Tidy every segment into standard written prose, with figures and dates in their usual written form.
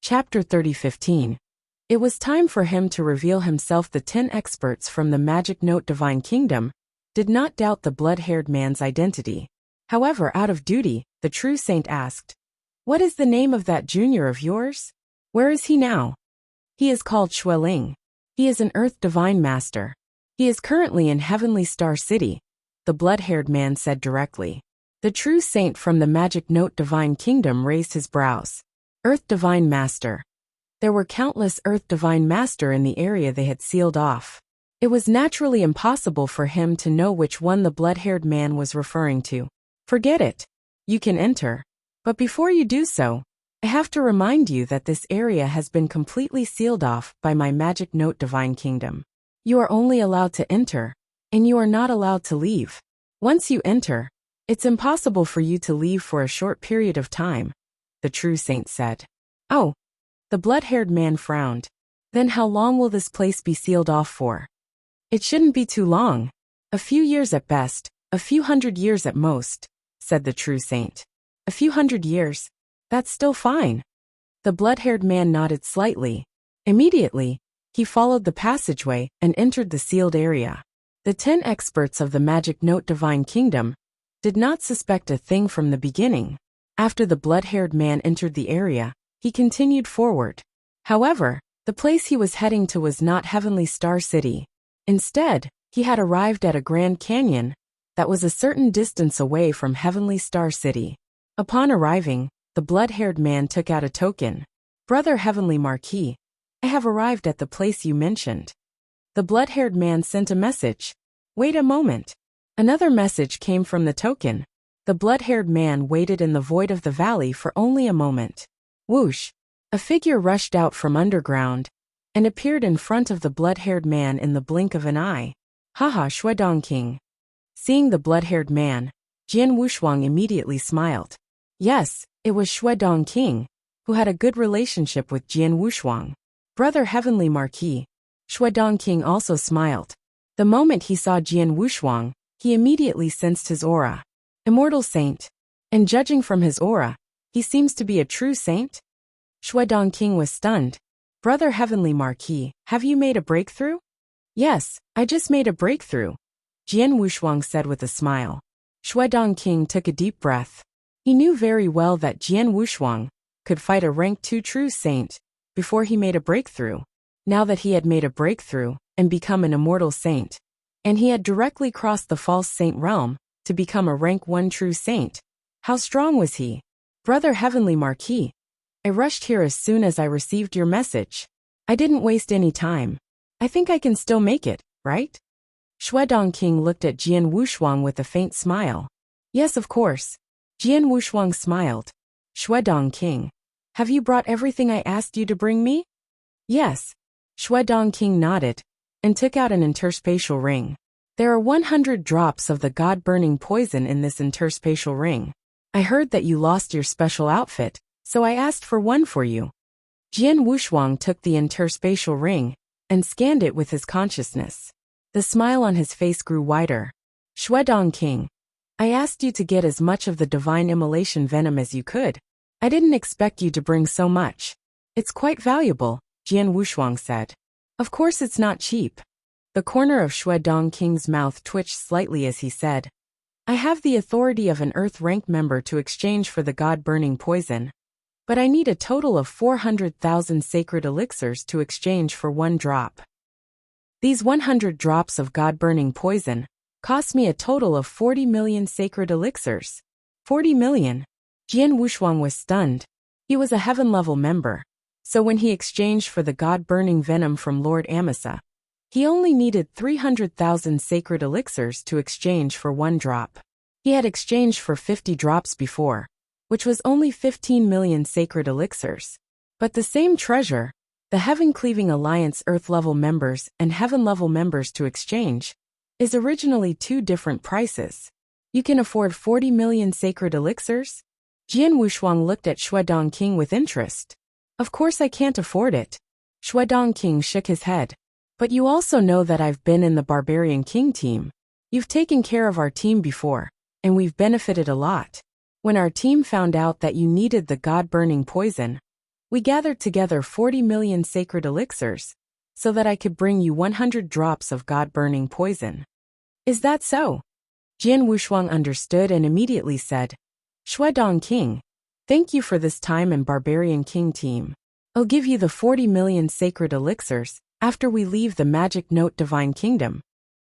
Chapter 30:15. It was time for him to reveal himself. The 10 experts from the Magic Note Divine Kingdom did not doubt the blood-haired man's identity. However, out of duty, the true saint asked, "What is the name of that junior of yours? Where is he now?" "He is called Xueling. He is an Earth Divine Master. He is currently in Heavenly Star City," the blood-haired man said directly. The true saint from the Magic Note Divine Kingdom raised his brows. Earth Divine Master. There were countless Earth Divine Master in the area they had sealed off. It was naturally impossible for him to know which one the blood-haired man was referring to. "Forget it. You can enter. But before you do so, I have to remind you that this area has been completely sealed off by my Magic Note Divine Kingdom. You are only allowed to enter, and you are not allowed to leave. Once you enter, it's impossible for you to leave for a short period of time," the true saint said. "Oh." The blood-haired man frowned. "Then how long will this place be sealed off for?" "It shouldn't be too long. A few years at best, a few hundred years at most," said the true saint. "A few hundred years? That's still fine." The blood-haired man nodded slightly. Immediately, he followed the passageway and entered the sealed area. The 10 experts of the Magic Note Divine Kingdom did not suspect a thing from the beginning. After the blood-haired man entered the area, he continued forward. However, the place he was heading to was not Heavenly Star City. Instead, he had arrived at a Grand Canyon that was a certain distance away from Heavenly Star City. Upon arriving, the blood-haired man took out a token. "Brother Heavenly Marquis, I have arrived at the place you mentioned." The blood-haired man sent a message. "Wait a moment." Another message came from the token. The blood-haired man waited in the void of the valley for only a moment. Whoosh! A figure rushed out from underground and appeared in front of the blood-haired man in the blink of an eye. "Haha, Shuedong King." Seeing the blood-haired man, Jian Wushuang immediately smiled. Yes, it was Shuedong King, who had a good relationship with Jian Wushuang. "Brother Heavenly Marquis." Shuedong King also smiled. The moment he saw Jian Wushuang, he immediately sensed his aura. Immortal Saint. And judging from his aura, he seems to be a true saint? Shuedong King was stunned. "Brother Heavenly Marquis, have you made a breakthrough?" "Yes, I just made a breakthrough," Jian Wushuang said with a smile. Shuedong King took a deep breath. He knew very well that Jian Wushuang could fight a rank 2 true saint before he made a breakthrough. Now that he had made a breakthrough and become an immortal saint, and he had directly crossed the false saint realm to become a rank 1 true saint, how strong was he? "Brother Heavenly Marquis, I rushed here as soon as I received your message. I didn't waste any time. I think I can still make it, right?" Shuedong King looked at Jian Wushuang with a faint smile. "Yes, of course." Jian Wushuang smiled. "Shuedong King, have you brought everything I asked you to bring me?" "Yes." Shuedong King nodded and took out an interspatial ring. "There are 100 drops of the God-burning poison in this interspatial ring. I heard that you lost your special outfit, so I asked for one for you." Jian Wushuang took the interspatial ring and scanned it with his consciousness. The smile on his face grew wider. "Shuedong King, I asked you to get as much of the divine immolation venom as you could. I didn't expect you to bring so much. It's quite valuable," Jian Wushuang said. "Of course it's not cheap." The corner of Shuedong King's mouth twitched slightly as he said, "I have the authority of an Earth rank member to exchange for the God-burning poison, but I need a total of 400,000 sacred elixirs to exchange for 1 drop. These 100 drops of God-burning poison cost me a total of 40 million sacred elixirs." 40 million? Jian Wushuang was stunned. He was a heaven-level member, so when he exchanged for the God-burning venom from Lord Amasa, he only needed 300,000 sacred elixirs to exchange for 1 drop. He had exchanged for 50 drops before, which was only 15 million sacred elixirs. But the same treasure, the Heaven-Cleaving Alliance Earth-level members and Heaven-level members to exchange, is originally 2 different prices. You can afford 40 million sacred elixirs? Jian Wushuang looked at Shuedong King with interest. "Of course I can't afford it." Shuedong King shook his head. "But you also know that I've been in the Barbarian King team. You've taken care of our team before, and we've benefited a lot. When our team found out that you needed the God-burning poison, We gathered together 40 million sacred elixirs, so that I could bring you 100 drops of God-burning poison. Is that so? Jian Wushuang understood and immediately said, Shuedong King, thank you for this time and Barbarian King team. I'll give you the 40 million sacred elixirs after we leave the Magic Note Divine Kingdom.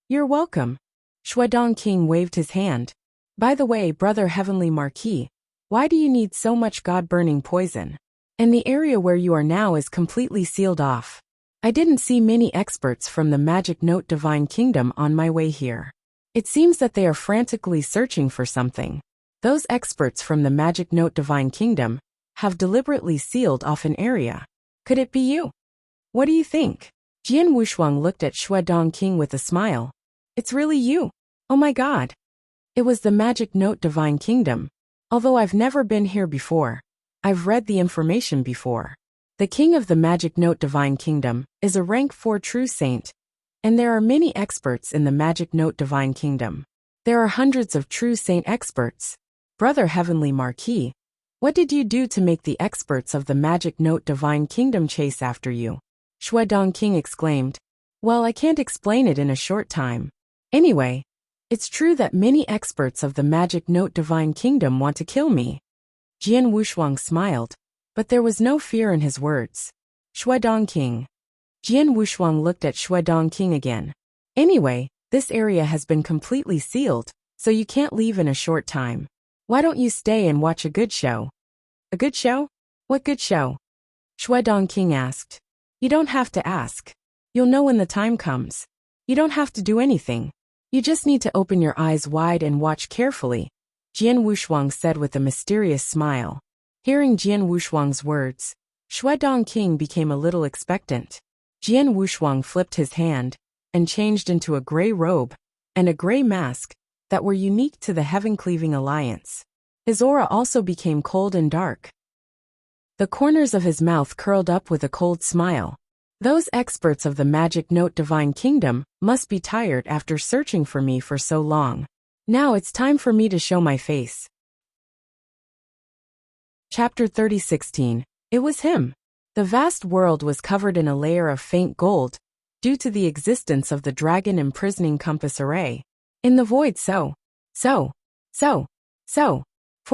You're welcome. Shuedong King waved his hand. By the way, Brother Heavenly Marquis, why do you need so much God-burning poison? And the area where you are now is completely sealed off. I didn't see many experts from the Magic Note Divine Kingdom on my way here. It seems that they are frantically searching for something. Those experts from the Magic Note Divine Kingdom have deliberately sealed off an area. Could it be you? What do you think? Jian Wushuang looked at Shuedong King with a smile. It's really you. Oh my god. It was the Magic Note Divine Kingdom. Although I've never been here before, I've read the information before. The king of the Magic Note Divine Kingdom is a rank 4 true saint, and there are many experts in the Magic Note Divine Kingdom. There are hundreds of true saint experts. Brother Heavenly Marquis, what did you do to make the experts of the Magic Note Divine Kingdom chase after you? Shuedong King exclaimed. Well, I can't explain it in a short time. Anyway, it's true that many experts of the Magic Note Divine Kingdom want to kill me. Jian Wushuang smiled, but there was no fear in his words. Shuedong King. Jian Wushuang looked at Shuedong King again. Anyway, this area has been completely sealed, so you can't leave in a short time. Why don't you stay and watch a good show? A good show? What good show? Shuedong King asked. You don't have to ask. You'll know when the time comes. You don't have to do anything. You just need to open your eyes wide and watch carefully, Jian Wushuang said with a mysterious smile. Hearing Jian Wushuang's words, Shuedong King became a little expectant. Jian Wushuang flipped his hand and changed into a gray robe and a gray mask that were unique to the Heaven-Cleaving Alliance. His aura also became cold and dark. The corners of his mouth curled up with a cold smile. Those experts of the Magic Note Divine Kingdom must be tired after searching for me for so long. Now it's time for me to show my face. Chapter 30:16. It was him. The vast world was covered in a layer of faint gold, due to the existence of the dragon imprisoning compass array. In the void 4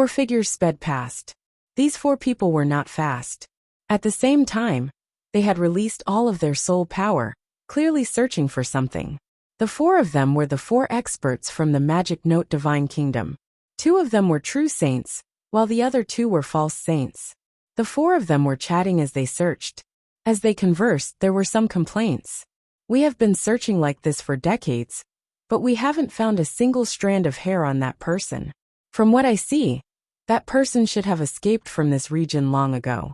figures sped past. These 4 people were not fast. At the same time, they had released all of their soul power, clearly searching for something. The 4 of them were the 4 experts from the Magic Note Divine Kingdom. 2 of them were true saints, while the other 2 were false saints. The 4 of them were chatting as they searched. As they conversed, there were some complaints. We have been searching like this for decades, but we haven't found a single strand of hair on that person. From what I see, that person should have escaped from this region long ago.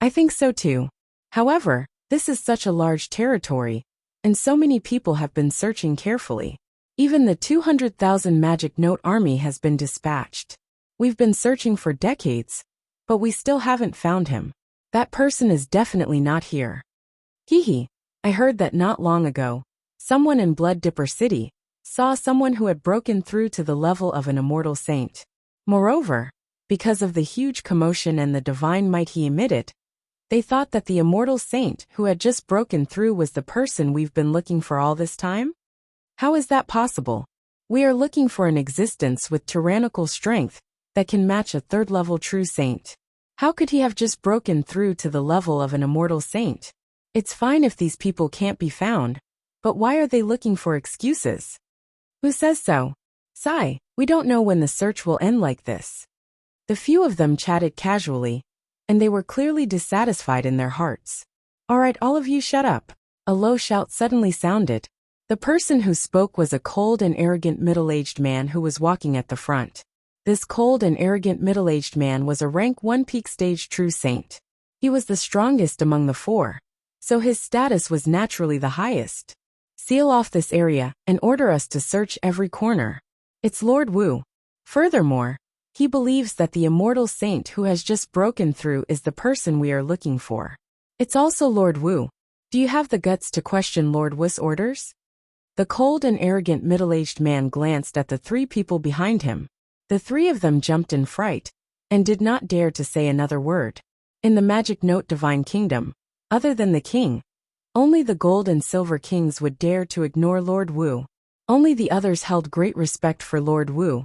I think so too. However, this is such a large territory, and so many people have been searching carefully. Even the 200,000 Magic Note army has been dispatched. We've been searching for decades, but we still haven't found him. That person is definitely not here. Hehe, I heard that not long ago, someone in Blood Dipper City saw someone who had broken through to the level of an immortal saint. Moreover, because of the huge commotion and the divine might he emitted, they thought that the immortal saint who had just broken through was the person we've been looking for all this time? How is that possible? We are looking for an existence with tyrannical strength that can match a 3rd-level true saint. How could he have just broken through to the level of an immortal saint? It's fine if these people can't be found, but why are they looking for excuses? Who says so? Sigh, we don't know when the search will end like this. The few of them chatted casually, and they were clearly dissatisfied in their hearts. All right, all of you shut up. A low shout suddenly sounded. The person who spoke was a cold and arrogant middle-aged man who was walking at the front. This cold and arrogant middle-aged man was a rank 1 peak stage true saint. He was the strongest among the 4, so his status was naturally the highest. Seal off this area and order us to search every corner. It's Lord Wu. Furthermore, he believes that the immortal saint who has just broken through is the person we are looking for. It's also Lord Wu. Do you have the guts to question Lord Wu's orders? The cold and arrogant middle-aged man glanced at the 3 people behind him. The 3 of them jumped in fright and did not dare to say another word. In the Magic Note Divine Kingdom, other than the king, only the gold and silver kings would dare to ignore Lord Wu. Only the others held great respect for Lord Wu,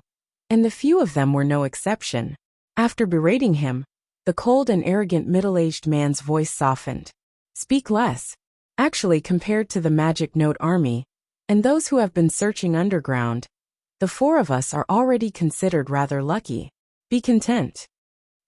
and the few of them were no exception. After berating him, the cold and arrogant middle-aged man's voice softened. Speak less. Actually, compared to the Magic Note Army, and those who have been searching underground, the four of us are already considered rather lucky. Be content.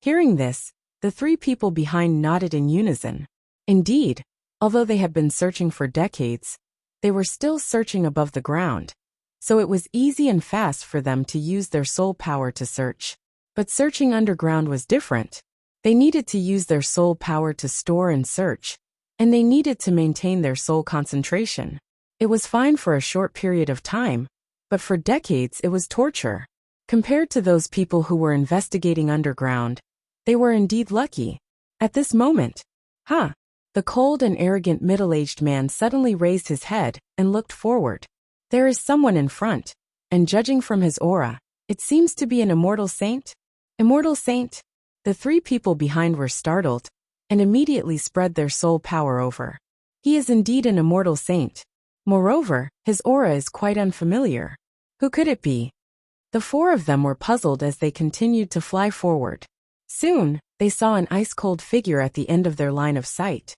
Hearing this, the three people behind nodded in unison. Indeed, although they had been searching for decades, they were still searching above the ground, so it was easy and fast for them to use their soul power to search. But searching underground was different. They needed to use their soul power to store and search, and they needed to maintain their soul concentration. It was fine for a short period of time, but for decades it was torture. Compared to those people who were investigating underground, they were indeed lucky. At this moment, the cold and arrogant middle-aged man suddenly raised his head and looked forward. There is someone in front, and judging from his aura, it seems to be an immortal saint. Immortal saint? The three people behind were startled, and immediately spread their soul power over. He is indeed an immortal saint. Moreover, his aura is quite unfamiliar. Who could it be? The four of them were puzzled as they continued to fly forward. Soon, they saw an ice-cold figure at the end of their line of sight.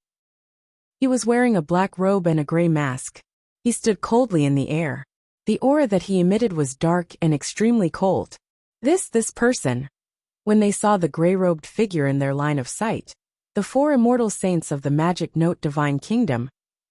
He was wearing a black robe and a gray mask. He stood coldly in the air. The aura that he emitted was dark and extremely cold. This person. When they saw the gray-robed figure in their line of sight, the four immortal saints of the Magic Note Divine Kingdom,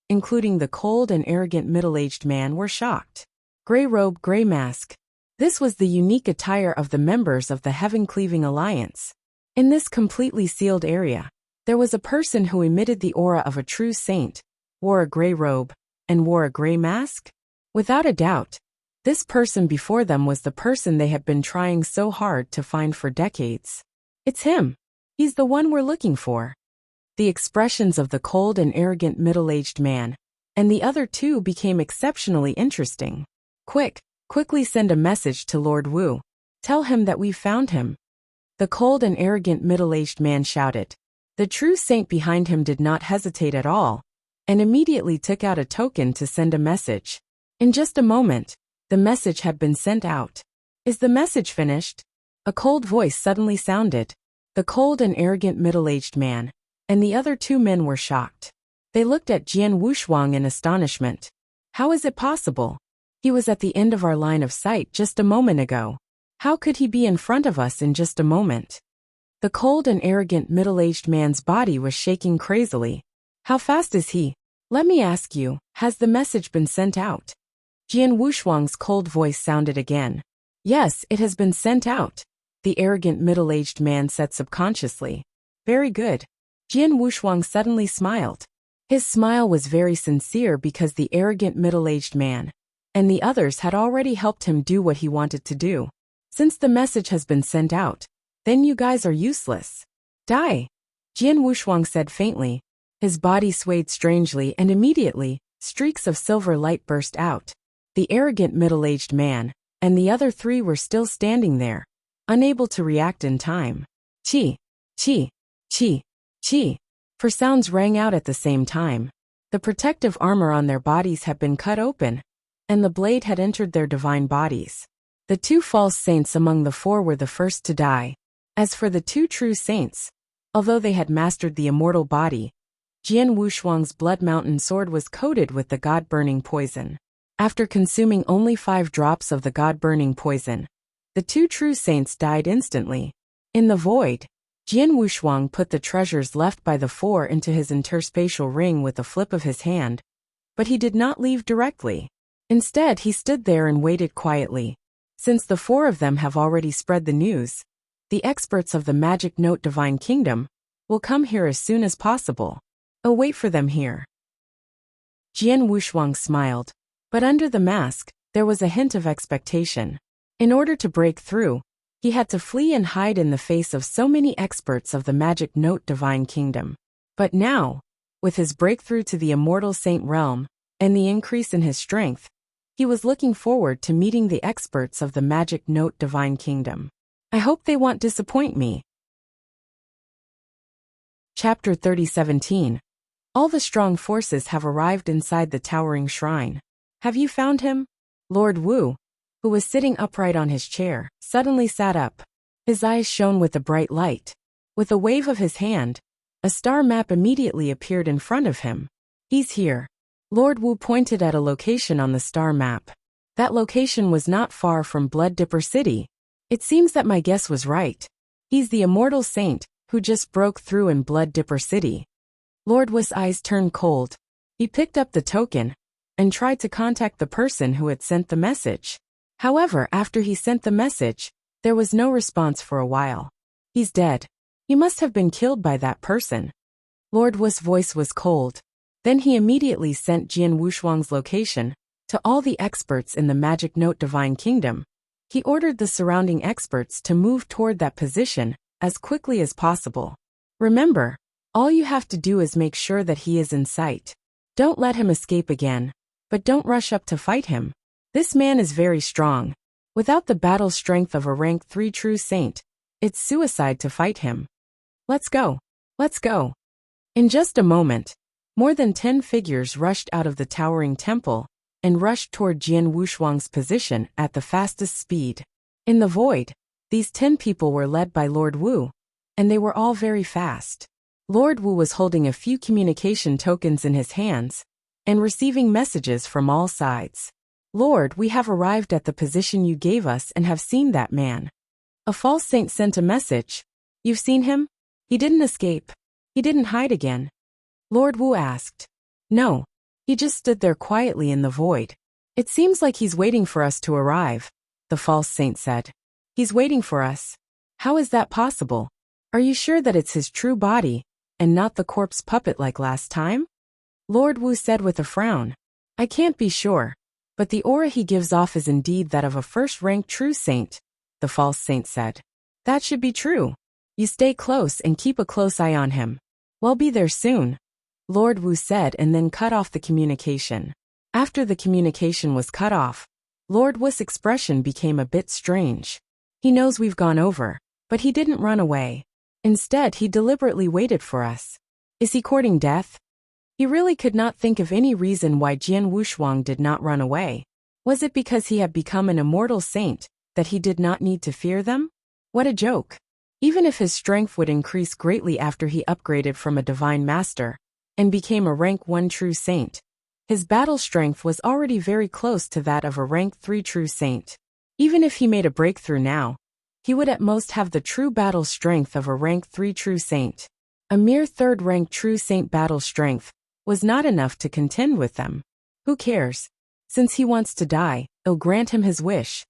including the cold and arrogant middle-aged man, were shocked. Gray robe, gray mask. This was the unique attire of the members of the Heaven-Cleaving Alliance. In this completely sealed area, there was a person who emitted the aura of a true saint, wore a gray robe, and wore a gray mask? Without a doubt, this person before them was the person they had been trying so hard to find for decades. It's him. He's the one we're looking for. The expressions of the cold and arrogant middle-aged man and the other two became exceptionally interesting. Quickly send a message to Lord Wu. Tell him that we've found him. The cold and arrogant middle-aged man shouted. The true saint behind him did not hesitate at all, and immediately took out a token to send a message. In just a moment, the message had been sent out. Is the message finished? A cold voice suddenly sounded. The cold and arrogant middle-aged man and the other two men were shocked. They looked at Jian Wushuang in astonishment. How is it possible? He was at the end of our line of sight just a moment ago. How could he be in front of us in just a moment? The cold and arrogant middle-aged man's body was shaking crazily. How fast is he? Let me ask you, has the message been sent out? Jian Wushuang's cold voice sounded again. Yes, it has been sent out, the arrogant middle-aged man said subconsciously. Very good. Jian Wushuang suddenly smiled. His smile was very sincere because the arrogant middle-aged man and the others had already helped him do what he wanted to do. Since the message has been sent out, then you guys are useless. Die! Jian Wushuang said faintly. His body swayed strangely and immediately, streaks of silver light burst out. The arrogant middle-aged man and the other three were still standing there, unable to react in time. Chi! Chi! Chi! Chi! For sounds rang out at the same time. The protective armor on their bodies had been cut open, and the blade had entered their divine bodies. The two false saints among the four were the first to die. As for the two true saints, although they had mastered the immortal body, Jian Wushuang's blood mountain sword was coated with the god-burning poison. After consuming only 5 drops of the god-burning poison, the two true saints died instantly. In the void, Jian Wushuang put the treasures left by the four into his interspatial ring with a flip of his hand, but he did not leave directly. Instead, he stood there and waited quietly. Since the four of them have already spread the news, the experts of the Magic Note Divine Kingdom will come here as soon as possible. Oh, wait for them here. Jian Wushuang smiled, but under the mask, there was a hint of expectation. In order to break through, he had to flee and hide in the face of so many experts of the Magic Note Divine Kingdom. But now, with his breakthrough to the Immortal Saint realm and the increase in his strength, he was looking forward to meeting the experts of the Magic Note Divine Kingdom. I hope they won't disappoint me. Chapter 30:17. All the strong forces have arrived inside the towering shrine. Have you found him? Lord Wu, who was sitting upright on his chair, suddenly sat up. His eyes shone with a bright light. With a wave of his hand, a star map immediately appeared in front of him. He's here. Lord Wu pointed at a location on the star map. That location was not far from Blood Dipper City. It seems that my guess was right. He's the immortal saint who just broke through in Blood Dipper City. Lord Wu's eyes turned cold. He picked up the token and tried to contact the person who had sent the message. However, after he sent the message, there was no response for a while. He's dead. He must have been killed by that person. Lord Wu's voice was cold. Then he immediately sent Jian Wushuang's location to all the experts in the Magic Note Divine Kingdom. He ordered the surrounding experts to move toward that position as quickly as possible. Remember, all you have to do is make sure that he is in sight. Don't let him escape again, but don't rush up to fight him. This man is very strong. Without the battle strength of a rank 3 true saint, it's suicide to fight him. Let's go. Let's go. In just a moment, more than 10 figures rushed out of the towering temple and rushed toward Jian Wushuang's position at the fastest speed. In the void, these 10 people were led by Lord Wu, and they were all very fast. Lord Wu was holding a few communication tokens in his hands and receiving messages from all sides. Lord, we have arrived at the position you gave us and have seen that man. A false saint sent a message. You've seen him? He didn't escape. He didn't hide again. Lord Wu asked. No. He just stood there quietly in the void. It seems like he's waiting for us to arrive, the false saint said. He's waiting for us. How is that possible? Are you sure that it's his true body and not the corpse puppet like last time? Lord Wu said with a frown. I can't be sure, but the aura he gives off is indeed that of a first-rank true saint, the false saint said. That should be true. You stay close and keep a close eye on him. We'll be there soon, Lord Wu said and then cut off the communication. After the communication was cut off, Lord Wu's expression became a bit strange. He knows we've gone over, but he didn't run away. Instead, he deliberately waited for us. Is he courting death? He really could not think of any reason why Jian Wushuang did not run away. Was it because he had become an immortal saint that he did not need to fear them? What a joke. Even if his strength would increase greatly after he upgraded from a divine master and became a rank 1 true saint, his battle strength was already very close to that of a rank 3 true saint. Even if he made a breakthrough now, he would at most have the true battle strength of a rank 3 true saint. A mere 3rd rank true saint battle strength was not enough to contend with them. Who cares? Since he wants to die, I'll grant him his wish.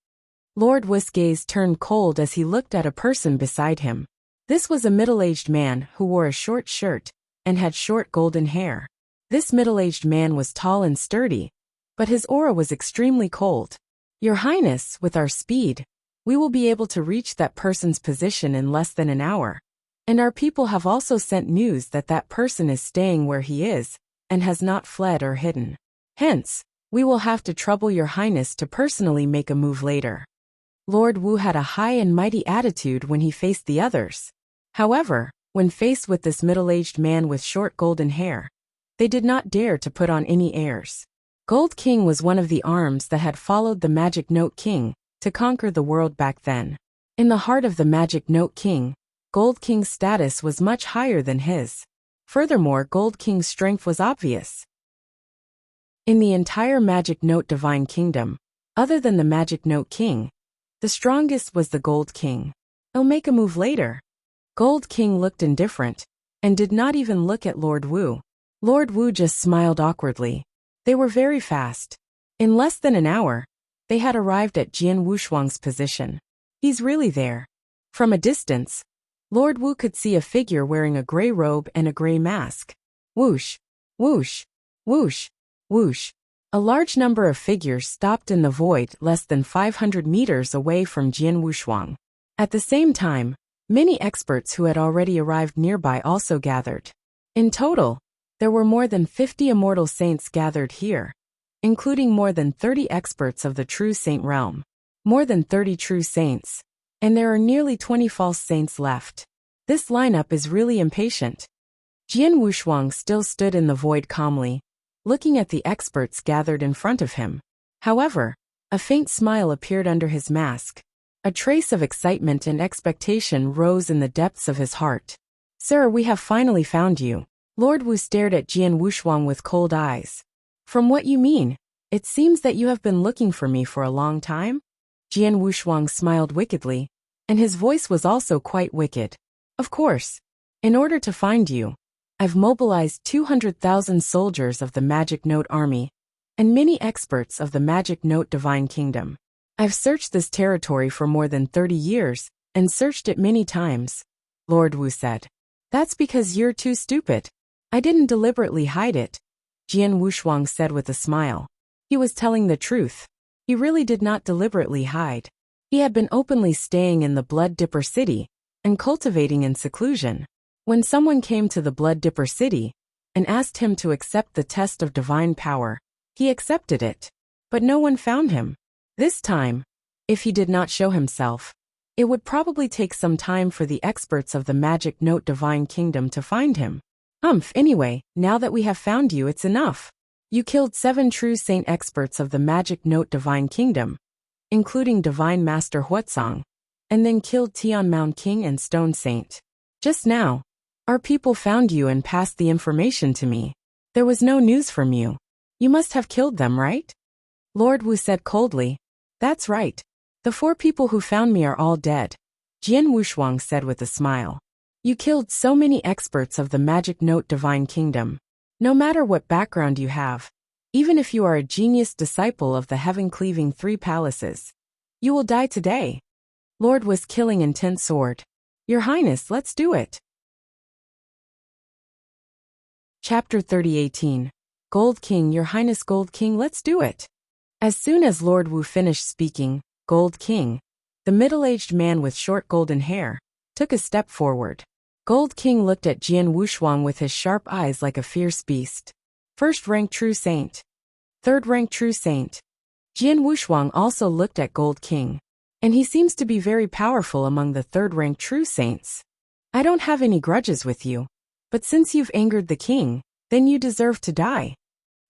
Lord Wu's gaze turned cold as he looked at a person beside him. This was a middle-aged man who wore a short shirt and had short golden hair. This middle-aged man was tall and sturdy, but his aura was extremely cold. Your Highness, with our speed, we will be able to reach that person's position in less than an hour. And our people have also sent news that that person is staying where he is and has not fled or hidden. Hence, we will have to trouble your Highness to personally make a move later. Lord Wu had a high and mighty attitude when he faced the others. However, when faced with this middle-aged man with short golden hair, they did not dare to put on any airs. Gold King was one of the arms that had followed the Magic Note King to conquer the world back then. In the heart of the Magic Note King, Gold King's status was much higher than his. Furthermore, Gold King's strength was obvious. In the entire Magic Note Divine Kingdom, other than the Magic Note King, the strongest was the Gold King. I'll make a move later. Gold King looked indifferent and did not even look at Lord Wu. Lord Wu just smiled awkwardly. They were very fast. In less than an hour, they had arrived at Jian Wushuang's position. He's really there. From a distance, Lord Wu could see a figure wearing a gray robe and a gray mask. Whoosh, whoosh, whoosh, whoosh. A large number of figures stopped in the void less than 500 meters away from Jian Wushuang. At the same time, many experts who had already arrived nearby also gathered. In total, there were more than 50 immortal saints gathered here, including more than 30 experts of the true saint realm. More than 30 true saints, and there are nearly 20 false saints left. This lineup is really impatient. Jian Wushuang still stood in the void calmly, looking at the experts gathered in front of him. However, a faint smile appeared under his mask. A trace of excitement and expectation rose in the depths of his heart. Sir, we have finally found you. Lord Wu stared at Jian Wushuang with cold eyes. From what you mean, it seems that you have been looking for me for a long time? Jian Wushuang smiled wickedly, and his voice was also quite wicked. Of course. In order to find you, I've mobilized 200,000 soldiers of the Magic Note Army, and many experts of the Magic Note Divine Kingdom. I've searched this territory for more than 30 years, and searched it many times, Lord Wu said. That's because you're too stupid. I didn't deliberately hide it, Jian Wushuang said with a smile. He was telling the truth. He really did not deliberately hide. He had been openly staying in the Blood Dipper City, and cultivating in seclusion. When someone came to the Blood Dipper City, and asked him to accept the test of divine power, he accepted it. But no one found him. This time, if he did not show himself, it would probably take some time for the experts of the Magic Note Divine Kingdom to find him. Anyway, now that we have found you, it's enough. You killed 7 true saint experts of the Magic Note Divine Kingdom, including Divine Master Huatsong, and then killed Tianmao King and Stone Saint. Just now, our people found you and passed the information to me. There was no news from you. You must have killed them, right? Lord Wu said coldly. That's right. The 4 people who found me are all dead, Jian Wushuang said with a smile. You killed so many experts of the Magic Note Divine Kingdom. No matter what background you have, even if you are a genius disciple of the heaven-cleaving 3 palaces, you will die today. Lord was killing intent sword. Your Highness, let's do it. Chapter 30:18. Gold King, Your Highness Gold King, let's do it. As soon as Lord Wu finished speaking, Gold King, the middle-aged man with short golden hair, took a step forward. Gold King looked at Jian Wushuang with his sharp eyes like a fierce beast. First-rank true saint. Third-rank true saint. Jian Wushuang also looked at Gold King, and he seems to be very powerful among the third-rank true saints. I don't have any grudges with you, but since you've angered the king, then you deserve to die,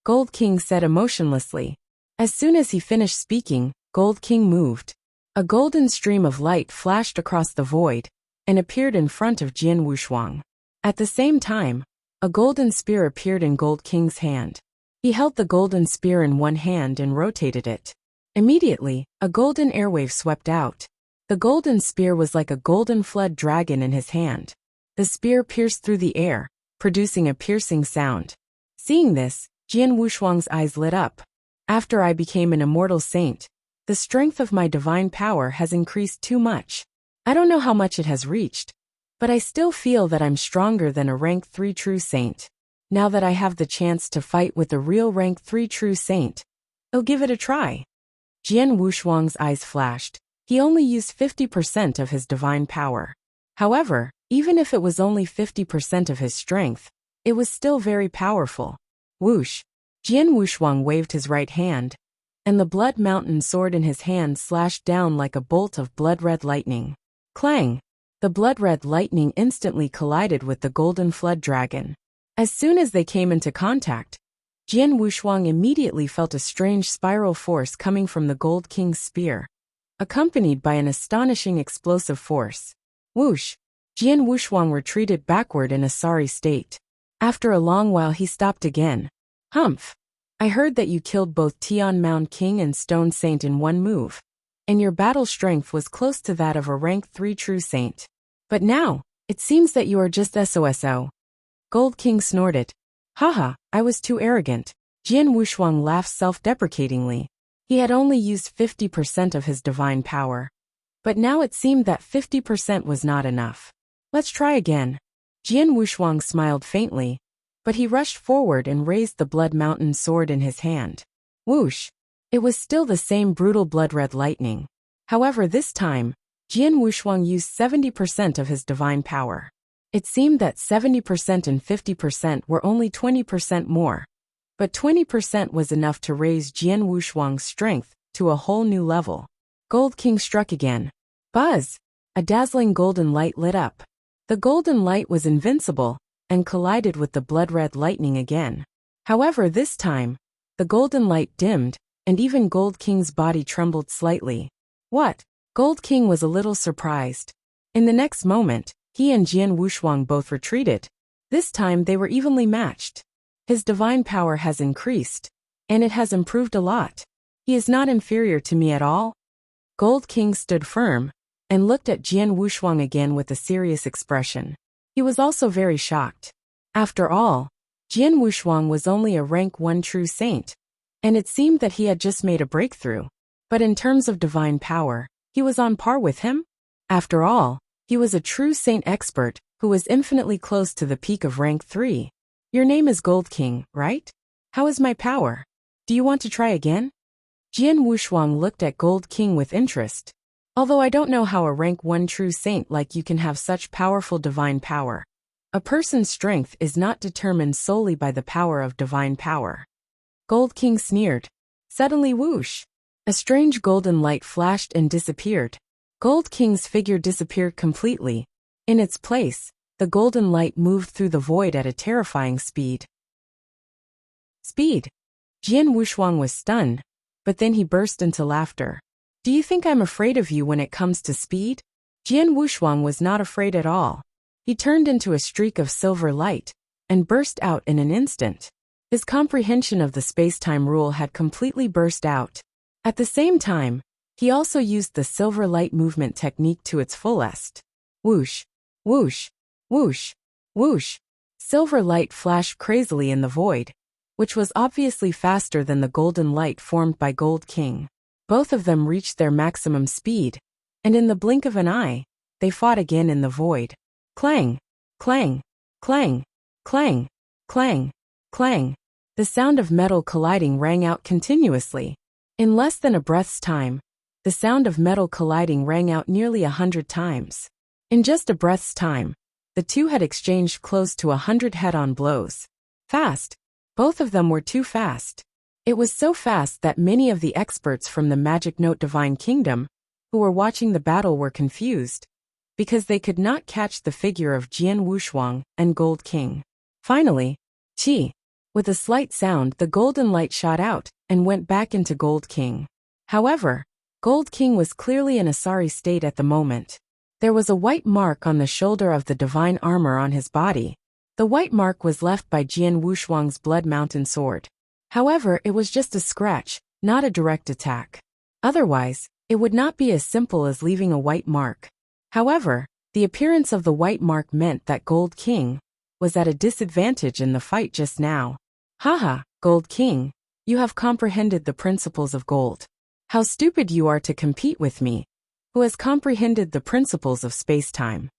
Gold King said emotionlessly. As soon as he finished speaking, Gold King moved. A golden stream of light flashed across the void, and appeared in front of Jian Wushuang. At the same time, a golden spear appeared in Gold King's hand. He held the golden spear in one hand and rotated it. Immediately, a golden airwave swept out. The golden spear was like a golden flood dragon in his hand. The spear pierced through the air, producing a piercing sound. Seeing this, Jian Wushuang's eyes lit up. After I became an immortal saint, the strength of my divine power has increased too much. I don't know how much it has reached, but I still feel that I'm stronger than a rank 3 true saint. Now that I have the chance to fight with a real rank 3 true saint, I'll give it a try. Jian Wushuang's eyes flashed. He only used 50% of his divine power. However, even if it was only 50% of his strength, it was still very powerful. Whoosh! Jian Wushuang waved his right hand, and the Blood Mountain sword in his hand slashed down like a bolt of blood-red lightning. Clang! The blood-red lightning instantly collided with the golden flood dragon. As soon as they came into contact, Jian Wushuang immediately felt a strange spiral force coming from the Gold King's spear, accompanied by an astonishing explosive force. Whoosh! Jian Wushuang retreated backward in a sorry state. After a long while he stopped again. Humph! I heard that you killed both Tianmao King and Stone Saint in one move, and your battle strength was close to that of a rank 3 true saint. But now, it seems that you are just SOSO. Gold King snorted. Haha, I was too arrogant. Jian Wushuang laughed self-deprecatingly. He had only used 50% of his divine power. But now it seemed that 50% was not enough. Let's try again. Jian Wushuang smiled faintly, but he rushed forward and raised the Blood Mountain sword in his hand. Whoosh! It was still the same brutal blood-red lightning. However, this time, Jian Wushuang used 70% of his divine power. It seemed that 70% and 50% were only 20% more. But 20% was enough to raise Jian Wushuang's strength to a whole new level. Gold King struck again. Buzz! A dazzling golden light lit up. The golden light was invincible, and collided with the blood-red lightning again. However, this time, the golden light dimmed, and even Gold King's body trembled slightly. What? Gold King was a little surprised. In the next moment, he and Jian Wushuang both retreated. This time they were evenly matched. His divine power has increased, and it has improved a lot. He is not inferior to me at all. Gold King stood firm, and looked at Jian Wushuang again with a serious expression. He was also very shocked. After all, Jian Wushuang was only a rank 1 true saint, and it seemed that he had just made a breakthrough. But in terms of divine power, he was on par with him. After all, he was a true saint expert who was infinitely close to the peak of rank 3. Your name is Gold King, right? How is my power? Do you want to try again? Jian Wushuang looked at Gold King with interest. Although I don't know how a rank 1 true saint like you can have such powerful divine power. A person's strength is not determined solely by the power of divine power. Gold King sneered. Suddenly whoosh! A strange golden light flashed and disappeared. Gold King's figure disappeared completely. In its place, the golden light moved through the void at a terrifying speed. Speed! Jian Wushuang was stunned, but then he burst into laughter. Do you think I'm afraid of you when it comes to speed? Jian Wushuang was not afraid at all. He turned into a streak of silver light, and burst out in an instant. His comprehension of the space-time rule had completely burst out. At the same time, he also used the silver light movement technique to its fullest. Whoosh, whoosh, whoosh, whoosh. Silver light flashed crazily in the void, which was obviously faster than the golden light formed by Gold King. Both of them reached their maximum speed, and in the blink of an eye, they fought again in the void. Clang, clang, clang, clang, clang, clang. The sound of metal colliding rang out continuously. In less than a breath's time, the sound of metal colliding rang out nearly 100 times. In just a breath's time, the two had exchanged close to 100 head-on blows. Fast. Both of them were too fast. It was so fast that many of the experts from the Magic Note Divine Kingdom, who were watching the battle, were confused, because they could not catch the figure of Jian Wushuang and Gold King. Finally, Chi! With a slight sound, the golden light shot out and went back into Gold King. However, Gold King was clearly in a sorry state at the moment. There was a white mark on the shoulder of the divine armor on his body. The white mark was left by Jian Wushuang's blood mountain sword. However, it was just a scratch, not a direct attack. Otherwise, it would not be as simple as leaving a white mark. However, the appearance of the white mark meant that Gold King was at a disadvantage in the fight just now. Haha, Gold King, you have comprehended the principles of gold. How stupid you are to compete with me, who has comprehended the principles of space-time.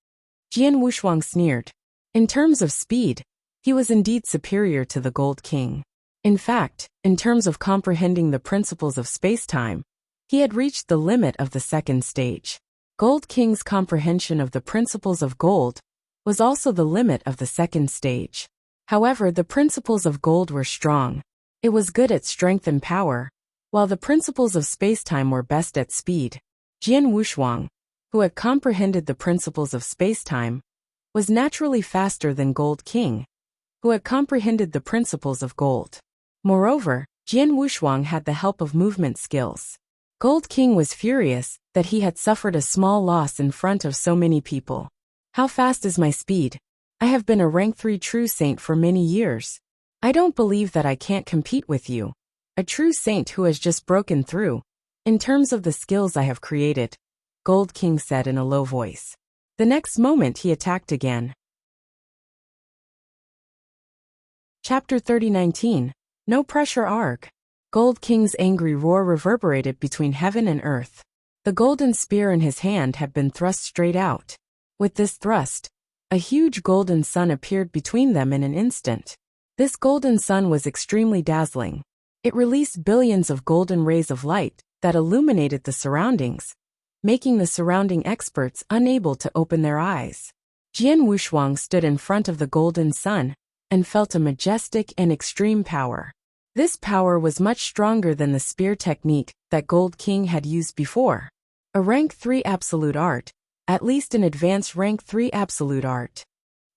Jian Wushuang sneered. In terms of speed, he was indeed superior to the Gold King. In fact, in terms of comprehending the principles of space-time, he had reached the limit of the second stage. Gold King's comprehension of the principles of gold was also the limit of the second stage. However, the principles of gold were strong. It was good at strength and power, while the principles of space-time were best at speed. Jian Wushuang, who had comprehended the principles of space-time, was naturally faster than Gold King, who had comprehended the principles of gold. Moreover, Jian Wushuang had the help of movement skills. Gold King was furious that he had suffered a small loss in front of so many people. How fast is my speed? I have been a rank 3 true saint for many years. I don't believe that I can't compete with you, a true saint who has just broken through. In terms of the skills I have created, Gold King said in a low voice. The next moment he attacked again. Chapter 30:19. No pressure arg. Gold King's angry roar reverberated between heaven and earth. The golden spear in his hand had been thrust straight out. With this thrust, a huge golden sun appeared between them in an instant. This golden sun was extremely dazzling. It released billions of golden rays of light that illuminated the surroundings, making the surrounding experts unable to open their eyes. Jian Wushuang stood in front of the golden sun and felt a majestic and extreme power. This power was much stronger than the spear technique that Gold King had used before. A rank 3 absolute art, at least an advanced rank 3 absolute art.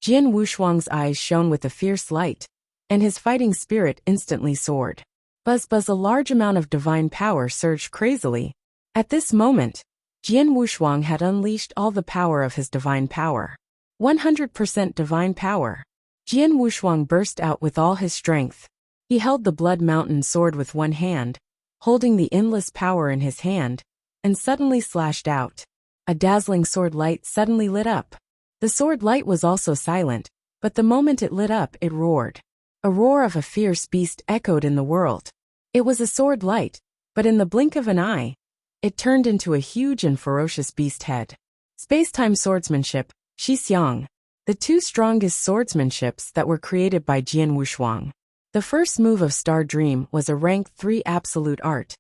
Jian Wushuang's eyes shone with a fierce light, and his fighting spirit instantly soared. Buzz buzz, a large amount of divine power surged crazily. At this moment, Jian Wushuang had unleashed all the power of his divine power. 100% divine power. Jian Wushuang burst out with all his strength. He held the Blood Mountain sword with one hand, holding the endless power in his hand, and suddenly slashed out. A dazzling sword light suddenly lit up. The sword light was also silent, but the moment it lit up, it roared. A roar of a fierce beast echoed in the world. It was a sword light, but in the blink of an eye, it turned into a huge and ferocious beast head. Space-time swordsmanship, Xixiang. The two strongest swordsmanships that were created by Jian Wushuang. The first move of Star Dream was a rank 3 absolute art,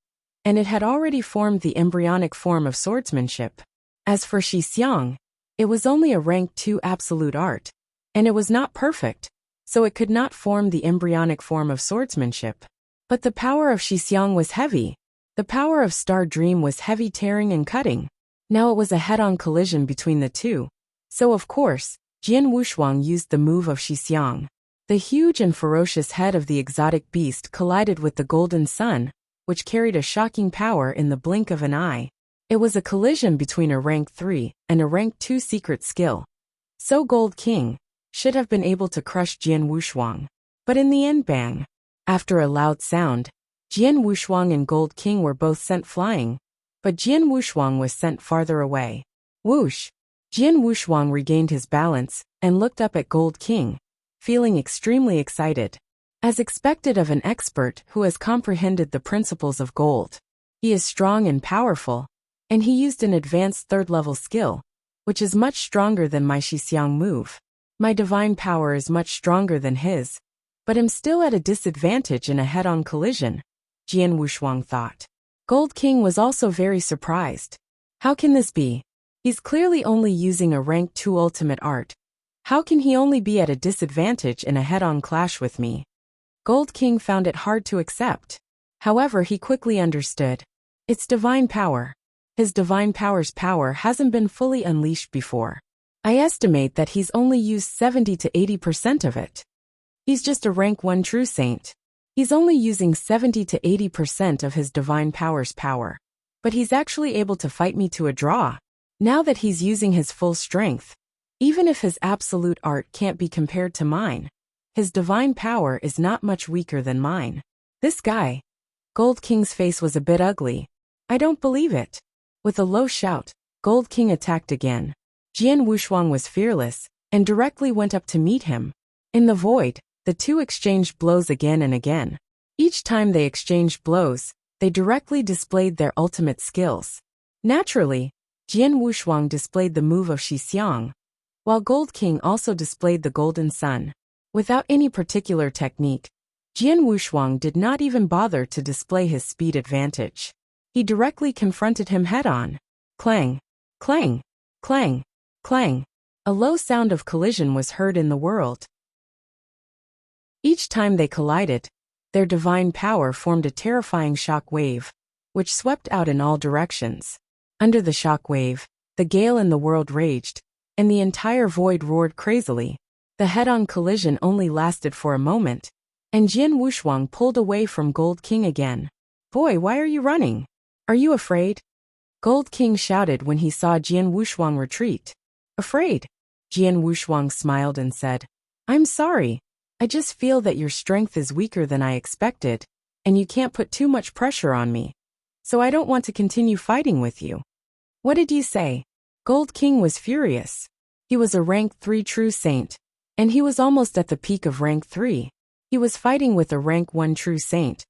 and it had already formed the embryonic form of swordsmanship. As for Xixiang, it was only a rank 2 absolute art, and it was not perfect, so it could not form the embryonic form of swordsmanship. But the power of Xixiang was heavy. The power of Star Dream was heavy, tearing and cutting. Now it was a head-on collision between the two. So of course, Jian Wushuang used the move of Xixiang. The huge and ferocious head of the exotic beast collided with the golden sun, which carried a shocking power in the blink of an eye. It was a collision between a rank 3 and a rank 2 secret skill. So Gold King should have been able to crush Jian Wushuang. But in the end, bang! After a loud sound, Jian Wushuang and Gold King were both sent flying, but Jian Wushuang was sent farther away. Whoosh! Jian Wushuang regained his balance and looked up at Gold King, feeling extremely excited. As expected of an expert who has comprehended the principles of gold. He is strong and powerful, and he used an advanced 3rd-level skill, which is much stronger than my Xixiang move. My divine power is much stronger than his, but I'm still at a disadvantage in a head-on collision, Jian Wushuang thought. Gold King was also very surprised. How can this be? He's clearly only using a rank 2 ultimate art. How can he only be at a disadvantage in a head-on clash with me? Gold King found it hard to accept. However, he quickly understood. It's divine power. His divine power's power hasn't been fully unleashed before. I estimate that he's only used 70 to 80% of it. He's just a rank 1 true saint. He's only using 70 to 80% of his divine power's power. But he's actually able to fight me to a draw. Now that he's using his full strength, even if his absolute art can't be compared to mine, his divine power is not much weaker than mine. This guy. Gold King's face was a bit ugly. I don't believe it. With a low shout, Gold King attacked again. Jian Wushuang was fearless, and directly went up to meet him. In the void, the two exchanged blows again and again. Each time they exchanged blows, they directly displayed their ultimate skills. Naturally, Jian Wushuang displayed the move of Xixiang, while Gold King also displayed the golden sun. Without any particular technique, Jian Wushuang did not even bother to display his speed advantage. He directly confronted him head-on. Clang! Clang! Clang! Clang! A low sound of collision was heard in the world. Each time they collided, their divine power formed a terrifying shock wave, which swept out in all directions. Under the shock wave, the gale in the world raged, and the entire void roared crazily. The head-on collision only lasted for a moment, and Jian Wushuang pulled away from Gold King again. Boy, why are you running? Are you afraid? Gold King shouted when he saw Jian Wushuang retreat. Afraid? Jian Wushuang smiled and said, I'm sorry. I just feel that your strength is weaker than I expected, and you can't put too much pressure on me. So I don't want to continue fighting with you. What did you say? Gold King was furious. He was a rank 3 true saint, and he was almost at the peak of rank 3. He was fighting with a rank 1 true saint,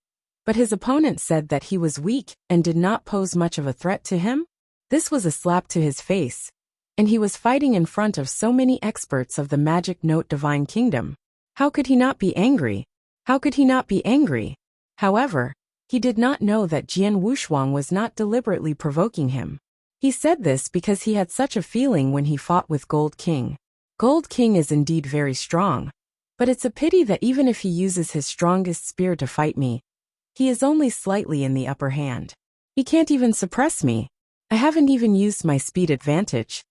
but his opponent said that he was weak and did not pose much of a threat to him. This was a slap to his face, and he was fighting in front of so many experts of the Magic Note Divine Kingdom. How could he not be angry? How could he not be angry? However, he did not know that Jian Wushuang was not deliberately provoking him. He said this because he had such a feeling when he fought with Gold King. Gold King is indeed very strong, but it's a pity that even if he uses his strongest spear to fight me, he is only slightly in the upper hand. He can't even suppress me. I haven't even used my speed advantage.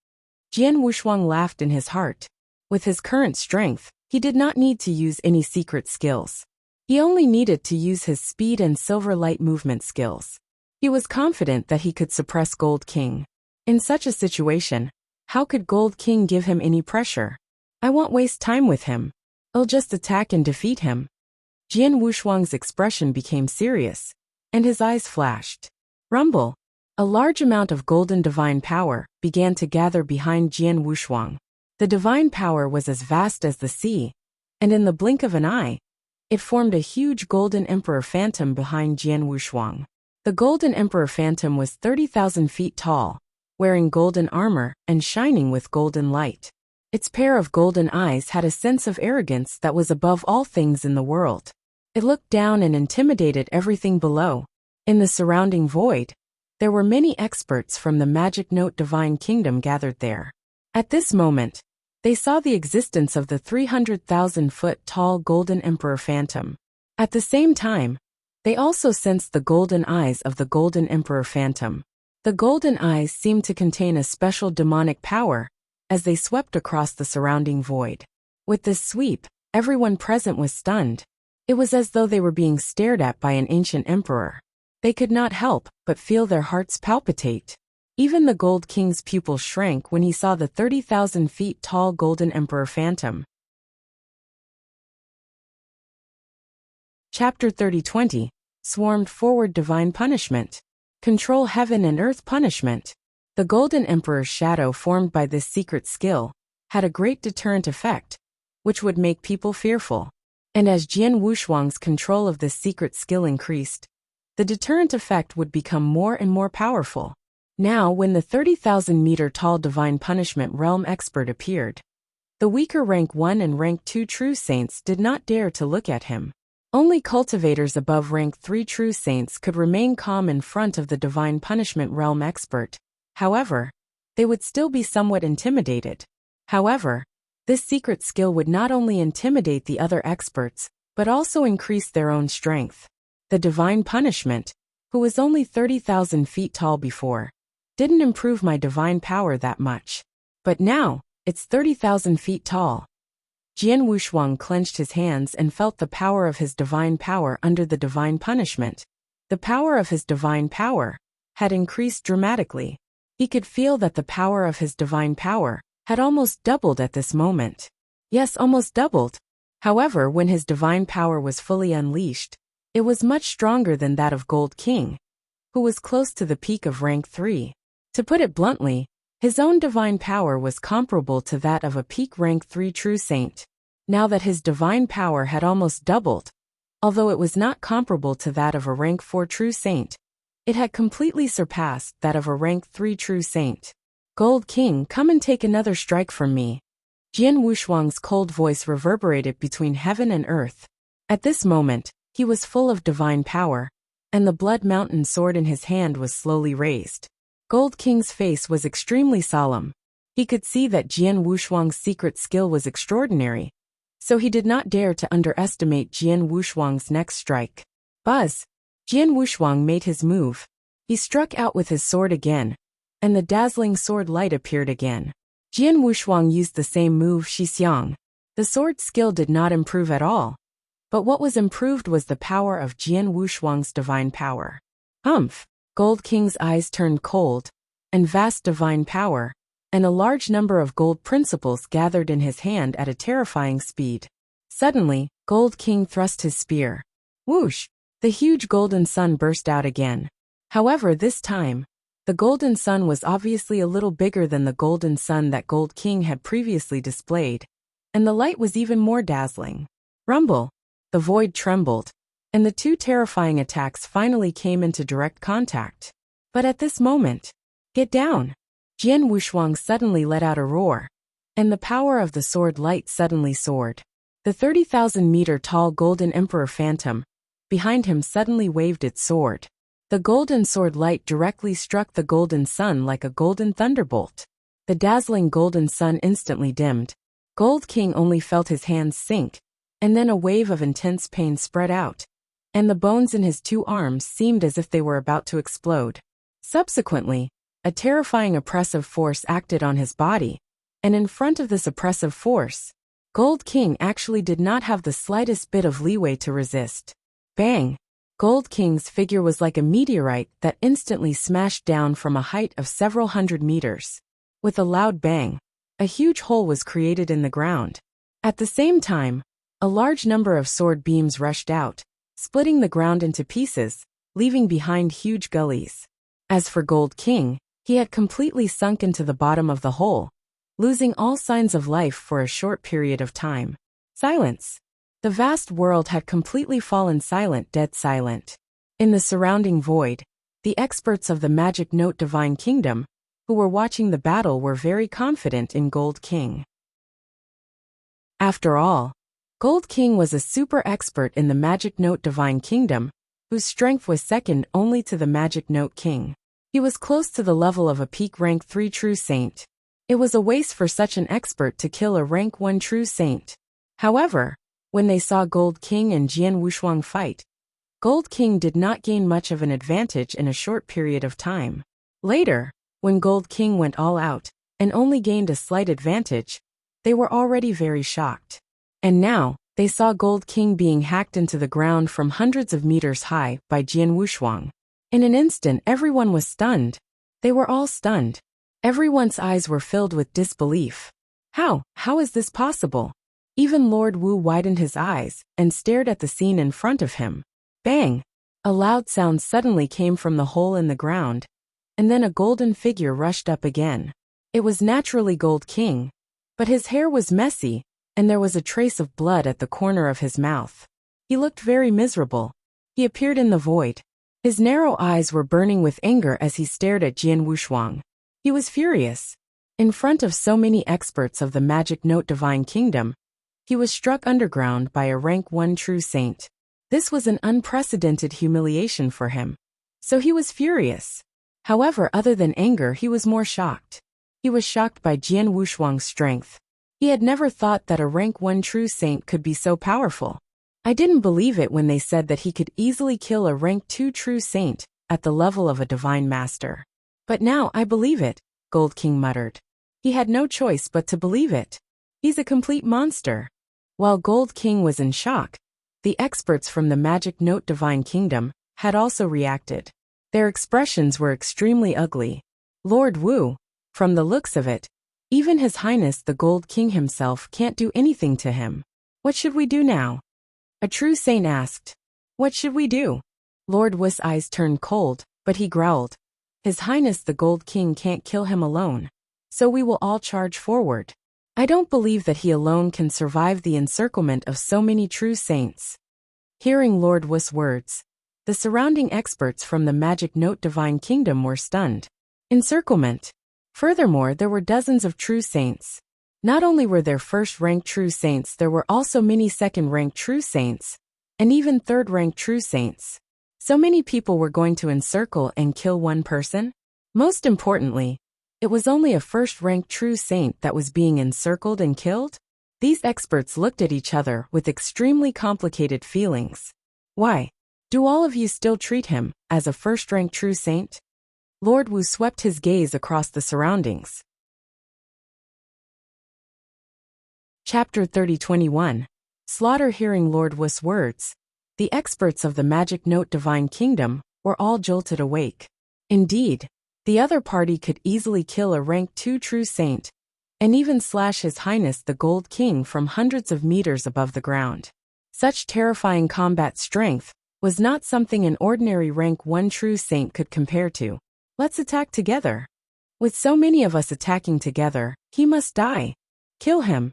Jian Wushuang laughed in his heart. With his current strength, he did not need to use any secret skills. He only needed to use his speed and silver light movement skills. He was confident that he could suppress Gold King. In such a situation, how could Gold King give him any pressure? I won't waste time with him. I'll just attack and defeat him. Jian Wushuang's expression became serious, and his eyes flashed. Rumble. A large amount of golden divine power began to gather behind Jian Wushuang. The divine power was as vast as the sea, and in the blink of an eye, it formed a huge golden emperor phantom behind Jian Wushuang. The golden emperor phantom was 30,000 feet tall, wearing golden armor and shining with golden light. Its pair of golden eyes had a sense of arrogance that was above all things in the world. It looked down and intimidated everything below. In the surrounding void, there were many experts from the Magic Note Divine Kingdom gathered there. At this moment, they saw the existence of the 300,000-foot-tall Golden Emperor Phantom. At the same time, they also sensed the golden eyes of the Golden Emperor Phantom. The golden eyes seemed to contain a special demonic power as they swept across the surrounding void. With this sweep, everyone present was stunned. It was as though they were being stared at by an ancient emperor. They could not help but feel their hearts palpitate. Even the Gold King's pupils shrank when he saw the 30,000 feet tall Golden Emperor Phantom. Chapter 30:20 Swarmed Forward Divine Punishment. Control Heaven and Earth Punishment. The Golden Emperor's shadow formed by this secret skill had a great deterrent effect, which would make people fearful. And as Jian Wushuang's control of this secret skill increased, the deterrent effect would become more and more powerful. Now, when the 30,000-meter-tall Divine Punishment Realm expert appeared, the weaker Rank 1 and Rank 2 True Saints did not dare to look at him. Only cultivators above Rank 3 True Saints could remain calm in front of the Divine Punishment Realm expert. However, they would still be somewhat intimidated. However, this secret skill would not only intimidate the other experts, but also increase their own strength. The Divine Punishment, who was only 30,000 feet tall before, didn't improve my divine power that much. But now, it's 30,000 feet tall. Jian Wushuang clenched his hands and felt the power of his divine power under the divine punishment. The power of his divine power had increased dramatically. He could feel that the power of his divine power had almost doubled at this moment. Yes, almost doubled. However, when his divine power was fully unleashed, it was much stronger than that of Gold King, who was close to the peak of Rank 3. To put it bluntly, his own divine power was comparable to that of a peak Rank 3 True Saint. Now that his divine power had almost doubled, although it was not comparable to that of a Rank 4 True Saint, it had completely surpassed that of a Rank 3 True Saint. Gold King, come and take another strike from me. Jian Wushuang's cold voice reverberated between heaven and earth. At this moment, he was full of divine power, and the Blood Mountain sword in his hand was slowly raised. Gold King's face was extremely solemn. He could see that Jian Wushuang's secret skill was extraordinary, so he did not dare to underestimate Jian Wushuang's next strike. Buzz! Jian Wushuang made his move. He struck out with his sword again, and the dazzling sword light appeared again. Jian Wushuang used the same move Shixiang. The sword skill did not improve at all, but what was improved was the power of Jian Wushuang's divine power. Humph! Gold King's eyes turned cold, and vast divine power, and a large number of gold principles gathered in his hand at a terrifying speed. Suddenly, Gold King thrust his spear. Whoosh! The huge golden sun burst out again. However, this time, the golden sun was obviously a little bigger than the golden sun that Gold King had previously displayed, and the light was even more dazzling. Rumble! The void trembled, and the two terrifying attacks finally came into direct contact. But at this moment, get down! Jian Wushuang suddenly let out a roar, and the power of the sword light suddenly soared. The 30,000-meter-tall Golden Emperor Phantom behind him suddenly waved its sword. The golden sword light directly struck the golden sun like a golden thunderbolt. The dazzling golden sun instantly dimmed. Gold King only felt his hands sink, and then a wave of intense pain spread out, and the bones in his two arms seemed as if they were about to explode. Subsequently, a terrifying oppressive force acted on his body, And in front of this oppressive force, Gold King actually did not have the slightest bit of leeway to resist. Bang! Gold King's figure was like a meteorite that instantly smashed down from a height of several hundred meters. With a loud bang, a huge hole was created in the ground. At the same time, a large number of sword beams rushed out, splitting the ground into pieces, leaving behind huge gullies. As for Gold King, he had completely sunk into the bottom of the hole, losing all signs of life for a short period of time. Silence. The vast world had completely fallen silent, dead silent. In the surrounding void, the experts of the Magic Note Divine Kingdom, who were watching the battle, were very confident in Gold King. After all, Gold King was a super expert in the Magic Note Divine Kingdom, whose strength was second only to the Magic Note King. He was close to the level of a peak rank 3 true saint. It was a waste for such an expert to kill a rank 1 true saint. However, when they saw Gold King and Jian Wushuang fight, Gold King did not gain much of an advantage in a short period of time. Later, when Gold King went all out, and only gained a slight advantage, they were already very shocked. And now, they saw Gold King being hacked into the ground from hundreds of meters high by Jian Wushuang. In an instant, everyone was stunned. They were all stunned. Everyone's eyes were filled with disbelief. How is this possible? Even Lord Wu widened his eyes and stared at the scene in front of him. Bang! A loud sound suddenly came from the hole in the ground, and then a golden figure rushed up again. It was naturally Gold King, but his hair was messy, and there was a trace of blood at the corner of his mouth. He looked very miserable. He appeared in the void. His narrow eyes were burning with anger as he stared at Jian Wushuang. He was furious. In front of so many experts of the Magic Note Divine Kingdom, he was struck underground by a rank 1 true saint. This was an unprecedented humiliation for him. So he was furious. However, other than anger, he was more shocked. He was shocked by Jian Wushuang's strength. He had never thought that a rank 1 true saint could be so powerful. I didn't believe it when they said that he could easily kill a rank 2 true saint at the level of a divine master. But now I believe it, Gold King muttered. He had no choice but to believe it. He's a complete monster. While Gold King was in shock, the experts from the Magic Note Divine Kingdom had also reacted. Their expressions were extremely ugly. Lord Wu, from the looks of it, even His Highness the Gold King himself can't do anything to him. What should we do now? A true saint asked. What should we do? Lord Wu's eyes turned cold, but he growled. His Highness the Gold King can't kill him alone, so we will all charge forward. I don't believe that he alone can survive the encirclement of so many true saints. Hearing Lord Wu's words, the surrounding experts from the Magic Note Divine Kingdom were stunned. Encirclement. Furthermore, there were dozens of true saints. Not only were there first-rank true saints, there were also many second-rank true saints, and even third-rank true saints. So many people were going to encircle and kill one person? Most importantly, it was only a first-rank true saint that was being encircled and killed? These experts looked at each other with extremely complicated feelings. Why? Do all of you still treat him as a first-rank true saint? Lord Wu swept his gaze across the surroundings. Chapter 30:21. Slaughter. Hearing Lord Wu's words, the experts of the Magic Note Divine Kingdom were all jolted awake. Indeed, the other party could easily kill a rank 2 true saint, and even slash His Highness the Gold King from hundreds of meters above the ground. Such terrifying combat strength was not something an ordinary rank 1 true saint could compare to. Let's attack together. With so many of us attacking together, he must die. Kill him.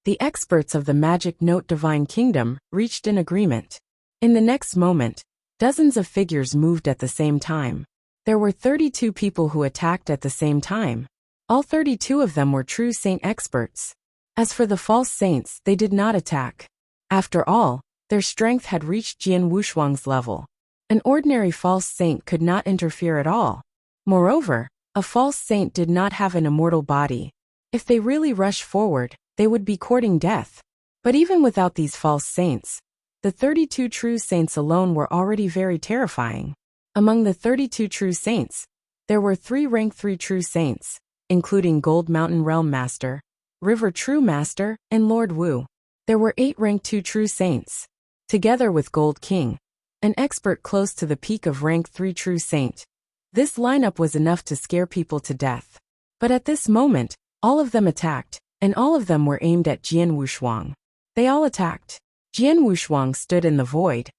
The experts of the Magic Note Divine Kingdom reached an agreement. In the next moment, dozens of figures moved at the same time. There were 32 people who attacked at the same time. All 32 of them were true saint experts. As for the false saints, they did not attack. After all, their strength had reached Jian Wushuang's level. An ordinary false saint could not interfere at all. Moreover, a false saint did not have an immortal body. If they really rushed forward, they would be courting death. But even without these false saints, the 32 true saints alone were already very terrifying. Among the 32 true saints, there were 3 rank 3 true saints, including Gold Mountain Realm Master, River True Master, and Lord Wu. There were 8 rank 2 true saints. Together with Gold King, an expert close to the peak of rank 3 true saint. This lineup was enough to scare people to death. But at this moment, all of them attacked, and all of them were aimed at Jian Wushuang. They all attacked. Jian Wushuang stood in the void,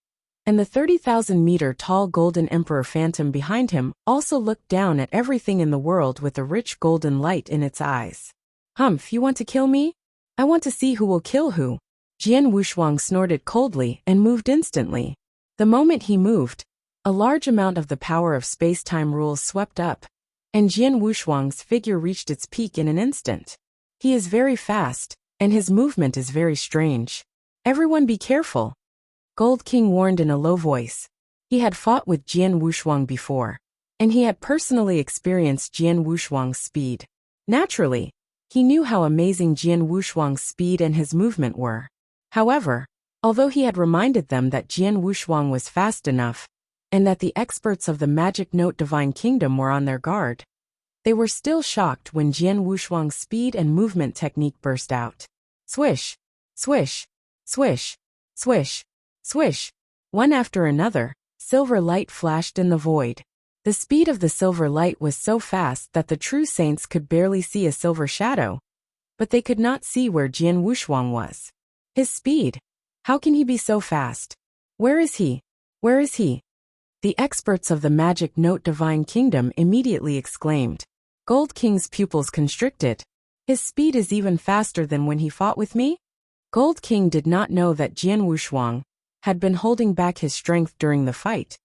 and the 30,000-meter tall Golden Emperor Phantom behind him also looked down at everything in the world with a rich golden light in its eyes. Humph, you want to kill me? I want to see who will kill who. Jian Wushuang snorted coldly and moved instantly. The moment he moved, a large amount of the power of space-time rules swept up, and Jian Wushuang's figure reached its peak in an instant. He is very fast, and his movement is very strange. Everyone be careful. Gold King warned in a low voice. He had fought with Jian Wushuang before, and he had personally experienced Jian Wushuang's speed. Naturally, he knew how amazing Jian Wushuang's speed and his movement were. However, although he had reminded them that Jian Wushuang was fast enough, and that the experts of the Magic Note Divine Kingdom were on their guard, they were still shocked when Jian Wushuang's speed and movement technique burst out. Swish! Swish! Swish! Swish! Swish! One after another, silver light flashed in the void. The speed of the silver light was so fast that the true saints could barely see a silver shadow, but they could not see where Jian Wushuang was. His speed! How can he be so fast? Where is he? Where is he? The experts of the Magic Note Divine Kingdom immediately exclaimed. Gold King's pupils constricted. His speed is even faster than when he fought with me? Gold King did not know that Jian Wushuang had been holding back his strength during the fight,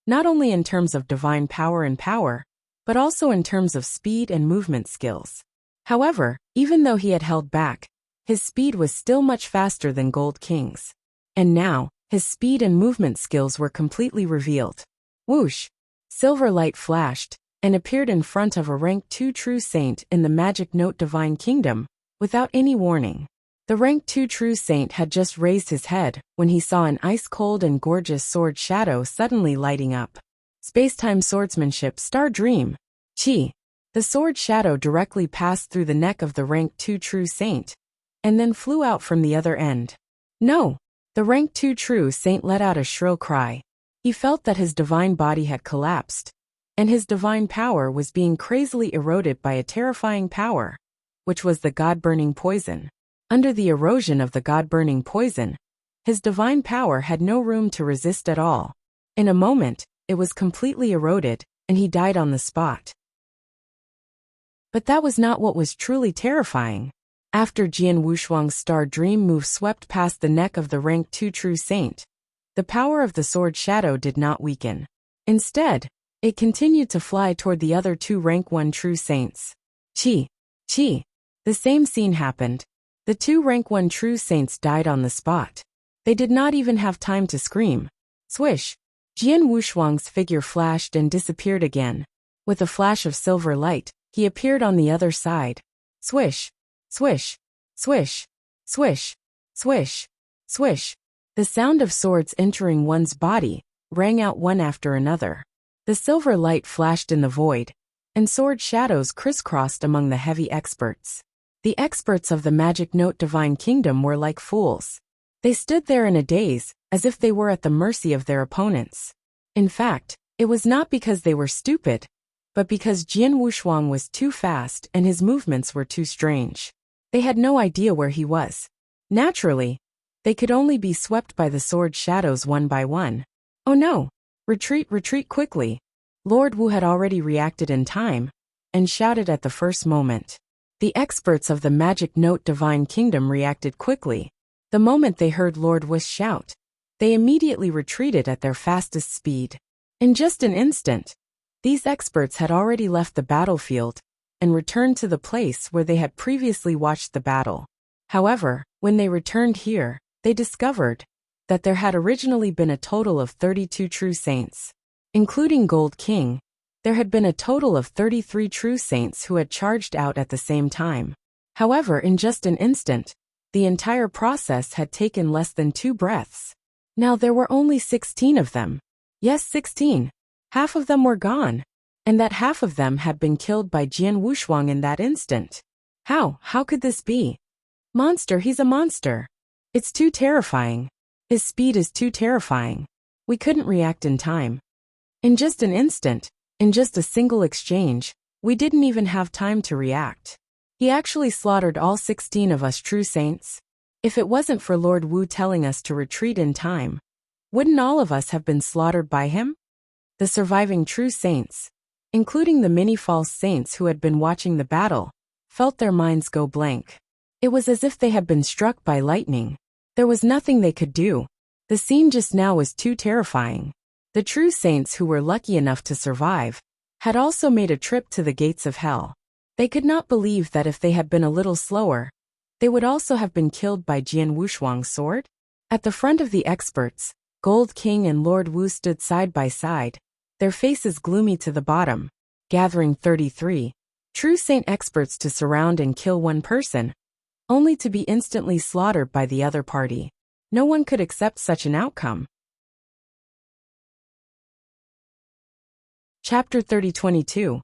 not only in terms of divine power and power, but also in terms of speed and movement skills. However, even though he had held back, his speed was still much faster than Gold King's. And now, his speed and movement skills were completely revealed. Whoosh! Silver light flashed, and appeared in front of a rank 2 true saint in the Magic Note Divine Kingdom, without any warning. The rank 2 true saint had just raised his head when he saw an ice-cold and gorgeous sword shadow suddenly lighting up. Space-time swordsmanship Star Dream. Chi. The sword shadow directly passed through the neck of the rank 2 true saint, and then flew out from the other end. No! The rank 2 true saint let out a shrill cry. He felt that his divine body had collapsed, and his divine power was being crazily eroded by a terrifying power, which was the God-burning poison. Under the erosion of the God-burning poison, his divine power had no room to resist at all. In a moment, it was completely eroded, and he died on the spot. But that was not what was truly terrifying. After Jian Wushuang's Star Dream move swept past the neck of the rank 2 true saint, the power of the sword shadow did not weaken. Instead, it continued to fly toward the other 2 rank 1 true saints. Chi! Chi! The same scene happened. The 2 rank 1 true saints died on the spot. They did not even have time to scream. Swish! Jian Wushuang's figure flashed and disappeared again. With a flash of silver light, he appeared on the other side. Swish! Swish! Swish! Swish! Swish! Swish! The sound of swords entering one's body rang out one after another. The silver light flashed in the void, and sword shadows crisscrossed among the heavy experts. The experts of the Magic Note Divine Kingdom were like fools. They stood there in a daze, as if they were at the mercy of their opponents. In fact, it was not because they were stupid, but because Jian Wushuang was too fast and his movements were too strange. They had no idea where he was. Naturally, they could only be swept by the sword shadows one by one. Oh no! Retreat, retreat quickly! Lord Wu had already reacted in time, and shouted at the first moment. The experts of the Magic Note Divine Kingdom reacted quickly. The moment they heard Lord Wu's shout, they immediately retreated at their fastest speed. In just an instant, these experts had already left the battlefield and returned to the place where they had previously watched the battle. However, when they returned here, they discovered that there had originally been a total of 32 true saints. Including Gold King, there had been a total of 33 true saints who had charged out at the same time. However, in just an instant, the entire process had taken less than 2 breaths. Now there were only 16 of them. Yes, 16. Half of them were gone, and that half of them had been killed by Jian Wushuang in that instant. How could this be? Monster, he's a monster. It's too terrifying. His speed is too terrifying. We couldn't react in time. In just an instant, in just a single exchange, we didn't even have time to react. He actually slaughtered all 16 of us true saints. If it wasn't for Lord Wu telling us to retreat in time, wouldn't all of us have been slaughtered by him? The surviving true saints, including the many false saints who had been watching the battle, felt their minds go blank. It was as if they had been struck by lightning. There was nothing they could do. The scene just now was too terrifying. The true saints who were lucky enough to survive had also made a trip to the gates of hell. They could not believe that if they had been a little slower, they would also have been killed by Jian Wushuang's sword. At the front of the experts, Gold King and Lord Wu stood side by side, their faces gloomy to the bottom, gathering 33 true saint experts to surround and kill one person, only to be instantly slaughtered by the other party. No one could accept such an outcome. Chapter 30:22.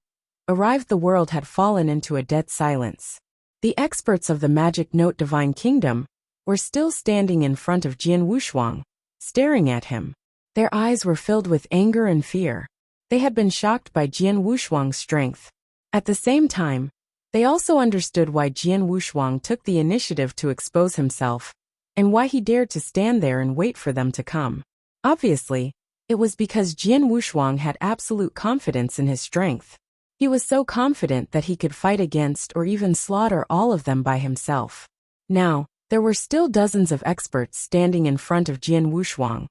Arrived. The world had fallen into a dead silence. The experts of the magic note divine kingdom were still standing in front of Jian Wushuang, staring at him. Their eyes were filled with anger and fear. They had been shocked by Jian Wushuang's strength. At the same time, they also understood why Jian Wushuang took the initiative to expose himself, and why he dared to stand there and wait for them to come. Obviously, it was because Jian Wushuang had absolute confidence in his strength. He was so confident that he could fight against or even slaughter all of them by himself. Now, there were still dozens of experts standing in front of Jian Wushuang,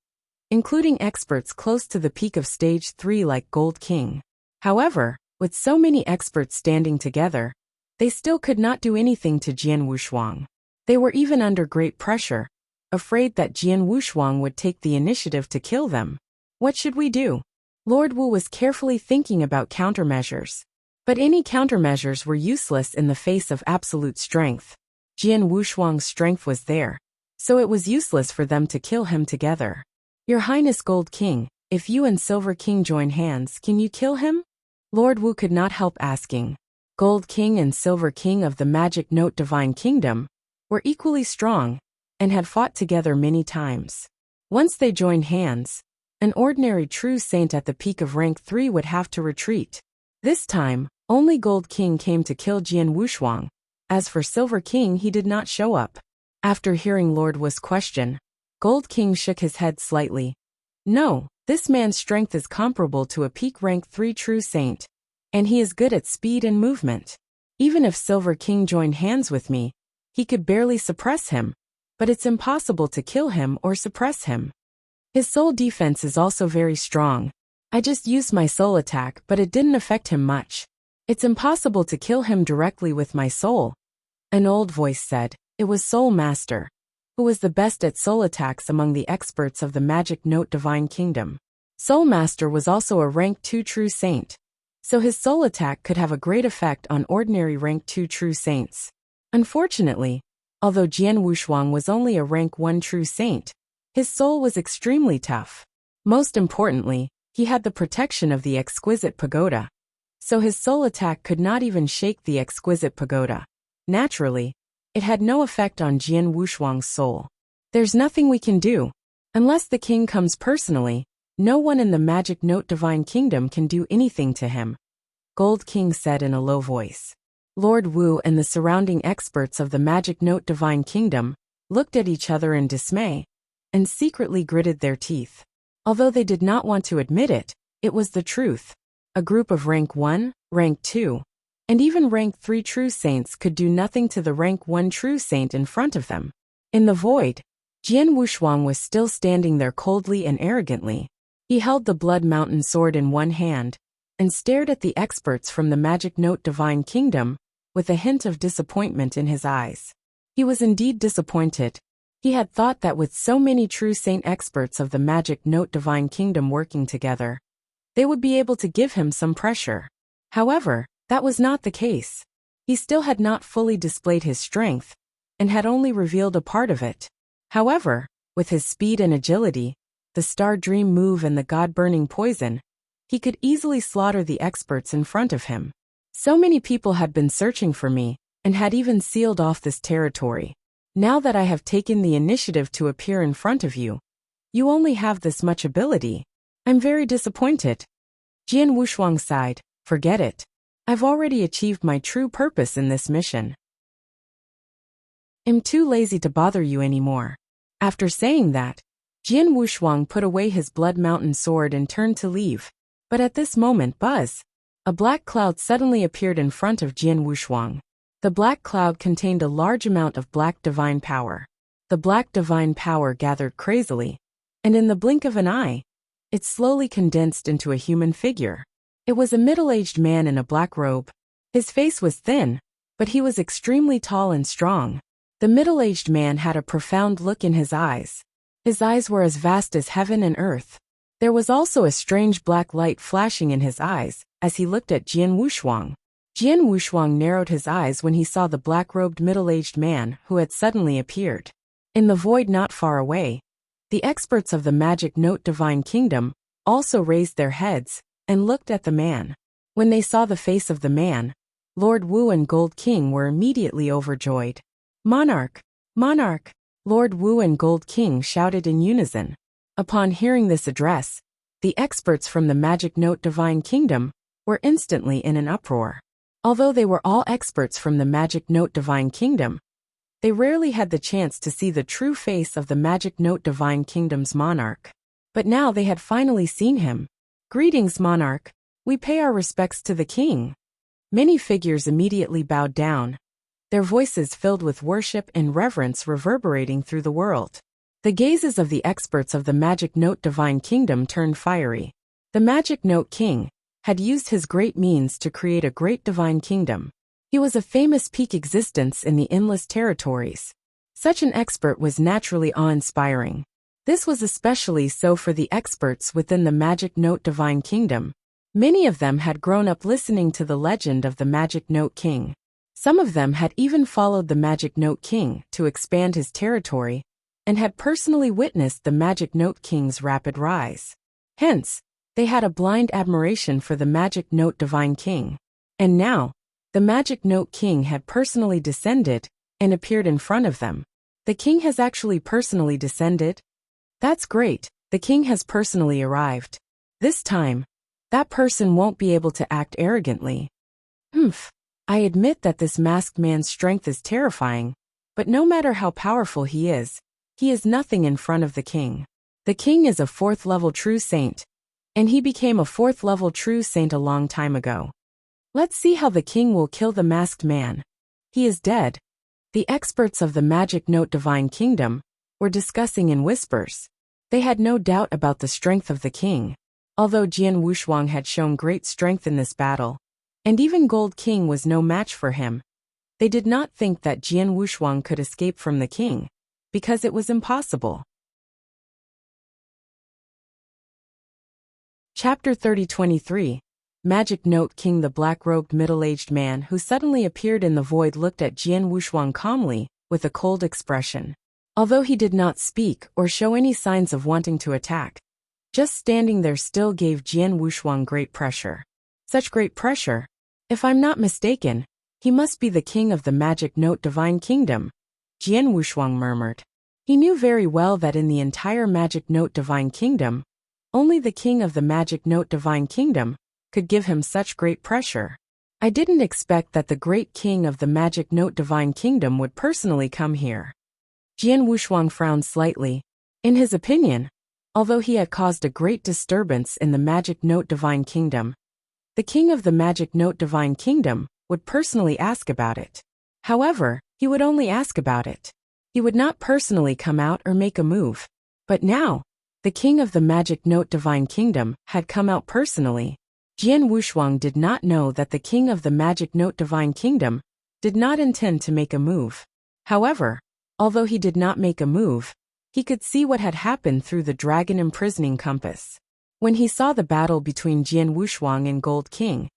including experts close to the peak of stage 3 like Gold King. However, with so many experts standing together, they still could not do anything to Jian Wushuang. They were even under great pressure, afraid that Jian Wushuang would take the initiative to kill them. What should we do? Lord Wu was carefully thinking about countermeasures. But any countermeasures were useless in the face of absolute strength. Jian Wushuang's strength was there, so it was useless for them to kill him together. Your Highness Gold King, if you and Silver King join hands, can you kill him? Lord Wu could not help asking. Gold King and Silver King of the Magic Note Divine Kingdom were equally strong and had fought together many times. Once they joined hands, an ordinary true saint at the peak of rank 3 would have to retreat. This time, only Gold King came to kill Jian Wushuang. As for Silver King, he did not show up. After hearing Lord Wu's question, Gold King shook his head slightly. No, this man's strength is comparable to a peak rank 3 true saint, and he is good at speed and movement. Even if Silver King joined hands with me, he could barely suppress him, but it's impossible to kill him or suppress him. His soul defense is also very strong. I just used my soul attack, but it didn't affect him much. It's impossible to kill him directly with my soul. An old voice said. It was Soul Master, who was the best at soul attacks among the experts of the Magic Note Divine Kingdom. Soul Master was also a rank 2 true saint, so his soul attack could have a great effect on ordinary rank 2 true saints. Unfortunately, although Jian Wushuang was only a rank 1 true saint, his soul was extremely tough. Most importantly, he had the protection of the exquisite pagoda, so his soul attack could not even shake the exquisite pagoda. Naturally, it had no effect on Jian Wushuang's soul. There's nothing we can do. Unless the king comes personally, no one in the Magic Note Divine Kingdom can do anything to him, Gold King said in a low voice. Lord Wu and the surrounding experts of the Magic Note Divine Kingdom looked at each other in dismay and secretly gritted their teeth. Although they did not want to admit it, it was the truth. A group of rank 1, rank 2, and even rank 3 true saints could do nothing to the rank 1 true saint in front of them. In the void, Jian Wushuang was still standing there coldly and arrogantly. He held the Blood Mountain sword in one hand and stared at the experts from the Magic Note Divine Kingdom with a hint of disappointment in his eyes. He was indeed disappointed. He had thought that with so many true saint experts of the Magic Note Divine Kingdom working together, they would be able to give him some pressure. However, that was not the case. He still had not fully displayed his strength, and had only revealed a part of it. However, with his speed and agility, the Star Dream move and the God-burning poison, he could easily slaughter the experts in front of him. So many people had been searching for me, and had even sealed off this territory. Now that I have taken the initiative to appear in front of you, you only have this much ability. I'm very disappointed. Jian Wushuang sighed. Forget it. I've already achieved my true purpose in this mission. I'm too lazy to bother you anymore. After saying that, Jian Wushuang put away his Blood Mountain sword and turned to leave. But at this moment, buzz! A black cloud suddenly appeared in front of Jian Wushuang. The black cloud contained a large amount of black divine power. The black divine power gathered crazily, and in the blink of an eye, it slowly condensed into a human figure. It was a middle-aged man in a black robe. His face was thin, but he was extremely tall and strong. The middle-aged man had a profound look in his eyes. His eyes were as vast as heaven and earth. There was also a strange black light flashing in his eyes as he looked at Jian Wushuang. Jian Wushuang narrowed his eyes when he saw the black-robed middle-aged man who had suddenly appeared. In the void not far away, the experts of the Magic Note Divine Kingdom also raised their heads and looked at the man. When they saw the face of the man, Lord Wu and Gold King were immediately overjoyed. Monarch! Monarch! Lord Wu and Gold King shouted in unison. Upon hearing this address, the experts from the Magic Note Divine Kingdom were instantly in an uproar. Although they were all experts from the Magic Note Divine Kingdom, they rarely had the chance to see the true face of the Magic Note Divine Kingdom's monarch. But now they had finally seen him. Greetings, monarch. We pay our respects to the king. Many figures immediately bowed down, their voices filled with worship and reverence reverberating through the world. The gazes of the experts of the Magic Note Divine Kingdom turned fiery. The Magic Note King had used his great means to create a great divine kingdom. He was a famous peak existence in the endless territories. Such an expert was naturally awe-inspiring. This was especially so for the experts within the Magic Note Divine Kingdom. Many of them had grown up listening to the legend of the Magic Note King. Some of them had even followed the Magic Note King to expand his territory and had personally witnessed the Magic Note King's rapid rise. Hence, they had a blind admiration for the Magic Note Divine King. And now, the Magic Note King had personally descended and appeared in front of them. The king has actually personally descended? That's great, the king has personally arrived. This time, that person won't be able to act arrogantly. I admit that this masked man's strength is terrifying, but no matter how powerful he is nothing in front of the king. The king is a 4th-level true saint, and he became a 4th-level true saint a long time ago. Let's see how the king will kill the masked man. He is dead. The experts of the Magic Note Divine Kingdom were discussing in whispers. They had no doubt about the strength of the king. Although Jian Wushuang had shown great strength in this battle, and even Gold King was no match for him, they did not think that Jian Wushuang could escape from the king, because it was impossible. Chapter 30-23. Magic Note King. The black-robed middle-aged man who suddenly appeared in the void looked at Jian Wushuang calmly, with a cold expression. Although he did not speak or show any signs of wanting to attack, just standing there still gave Jian Wushuang great pressure. Such great pressure. If I'm not mistaken, he must be the king of the Magic Note Divine Kingdom, Jian Wushuang murmured. He knew very well that in the entire Magic Note Divine Kingdom, only the king of the Magic Note Divine Kingdom could give him such great pressure. I didn't expect that the great king of the Magic Note Divine Kingdom would personally come here. Jian Wushuang frowned slightly. In his opinion, although he had caused a great disturbance in the Magic Note Divine Kingdom, the king of the Magic Note Divine Kingdom would personally ask about it. However, he would only ask about it. He would not personally come out or make a move. But now, the king of the Magic Note Divine Kingdom had come out personally. Jian Wushuang did not know that the king of the Magic Note Divine Kingdom did not intend to make a move. However, although he did not make a move, he could see what had happened through the dragon imprisoning compass. When he saw the battle between Jian Wushuang and Gold King,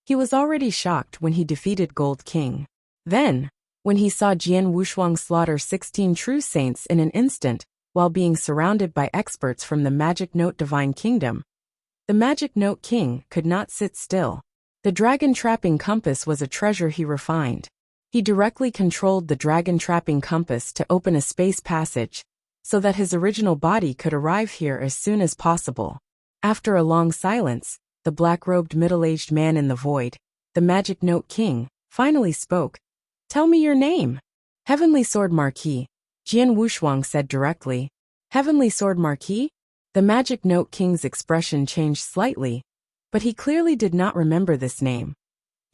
he was already shocked when he defeated Gold King. Then, when he saw Jian Wushuang slaughter 16 true saints in an instant while being surrounded by experts from the Magic Note Divine Kingdom, the Magic Note King could not sit still. The dragon trapping compass was a treasure he refined. He directly controlled the dragon-trapping compass to open a space passage, so that his original body could arrive here as soon as possible. After a long silence, the black-robed middle-aged man in the void, the Magic Note King, finally spoke. "Tell me your name." "Heavenly Sword Marquis," Jian Wushuang said directly. "Heavenly Sword Marquis?" The Magic Note King's expression changed slightly, but he clearly did not remember this name.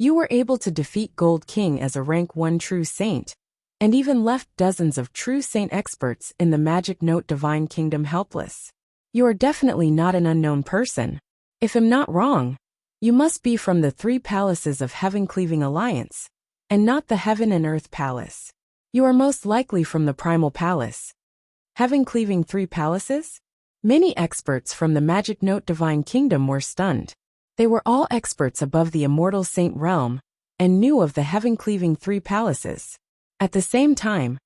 "You were able to defeat Gold King as a rank 1 true saint, and even left dozens of true saint experts in the Magic Note Divine Kingdom helpless. You are definitely not an unknown person. If I'm not wrong, you must be from the 3 palaces of Heaven-Cleaving Alliance, and not the Heaven and Earth Palace. You are most likely from the Primal Palace." Heaven-Cleaving 3 palaces? Many experts from the Magic Note Divine Kingdom were stunned. They were all experts above the Immortal Saint realm, and knew of the Heaven-Cleaving 3 palaces. At the same time,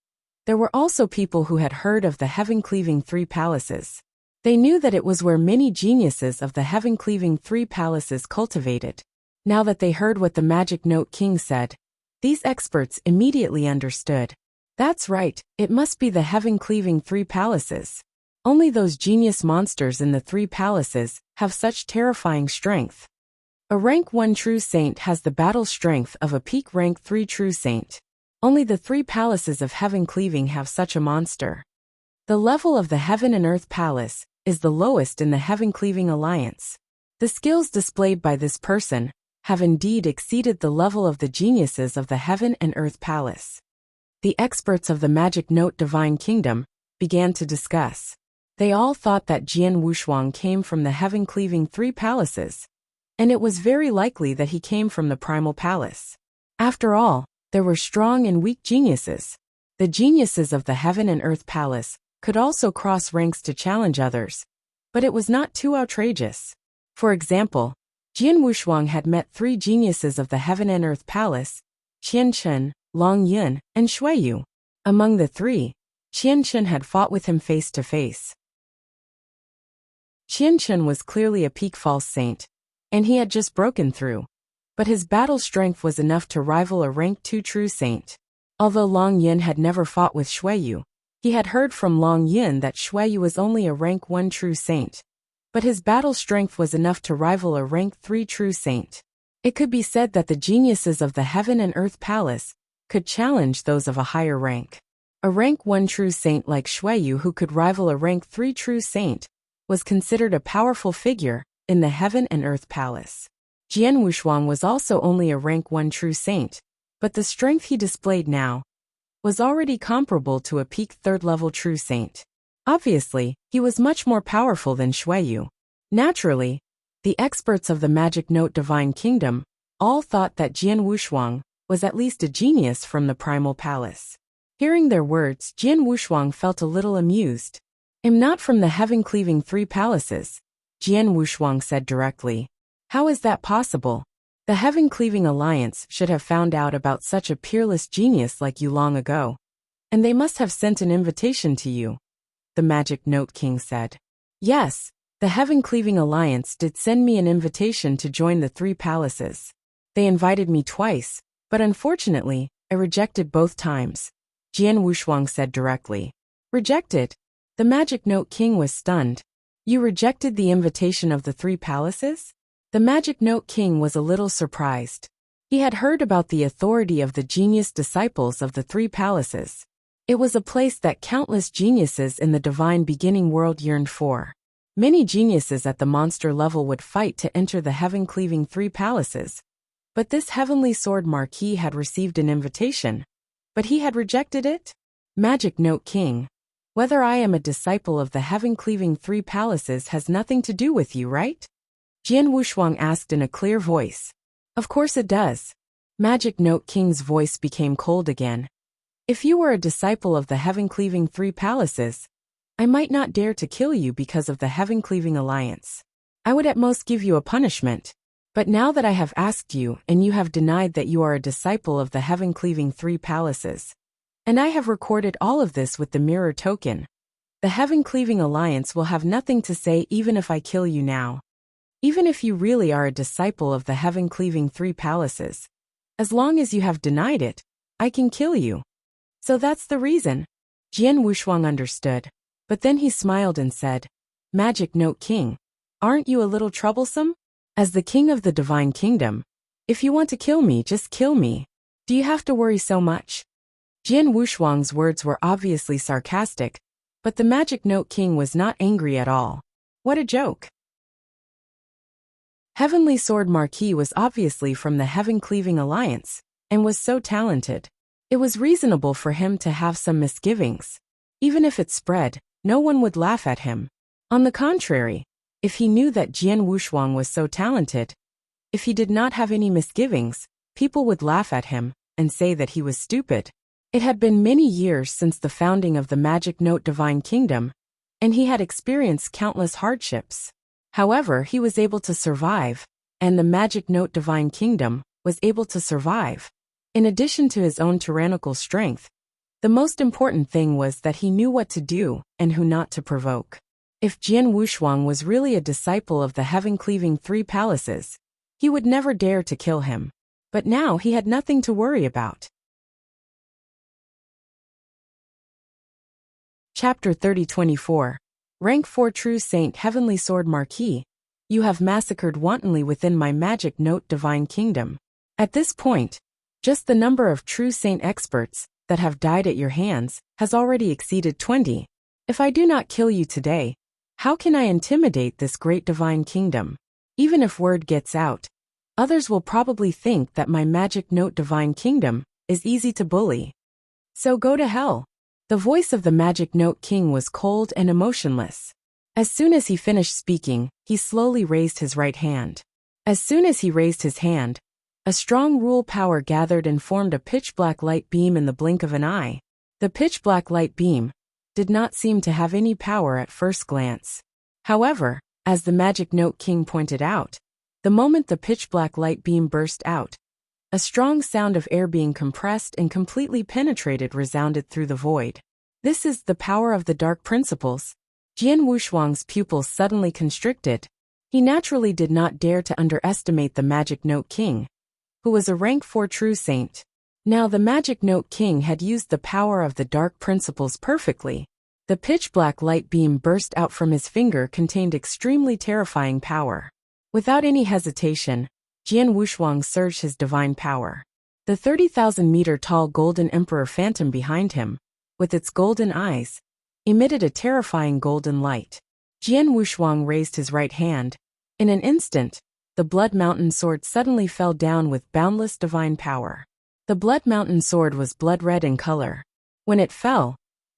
there were also people who had heard of the Heaven-Cleaving 3 palaces. They knew that it was where many geniuses of the Heaven-Cleaving 3 palaces cultivated. Now that they heard what the Magic Note King said, these experts immediately understood. That's right, it must be the Heaven-Cleaving 3 palaces. Only those genius monsters in the 3 palaces have such terrifying strength. A rank 1 true saint has the battle strength of a peak rank 3 true saint. Only the 3 palaces of Heaven-Cleaving have such a monster. The level of the Heaven and Earth Palace is the lowest in the Heaven-Cleaving Alliance. The skills displayed by this person have indeed exceeded the level of the geniuses of the Heaven and Earth Palace. The experts of the Magic Note Divine Kingdom began to discuss. They all thought that Jian Wushuang came from the Heaven-Cleaving 3 palaces, and it was very likely that he came from the Primal Palace. After all, there were strong and weak geniuses. The geniuses of the Heaven and Earth Palace could also cross ranks to challenge others, but it was not too outrageous. For example, Jian Wushuang had met 3 geniuses of the Heaven and Earth Palace, Qian Chen, Long Yun, and Xueyu. Among the 3, Qian Chen had fought with him face to face. Qian Chen was clearly a peak false saint, and he had just broken through. But his battle strength was enough to rival a rank 2 true saint. Although Long Yun had never fought with Xueyu, he had heard from Long Yun that Xueyu was only a rank 1 true saint. But his battle strength was enough to rival a rank 3 true saint. It could be said that the geniuses of the Heaven and Earth Palace could challenge those of a higher rank. A rank 1 true saint like Xueyu who could rival a rank 3 true saint was considered a powerful figure in the Heaven and Earth Palace. Jian Wushuang was also only a rank 1 true saint, but the strength he displayed now was already comparable to a peak 3rd level true saint. Obviously, he was much more powerful than Xueyu. Naturally, the experts of the Magic Note Divine Kingdom all thought that Jian Wushuang was at least a genius from the Primal Palace. Hearing their words, Jian Wushuang felt a little amused. "I'm not from the Heaven-Cleaving 3 palaces," Jian Wushuang said directly. "How is that possible? The Heaven-Cleaving Alliance should have found out about such a peerless genius like you long ago, and they must have sent an invitation to you," the Magic Note King said. "Yes, the Heaven-Cleaving Alliance did send me an invitation to join the 3 palaces. They invited me twice, but unfortunately, I rejected both times," Jian Wushuang said directly. "Rejected?" The Magic Note King was stunned. "You rejected the invitation of the 3 palaces?" The Magic Note King was a little surprised. He had heard about the authority of the genius disciples of the 3 palaces. It was a place that countless geniuses in the divine beginning world yearned for. Many geniuses at the monster level would fight to enter the Heaven-Cleaving 3 palaces. But this Heavenly Sword Marquis had received an invitation. But he had rejected it? Magic Note King. Whether I am a disciple of the Heaven-Cleaving 3 palaces has nothing to do with you, right? Jian Wushuang asked in a clear voice. Of course it does. Magic Note King's voice became cold again. If you were a disciple of the Heaven-Cleaving 3 palaces, I might not dare to kill you because of the Heaven-Cleaving Alliance. I would at most give you a punishment. But now that I have asked you and you have denied that you are a disciple of the Heaven-Cleaving 3 palaces, and I have recorded all of this with the mirror token, the Heaven-Cleaving Alliance will have nothing to say even if I kill you now. Even if you really are a disciple of the Heaven-Cleaving 3 palaces, as long as you have denied it, I can kill you. So that's the reason. Jian Wushuang understood. But then he smiled and said, Magic Note King, aren't you a little troublesome? As the king of the divine kingdom, if you want to kill me, just kill me. Do you have to worry so much? Jian Wushuang's words were obviously sarcastic, but the Magic Note King was not angry at all. What a joke. Heavenly Sword Marquis was obviously from the Heaven-Cleaving Alliance, and was so talented. It was reasonable for him to have some misgivings. Even if it spread, no one would laugh at him. On the contrary, if he knew that Jian Wushuang was so talented, if he did not have any misgivings, people would laugh at him and say that he was stupid. It had been many years since the founding of the Magic Note Divine Kingdom, and he had experienced countless hardships. However, he was able to survive, and the Magic Note Divine Kingdom was able to survive. In addition to his own tyrannical strength, the most important thing was that he knew what to do and who not to provoke. If Jian Wushuang was really a disciple of the Heaven-Cleaving Three Palaces, he would never dare to kill him. But now he had nothing to worry about. Chapter 30-24. Rank 4 True Saint Heavenly Sword Marquis, you have massacred wantonly within my Magic Note Divine Kingdom. At this point, just the number of true saint experts that have died at your hands has already exceeded 20. If I do not kill you today, how can I intimidate this great divine kingdom? Even if word gets out, others will probably think that my Magic Note Divine Kingdom is easy to bully. So go to hell. The voice of the Magic Note King was cold and emotionless. As soon as he finished speaking, he slowly raised his right hand. As soon as he raised his hand, a strong rule power gathered and formed a pitch-black light beam in the blink of an eye. The pitch-black light beam did not seem to have any power at first glance. However, as the Magic Note King pointed out, the moment the pitch-black light beam burst out, a strong sound of air being compressed and completely penetrated resounded through the void. This is the power of the dark principles. Jian Wushuang's pupils suddenly constricted. He naturally did not dare to underestimate the Magic Note King, who was a rank 4 true saint. Now the Magic Note King had used the power of the dark principles perfectly. The pitch-black light beam burst out from his finger contained extremely terrifying power. Without any hesitation, Jian Wushuang surged his divine power. The 30,000-meter-tall Golden Emperor Phantom behind him, with its golden eyes, emitted a terrifying golden light. Jian Wushuang raised his right hand. In an instant, the Blood Mountain Sword suddenly fell down with boundless divine power. The Blood Mountain Sword was blood-red in color. When it fell,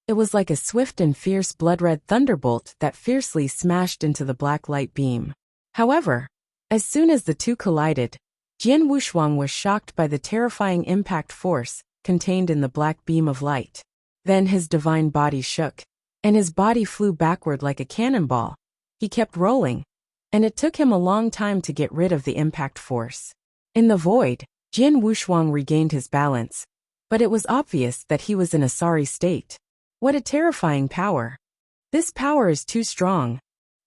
it was like a swift and fierce blood-red thunderbolt that fiercely smashed into the black light beam. However, as soon as the two collided, Jian Wushuang was shocked by the terrifying impact force contained in the black beam of light. Then his divine body shook, and his body flew backward like a cannonball. He kept rolling, and it took him a long time to get rid of the impact force. In the void, Jian Wushuang regained his balance, but it was obvious that he was in a sorry state. What a terrifying power! This power is too strong,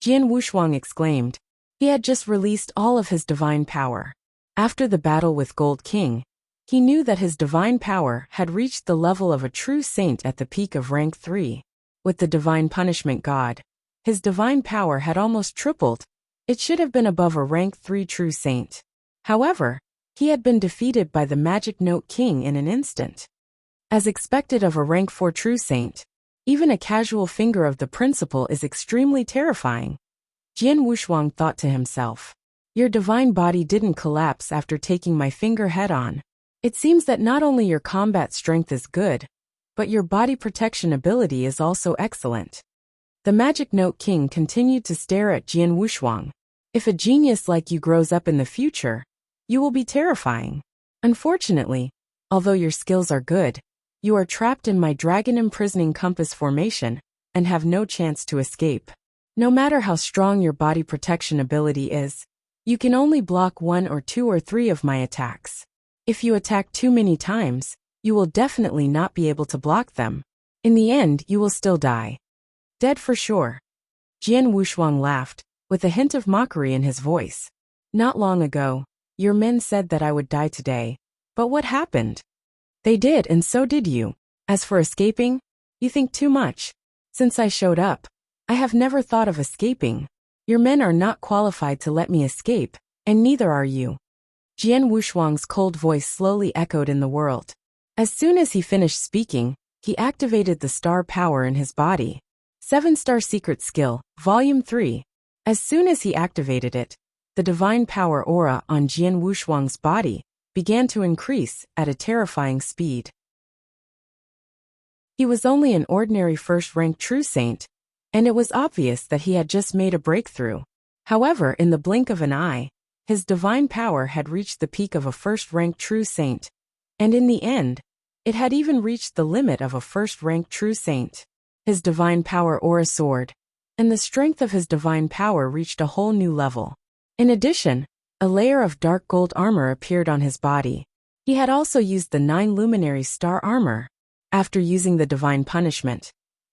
Jian Wushuang exclaimed. He had just released all of his divine power. After the battle with Gold King, he knew that his divine power had reached the level of a true saint at the peak of rank 3. With the divine punishment god, his divine power had almost tripled. It should have been above a rank 3 true saint. However, he had been defeated by the Magic Note King in an instant. As expected of a rank 4 true saint, even a casual finger of the principle is extremely terrifying. Jian Wushuang thought to himself, your divine body didn't collapse after taking my finger head-on. It seems that not only your combat strength is good, but your body protection ability is also excellent. The Magic Note King continued to stare at Jian Wushuang. If a genius like you grows up in the future, you will be terrifying. Unfortunately, although your skills are good, you are trapped in my dragon imprisoning compass formation and have no chance to escape. No matter how strong your body protection ability is, you can only block 1 or 2 or 3 of my attacks. If you attack too many times, you will definitely not be able to block them. In the end, you will still die. Dead for sure. Jian Wushuang laughed, with a hint of mockery in his voice. Not long ago, your men said that I would die today. But what happened? They did, and so did you. As for escaping, you think too much. Since I showed up, I have never thought of escaping. Your men are not qualified to let me escape, and neither are you. Jian Wushuang's cold voice slowly echoed in the world. As soon as he finished speaking, he activated the star power in his body. 7-star secret skill, Volume 3. As soon as he activated it, the divine power aura on Jian Wushuang's body began to increase at a terrifying speed. He was only an ordinary first-rank true saint, and it was obvious that he had just made a breakthrough. However, in the blink of an eye, his divine power had reached the peak of a first-rank true saint, and in the end, it had even reached the limit of a first-rank true saint. His divine power aura soared, and the strength of his divine power reached a whole new level. In addition, a layer of dark gold armor appeared on his body. He had also used the 9 luminary star armor. After using the divine punishment,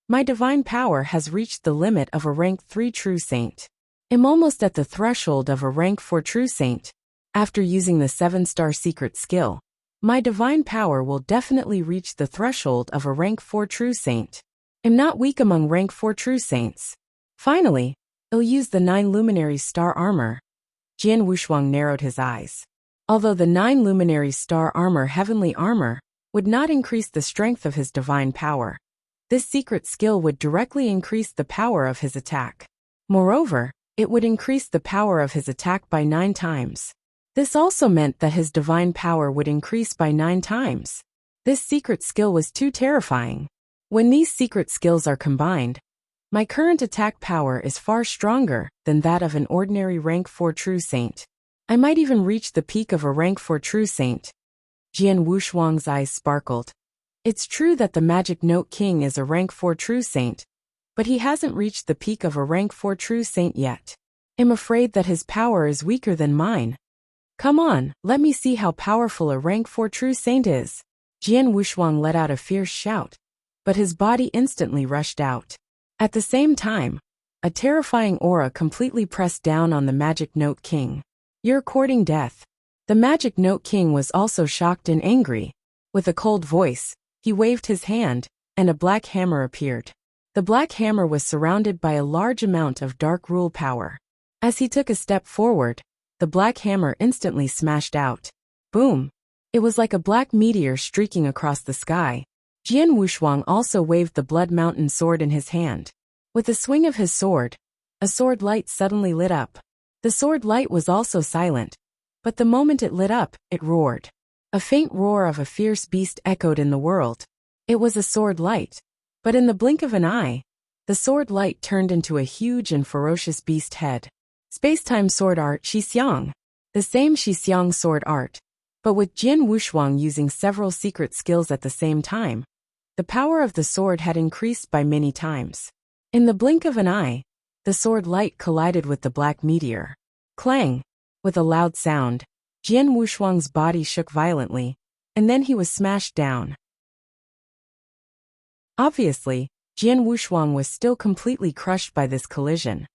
my divine power has reached the limit of a rank 3 true saint. I'm almost at the threshold of a rank 4 true saint. After using the 7-star secret skill, my divine power will definitely reach the threshold of a rank 4 true saint. I'm not weak among rank 4 true saints. Finally, I'll use the 9 luminary star armor. Jian Wushuang narrowed his eyes. Although the 9 luminary star armor heavenly armor would not increase the strength of his divine power, this secret skill would directly increase the power of his attack. Moreover, it would increase the power of his attack by 9 times. This also meant that his divine power would increase by 9 times. This secret skill was too terrifying. When these secret skills are combined, my current attack power is far stronger than that of an ordinary rank 4 true saint. I might even reach the peak of a rank 4 true saint. Jian Wushuang's eyes sparkled. It's true that the Magic Note King is a rank 4 true saint, but he hasn't reached the peak of a rank 4 true saint yet. I'm afraid that his power is weaker than mine. Come on, let me see how powerful a rank 4 true saint is. Jian Wushuang let out a fierce shout, but his body instantly rushed out. At the same time, a terrifying aura completely pressed down on the Magic Note King. You're courting death. The Magic Note King was also shocked and angry. With a cold voice, he waved his hand, and a black hammer appeared. The black hammer was surrounded by a large amount of dark rule power. As he took a step forward, the black hammer instantly smashed out. Boom! It was like a black meteor streaking across the sky. Jian Wushuang also waved the Blood Mountain sword in his hand. With the swing of his sword, a sword light suddenly lit up. The sword light was also silent, but the moment it lit up, it roared. A faint roar of a fierce beast echoed in the world. It was a sword light, but in the blink of an eye, the sword light turned into a huge and ferocious beast head. Space-time sword art Shixiang. The same Shixiang sword art, but with Jian Wushuang using several secret skills at the same time. The power of the sword had increased by many times. In the blink of an eye, the sword light collided with the black meteor. Clang! With a loud sound, Jian Wushuang's body shook violently, and then he was smashed down. Obviously, Jian Wushuang was still completely crushed by this collision.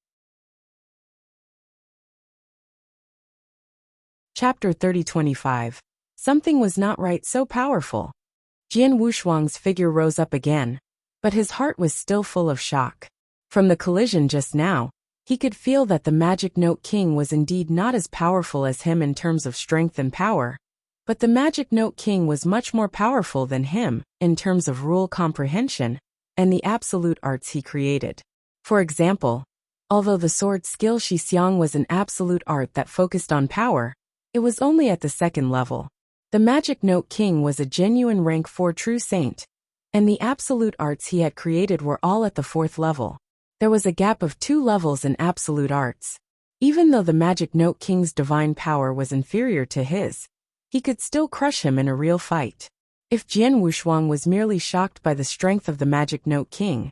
Chapter 30-25. Something was not right, so powerful. Jian Wushuang's figure rose up again, but his heart was still full of shock. From the collision just now, he could feel that the Magic Note King was indeed not as powerful as him in terms of strength and power, but the Magic Note King was much more powerful than him in terms of rule comprehension and the absolute arts he created. For example, although the sword skill Shixiang was an absolute art that focused on power, it was only at the 2nd level. The Magic Note King was a genuine rank 4 true saint, and the absolute arts he had created were all at the 4th level. There was a gap of 2 levels in absolute arts. Even though the Magic Note King's divine power was inferior to his, he could still crush him in a real fight. If Jian Wushuang was merely shocked by the strength of the Magic Note King,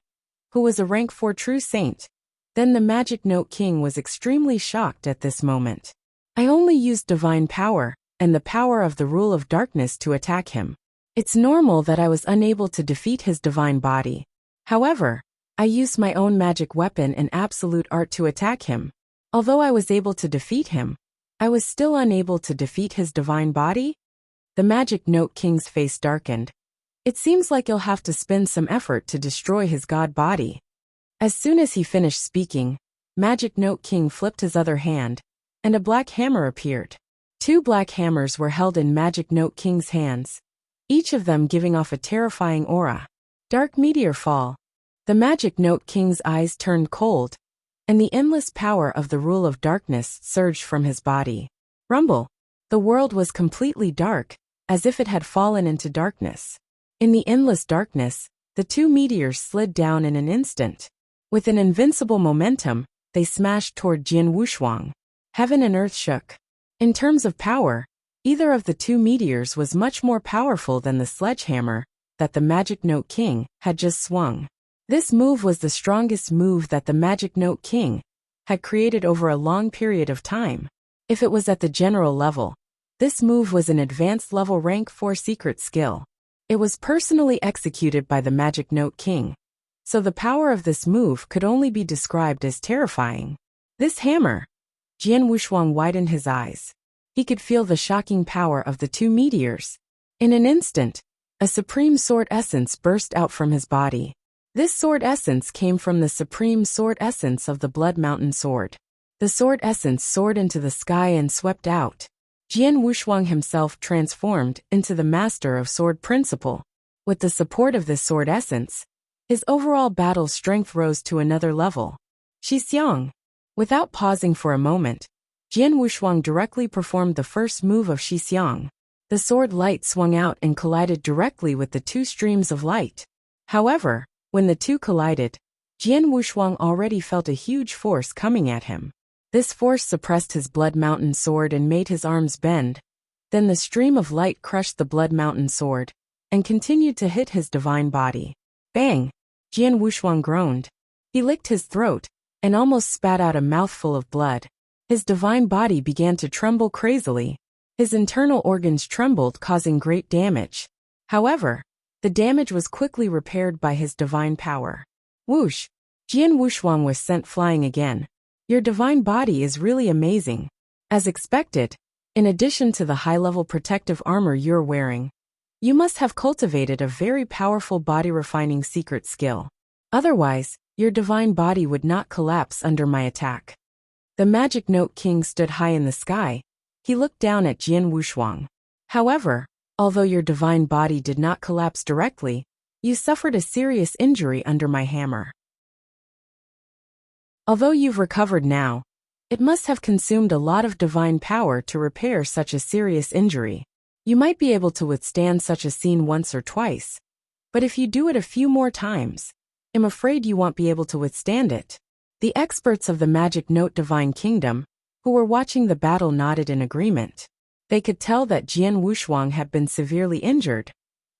who was a rank 4 true saint, then the Magic Note King was extremely shocked at this moment. I only used divine power and the power of the rule of darkness to attack him. It's normal that I was unable to defeat his divine body. However, I used my own magic weapon and absolute art to attack him. Although I was able to defeat him, I was still unable to defeat his divine body? The Magic Note King's face darkened. It seems like you'll have to spend some effort to destroy his god body. As soon as he finished speaking, Magic Note King flipped his other hand, and a black hammer appeared. 2 black hammers were held in Magic Note King's hands, each of them giving off a terrifying aura. Dark meteor fall. The Magic Note King's eyes turned cold, and the endless power of the rule of darkness surged from his body. Rumble. The world was completely dark, as if it had fallen into darkness. In the endless darkness, the 2 meteors slid down in an instant. With an invincible momentum, they smashed toward Jian Wushuang. Heaven and earth shook. In terms of power, either of the 2 meteors was much more powerful than the sledgehammer that the Magic Note King had just swung. This move was the strongest move that the Magic Note King had created over a long period of time. If it was at the general level, this move was an advanced level rank 4 secret skill. It was personally executed by the Magic Note King, so the power of this move could only be described as terrifying. This hammer. Jian Wushuang widened his eyes. He could feel the shocking power of the 2 meteors. In an instant, a supreme sword essence burst out from his body. This sword essence came from the supreme sword essence of the Blood Mountain Sword. The sword essence soared into the sky and swept out. Jian Wushuang himself transformed into the master of sword principle. With the support of this sword essence, his overall battle strength rose to another level. Xixiang. Without pausing for a moment, Jian Wushuang directly performed the first move of Xixiang. The sword light swung out and collided directly with the 2 streams of light. However, when the 2 collided, Jian Wushuang already felt a huge force coming at him. This force suppressed his Blood Mountain Sword and made his arms bend. Then the stream of light crushed the Blood Mountain Sword and continued to hit his divine body. Bang! Jian Wushuang groaned. He licked his throat and almost spat out a mouthful of blood. His divine body began to tremble crazily. His internal organs trembled, causing great damage. However, the damage was quickly repaired by his divine power. Whoosh! Jian Wushuang was sent flying again. Your divine body is really amazing. As expected, in addition to the high-level protective armor you're wearing, you must have cultivated a very powerful body-refining secret skill. Otherwise, your divine body would not collapse under my attack. The Magic Note King stood high in the sky. He looked down at Jian Wushuang. However, although your divine body did not collapse directly, you suffered a serious injury under my hammer. Although you've recovered now, it must have consumed a lot of divine power to repair such a serious injury. You might be able to withstand such a scene once or twice, but if you do it a few more times, I'm afraid you won't be able to withstand it. The experts of the Magic Note Divine Kingdom, who were watching the battle, nodded in agreement. They could tell that Jian Wushuang had been severely injured,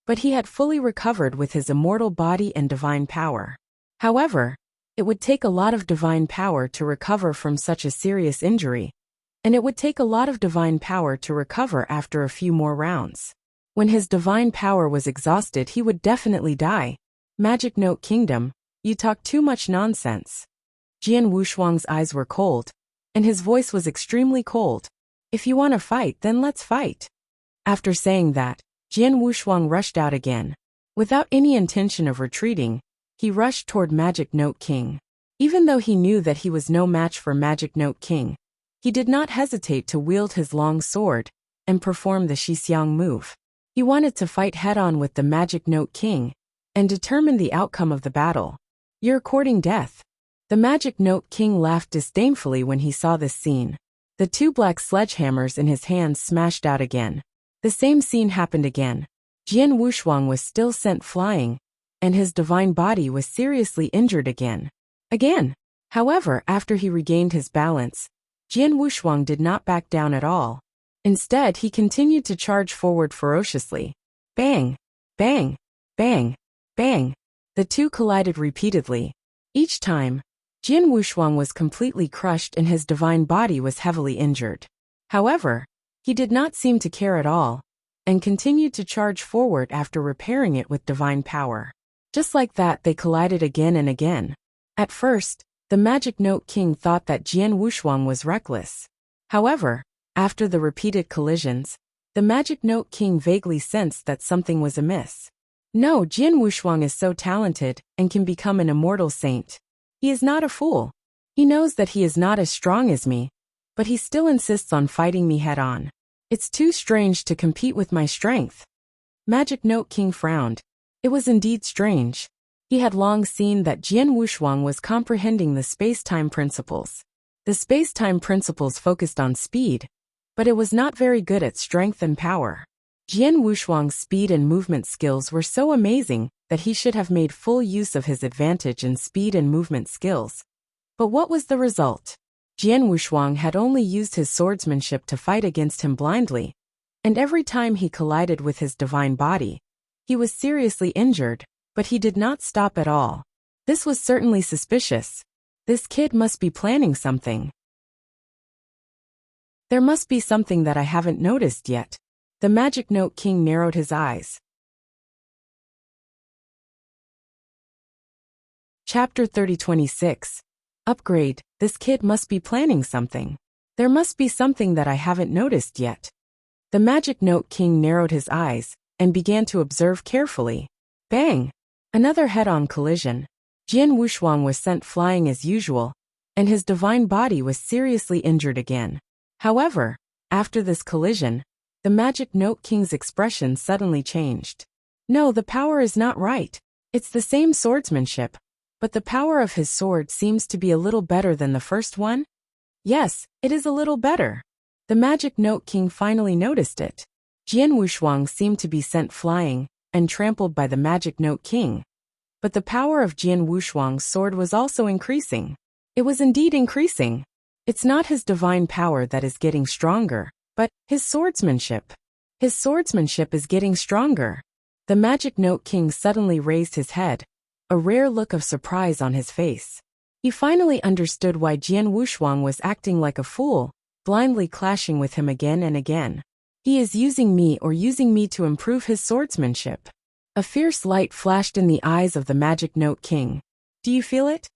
but he had fully recovered with his immortal body and divine power. However, it would take a lot of divine power to recover from such a serious injury, and it would take a lot of divine power to recover after a few more rounds. When his divine power was exhausted, he would definitely die. Magic Note Kingdom, you talk too much nonsense. Jian Wushuang's eyes were cold, and his voice was extremely cold. If you want to fight, then let's fight. After saying that, Jian Wushuang rushed out again. Without any intention of retreating, he rushed toward Magic Note King. Even though he knew that he was no match for Magic Note King, he did not hesitate to wield his long sword and perform the Xixiang move. He wanted to fight head-on with the Magic Note King and determine the outcome of the battle. You're courting death. The Magic Note King laughed disdainfully when he saw this scene. The 2 black sledgehammers in his hands smashed out again. The same scene happened again. Jian Wushuang was still sent flying, and his divine body was seriously injured again. However, after he regained his balance, Jian Wushuang did not back down at all. Instead, he continued to charge forward ferociously. Bang! Bang! Bang! Bang! The 2 collided repeatedly. Each time, Jian Wushuang was completely crushed and his divine body was heavily injured. However, he did not seem to care at all, and continued to charge forward after repairing it with divine power. Just like that, they collided again and again. At first, the Magic Note King thought that Jian Wushuang was reckless. However, after the repeated collisions, The Magic Note King vaguely sensed that something was amiss. No, Jian Wushuang is so talented and can become an immortal saint. He is not a fool. He knows that he is not as strong as me, but he still insists on fighting me head-on. It's too strange to compete with my strength. Magic Note King frowned. It was indeed strange. He had long seen that Jian Wushuang was comprehending the space-time principles. The space-time principles focused on speed, but it was not very good at strength and power. Jian Wushuang's speed and movement skills were so amazing that he should have made full use of his advantage in speed and movement skills. But what was the result? Jian Wushuang had only used his swordsmanship to fight against him blindly, and every time he collided with his divine body, he was seriously injured, but he did not stop at all. This was certainly suspicious. This kid must be planning something. There must be something that I haven't noticed yet. The Magic Note King narrowed his eyes. Chapter 3026. Upgrade. This kid must be planning something. There must be something that I haven't noticed yet. The Magic Note King narrowed his eyes and began to observe carefully. Bang! Another head-on collision. Jian Wushuang was sent flying as usual, and his divine body was seriously injured again. However, after this collision, the Magic Note King's expression suddenly changed. No, the power is not right. It's the same swordsmanship, but the power of his sword seems to be a little better than the first one? Yes, it is a little better. The Magic Note King finally noticed it. Jian Wushuang seemed to be sent flying and trampled by the Magic Note King. But the power of Jian Wushuang's sword was also increasing. It was indeed increasing. It's not his divine power that is getting stronger, but his swordsmanship. His swordsmanship is getting stronger. The Magic Note King suddenly raised his head, a rare look of surprise on his face. He finally understood why Jian Wushuang was acting like a fool, blindly clashing with him again and again. He is using me to improve his swordsmanship. A fierce light flashed in the eyes of the Magic Note King. Do you feel it?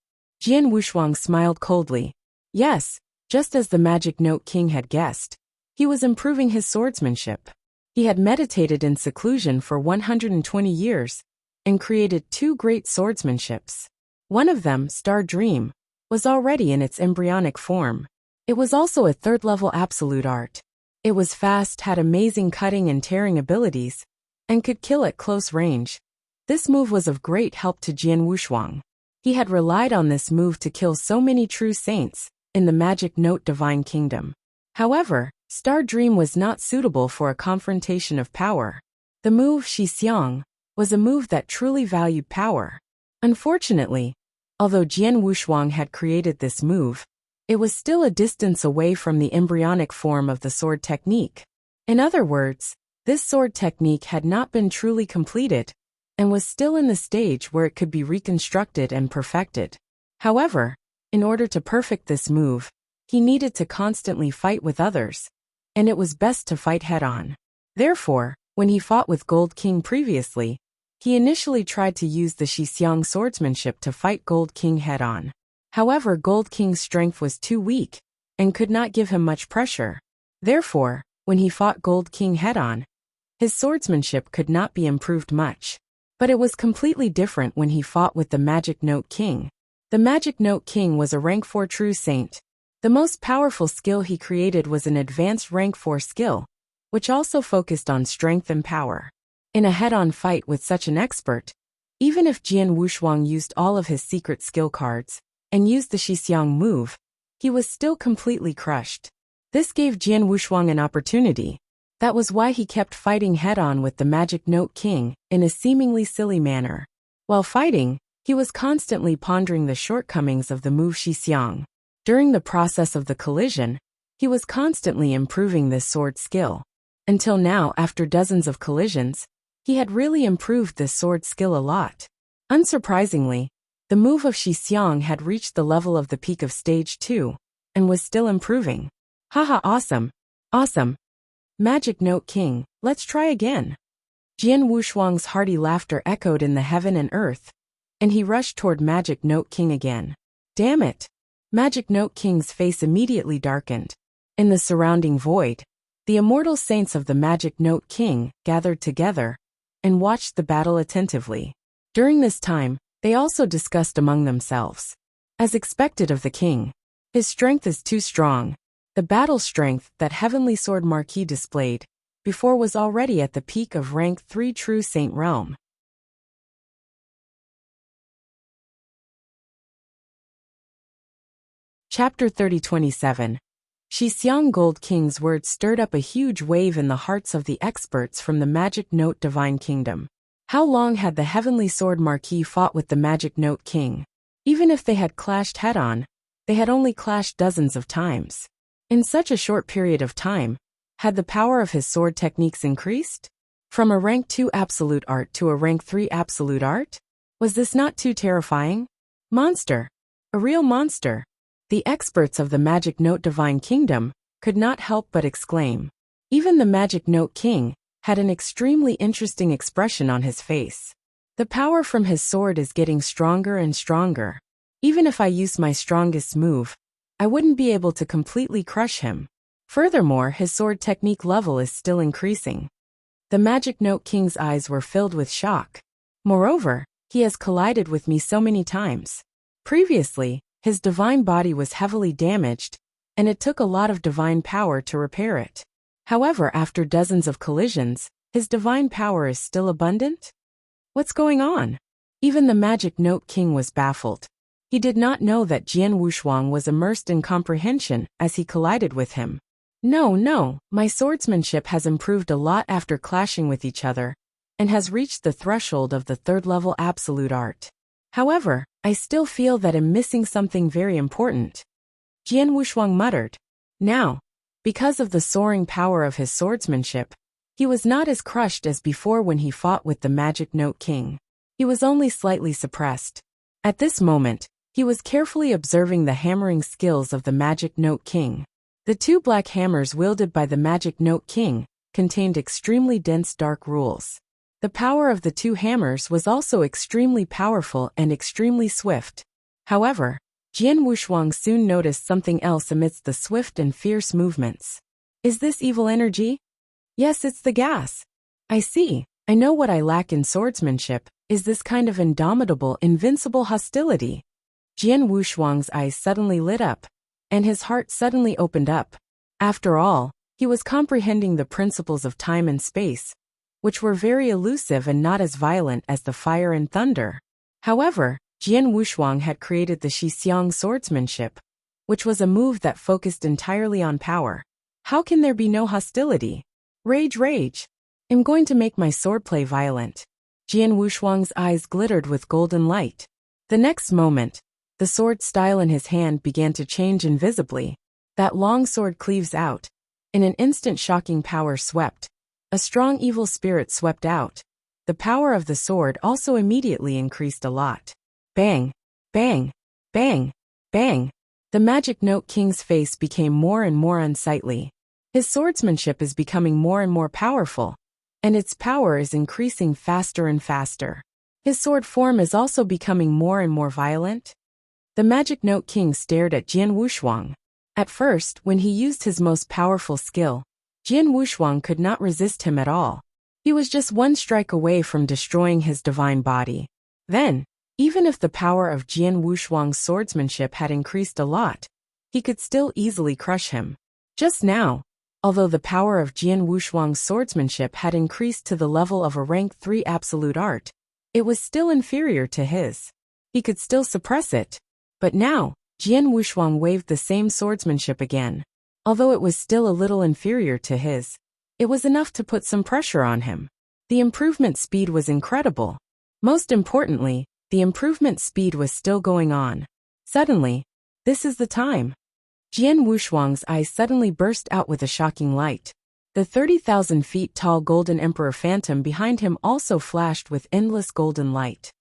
Jian Wushuang smiled coldly. Yes, just as the Magic Note King had guessed. He was improving his swordsmanship. He had meditated in seclusion for 120 years and created 2 great swordsmanships. One of them, Star Dream, was already in its embryonic form. It was also a 3rd-level absolute art. It was fast, had amazing cutting and tearing abilities, and could kill at close range. This move was of great help to Jian Wushuang. He had relied on this move to kill so many true saints in the Magic Note Divine Kingdom. However, Star Dream was not suitable for a confrontation of power. The move Shi Xiang was a move that truly valued power. Unfortunately, although Jian Wushuang had created this move, it was still a distance away from the embryonic form of the sword technique. In other words, this sword technique had not been truly completed, and was still in the stage where it could be reconstructed and perfected. However, in order to perfect this move, he needed to constantly fight with others, and it was best to fight head-on. Therefore, when he fought with Gold King previously, he initially tried to use the Shixiang swordsmanship to fight Gold King head-on. However, Gold King's strength was too weak, and could not give him much pressure. Therefore, when he fought Gold King head-on, his swordsmanship could not be improved much. But it was completely different when he fought with the Magic Note King. The Magic Note King was a rank 4 true saint. The most powerful skill he created was an advanced rank 4 skill, which also focused on strength and power. In a head-on fight with such an expert, even if Jian Wushuang used all of his secret skill cards and used the Shixiang move, he was still completely crushed. This gave Jian Wushuang an opportunity. That was why he kept fighting head-on with the Magic Note King in a seemingly silly manner. While fighting, he was constantly pondering the shortcomings of the move Shixiang. During the process of the collision, he was constantly improving this sword skill. Until now, after dozens of collisions, he had really improved this sword skill a lot. Unsurprisingly, the move of Shixiang had reached the level of the peak of stage 2, and was still improving. Haha, awesome! Awesome! Magic Note King, let's try again. Jian Wushuang's hearty laughter echoed in the heaven and earth, and he rushed toward Magic Note King again. Damn it! Magic Note King's face immediately darkened. In the surrounding void, The immortal saints of the Magic Note King gathered together and watched the battle attentively. During this time, they also discussed among themselves. As expected of the king, his strength is too strong. The battle strength that Heavenly Sword Marquis displayed before was already at the peak of rank 3 True Saint Realm. Chapter 30:27. Shixiang Gold King's words stirred up a huge wave in the hearts of the experts from the Magic Note Divine Kingdom. How long had the Heavenly Sword Marquis fought with the Magic Note King? Even if they had clashed head-on, they had only clashed dozens of times. In such a short period of time, had the power of his sword techniques increased? From a rank 2 absolute art to a rank 3 absolute art? Was this not too terrifying? Monster! A real monster! The experts of the Magic Note Divine Kingdom could not help but exclaim. Even the Magic Note King had an extremely interesting expression on his face. The power from his sword is getting stronger and stronger. Even if I use my strongest move, I wouldn't be able to completely crush him. Furthermore, his sword technique level is still increasing. The Magic Note King's eyes were filled with shock. Moreover, he has collided with me so many times. Previously, his divine body was heavily damaged, and it took a lot of divine power to repair it. However, after dozens of collisions, his divine power is still abundant? What's going on? Even the Magic Note King was baffled. He did not know that Jian Wushuang was immersed in comprehension as he collided with him. No, my swordsmanship has improved a lot after clashing with each other, and has reached the threshold of the 3rd level absolute art. However, I still feel that I'm missing something very important. Jian Wushuang muttered. Now, because of the soaring power of his swordsmanship, he was not as crushed as before when he fought with the Magic Note King. He was only slightly suppressed. At this moment, he was carefully observing the hammering skills of the Magic Note King. The 2 black hammers wielded by the Magic Note King contained extremely dense dark rules. The power of the 2 hammers was also extremely powerful and extremely swift. However, Jian Wushuang soon noticed something else amidst the swift and fierce movements. Is this evil energy? Yes, it's the gas. I see. I know what I lack in swordsmanship is this kind of indomitable, invincible hostility. Jian Wushuang's eyes suddenly lit up, and his heart suddenly opened up. After all, he was comprehending the principles of time and space, which were very elusive and not as violent as the fire and thunder. However, Jian Wushuang had created the Shixiang swordsmanship, which was a move that focused entirely on power. How can there be no hostility? Rage! I'm going to make my swordplay violent. Jian Wushuang's eyes glittered with golden light. The next moment, the sword style in his hand began to change invisibly. That long sword cleaves out. In an instant, shocking power swept. A strong evil spirit swept out. The power of the sword also immediately increased a lot. Bang! Bang! Bang! Bang! The Magic Note King's face became more and more unsightly. His swordsmanship is becoming more and more powerful, and its power is increasing faster and faster. His sword form is also becoming more and more violent. The Magic Note King stared at Jian Wushuang. At first, when he used his most powerful skill, Jian Wushuang could not resist him at all. He was just one strike away from destroying his divine body. Then, even if the power of Jian Wushuang's swordsmanship had increased a lot, he could still easily crush him. Just now, although the power of Jian Wushuang's swordsmanship had increased to the level of a rank 3 absolute art, it was still inferior to his. He could still suppress it. But now, Jian Wushuang waved the same swordsmanship again. Although it was still a little inferior to his, it was enough to put some pressure on him. The improvement speed was incredible. Most importantly, the improvement speed was still going on. Suddenly, this is the time. Jian Wushuang's eyes suddenly burst out with a shocking light. The 30,000 feet tall Golden Emperor Phantom behind him also flashed with endless golden light.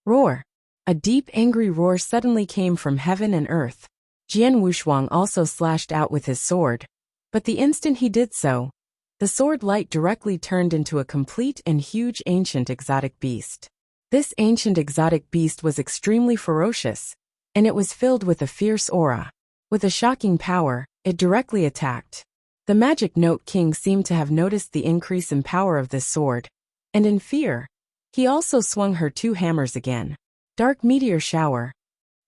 Roar! A deep angry roar suddenly came from heaven and earth. Jian Wushuang also slashed out with his sword, but the instant he did so, the sword light directly turned into a complete and huge ancient exotic beast. This ancient exotic beast was extremely ferocious, and it was filled with a fierce aura. With a shocking power, it directly attacked. The Magic Note King seemed to have noticed the increase in power of this sword, and in fear, he also swung her 2 hammers again. Dark meteor shower.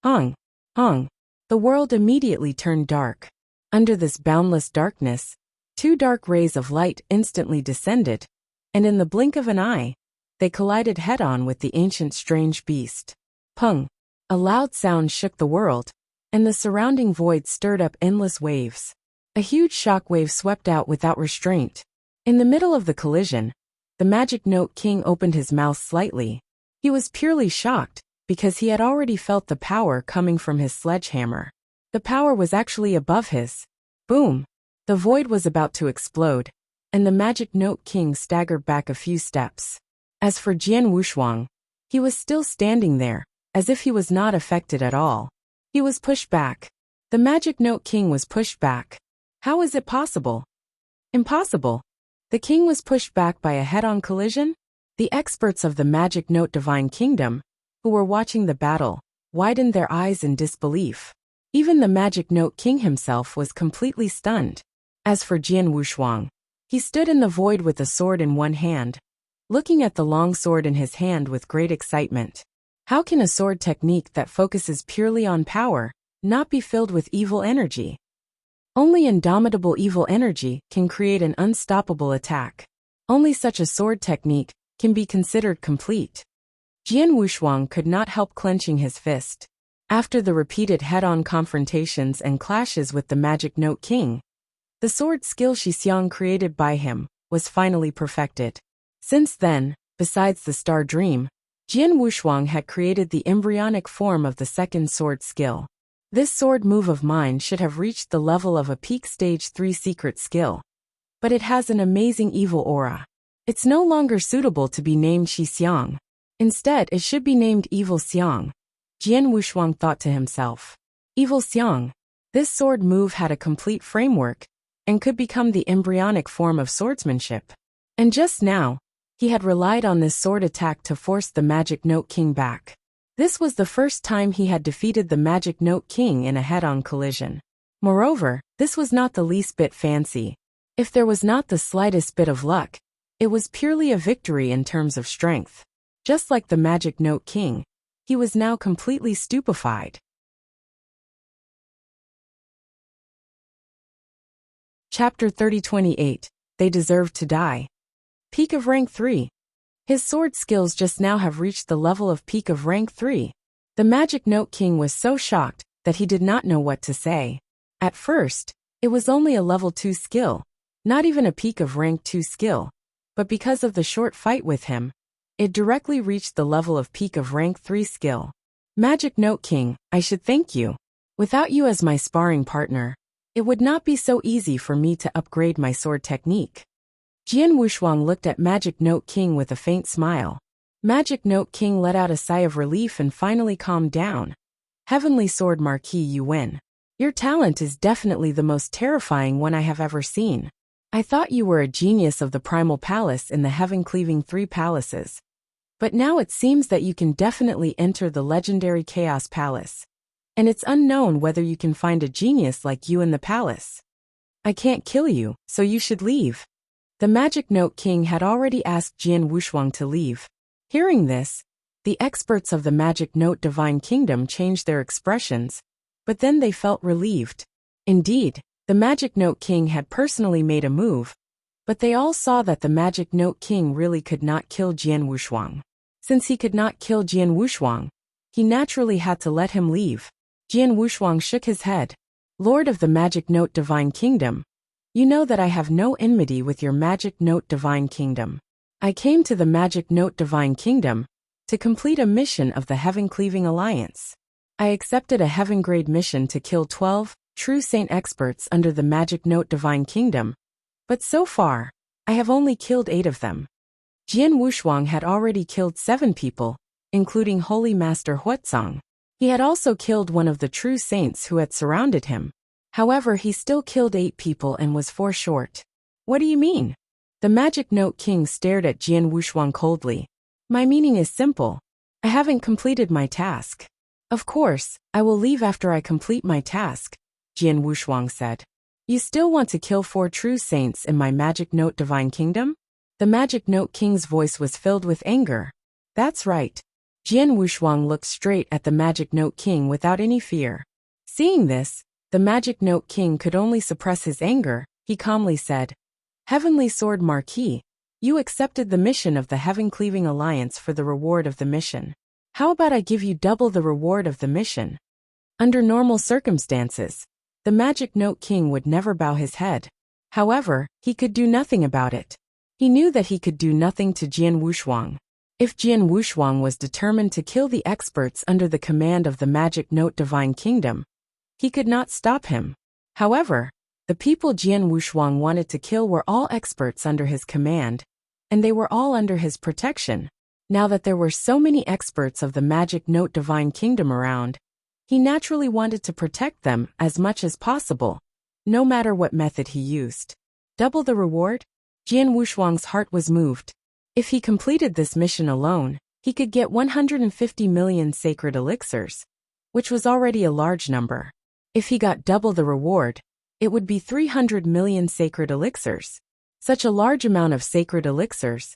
Hung. Hung. The world immediately turned dark. Under this boundless darkness, 2 dark rays of light instantly descended, and in the blink of an eye, they collided head-on with the ancient strange beast. Pung! A loud sound shook the world, and the surrounding void stirred up endless waves. A huge shock wave swept out without restraint. In the middle of the collision, the Magic Note King opened his mouth slightly. He was purely shocked, because he had already felt the power coming from his sledgehammer. The power was actually above his. Boom! The void was about to explode, and the Magic Note King staggered back a few steps. As for Jian Wushuang, he was still standing there, as if he was not affected at all. He was pushed back. The Magic Note King was pushed back. How is it possible? Impossible. The king was pushed back by a head-on collision? The experts of the Magic Note Divine Kingdom, who were watching the battle, widened their eyes in disbelief. Even the Magic Note King himself was completely stunned. As for Jian Wushuang, he stood in the void with a sword in one hand, looking at the long sword in his hand with great excitement. How can a sword technique that focuses purely on power not be filled with evil energy? Only indomitable evil energy can create an unstoppable attack. Only such a sword technique can be considered complete. Jian Wushuang could not help clenching his fist. After the repeated head-on confrontations and clashes with the Magic Note King, the sword skill Shixiang created by him was finally perfected. Since then, besides the Star Dream, Jian Wushuang had created the embryonic form of the second sword skill. This sword move of mine should have reached the level of a peak stage 3 secret skill. But it has an amazing evil aura. It's no longer suitable to be named Shixiang. Instead, it should be named Evil Xiang. Jian Wushuang thought to himself. Evil Xiang. This sword move had a complete framework, and could become the embryonic form of swordsmanship. And just now, he had relied on this sword attack to force the Magic Note King back. This was the first time he had defeated the Magic Note King in a head-on collision. Moreover, this was not the least bit fancy. If there was not the slightest bit of luck, it was purely a victory in terms of strength. Just like the Magic Note King, he was now completely stupefied. Chapter 3028. They Deserved to Die. Peak of Rank 3. His sword skills just now have reached the level of peak of rank 3. The Magic Note King was so shocked that he did not know what to say. At first, it was only a level 2 skill, not even a peak of rank 2 skill, but because of the short fight with him, it directly reached the level of peak of rank 3 skill. Magic Note King, I should thank you. Without you as my sparring partner, it would not be so easy for me to upgrade my sword technique. Jian Wushuang looked at Magic Note King with a faint smile. Magic Note King let out a sigh of relief and finally calmed down. Heavenly Sword Marquis, you win. Your talent is definitely the most terrifying one I have ever seen. I thought you were a genius of the Primal Palace in the Heaven-Cleaving 3 Palaces. But now it seems that you can definitely enter the legendary Chaos Palace. And it's unknown whether you can find a genius like you in the palace. I can't kill you, so you should leave. The Magic Note King had already asked Jian Wushuang to leave. Hearing this, the experts of the Magic Note Divine Kingdom changed their expressions, but then they felt relieved. Indeed, the Magic Note King had personally made a move, but they all saw that the Magic Note King really could not kill Jian Wushuang. Since he could not kill Jian Wushuang, he naturally had to let him leave. Jian Wushuang shook his head. Lord of the Magic Note Divine Kingdom, you know that I have no enmity with your Magic Note Divine Kingdom. I came to the Magic Note Divine Kingdom to complete a mission of the Heaven-Cleaving Alliance. I accepted a heaven-grade mission to kill 12 true saint experts under the Magic Note Divine Kingdom, but so far, I have only killed 8 of them. Jian Wushuang had already killed 7 people, including Holy Master Huatsong. He had also killed one of the true saints who had surrounded him. However, he still killed 8 people and was 4 short. What do you mean? The Magic Note King stared at Jian Wushuang coldly. My meaning is simple. I haven't completed my task. Of course, I will leave after I complete my task, Jian Wushuang said. You still want to kill 4 true saints in my Magic Note Divine Kingdom? The Magic Note King's voice was filled with anger. That's right. Jian Wushuang looked straight at the Magic Note King without any fear. Seeing this, the Magic Note King could only suppress his anger. He calmly said, Heavenly Sword Marquis, you accepted the mission of the Heaven-Cleaving Alliance for the reward of the mission. How about I give you double the reward of the mission? Under normal circumstances, the Magic Note King would never bow his head. However, he could do nothing about it. He knew that he could do nothing to Jian Wushuang. If Jian Wushuang was determined to kill the experts under the command of the Magic Note Divine Kingdom, he could not stop him. However, the people Jian Wushuang wanted to kill were all experts under his command, and they were all under his protection. Now that there were so many experts of the Magic Note Divine Kingdom around, he naturally wanted to protect them as much as possible, no matter what method he used. Double the reward? Jian Wushuang's heart was moved. If he completed this mission alone, he could get 150 million sacred elixirs, which was already a large number. If he got double the reward, it would be 300 million sacred elixirs. Such a large amount of sacred elixirs.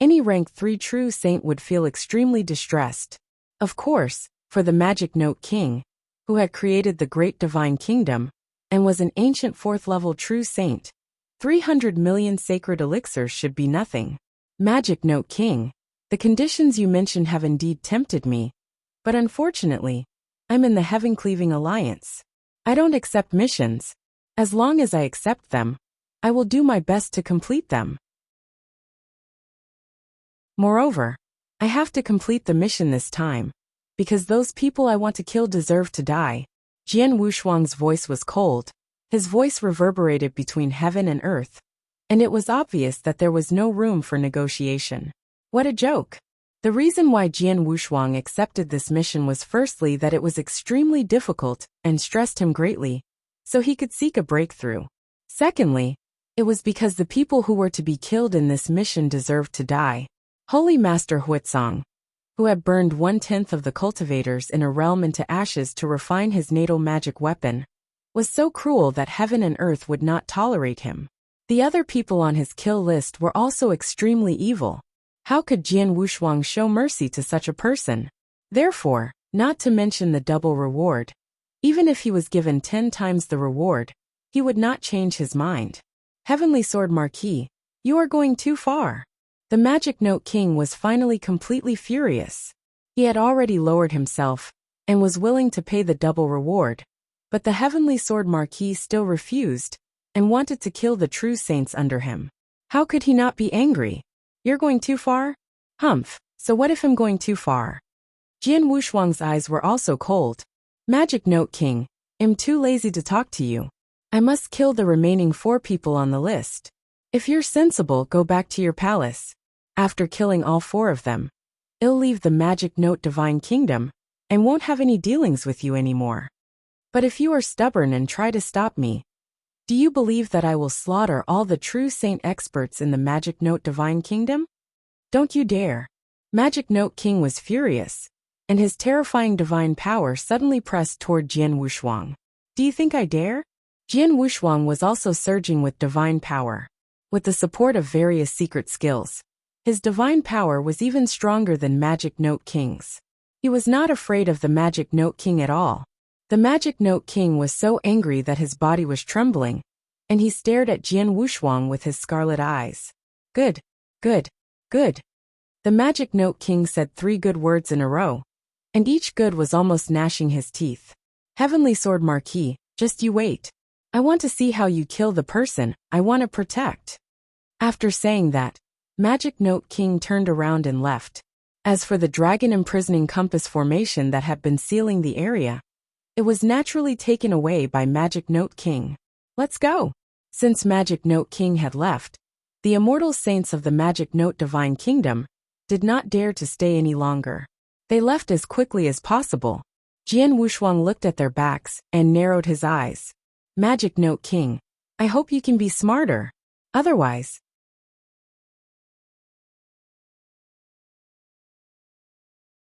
Any rank 3 true saint would feel extremely distressed. Of course, for the Magic Note King, who had created the Great Divine Kingdom, and was an ancient 4th-level true saint, 300 million sacred elixirs should be nothing. Magic Note King, the conditions you mentioned have indeed tempted me, but unfortunately, I'm in the Heaven-Cleaving Alliance. I don't accept missions. As long as I accept them, I will do my best to complete them. Moreover, I have to complete the mission this time, because those people I want to kill deserve to die. Jian Wushuang's voice was cold. His voice reverberated between heaven and earth, and it was obvious that there was no room for negotiation. What a joke! The reason why Jian Wushuang accepted this mission was firstly that it was extremely difficult and stressed him greatly, so he could seek a breakthrough. Secondly, it was because the people who were to be killed in this mission deserved to die. Holy Master Huizong, who had burned 1/10 of the cultivators in a realm into ashes to refine his natal magic weapon, was so cruel that heaven and earth would not tolerate him. The other people on his kill list were also extremely evil. How could Jian Wushuang show mercy to such a person? Therefore, not to mention the double reward, even if he was given 10 times the reward, he would not change his mind. Heavenly Sword Marquis, you are going too far. The Magic Note King was finally completely furious. He had already lowered himself, and was willing to pay the double reward, but the Heavenly Sword Marquis still refused, and wanted to kill the true saints under him. How could he not be angry? You're going too far? Humph, so what if I'm going too far? Jian Wushuang's eyes were also cold. Magic Note King, I'm too lazy to talk to you. I must kill the remaining 4 people on the list. If you're sensible, go back to your palace. After killing all 4 of them, I'll leave the Magic Note Divine Kingdom, and won't have any dealings with you anymore. But if you are stubborn and try to stop me, do you believe that I will slaughter all the true saint experts in the Magic Note Divine Kingdom? Don't you dare. Magic Note King was furious, and his terrifying divine power suddenly pressed toward Jian Wushuang. Do you think I dare? Jian Wushuang was also surging with divine power. With the support of various secret skills, his divine power was even stronger than Magic Note King's. He was not afraid of the Magic Note King at all. The Magic Note King was so angry that his body was trembling, and he stared at Jian Wushuang with his scarlet eyes. Good, good, good. The Magic Note King said 3 good words in a row, and each good was almost gnashing his teeth. Heavenly Sword Marquis, just you wait. I want to see how you kill the person I want to protect. After saying that, Magic Note King turned around and left. As for the dragon imprisoning compass formation that had been sealing the area, it was naturally taken away by Magic Note King. Let's go. Since Magic Note King had left, the immortal saints of the Magic Note Divine Kingdom did not dare to stay any longer. They left as quickly as possible. Jian Wushuang looked at their backs and narrowed his eyes. Magic Note King, I hope you can be smarter. Otherwise.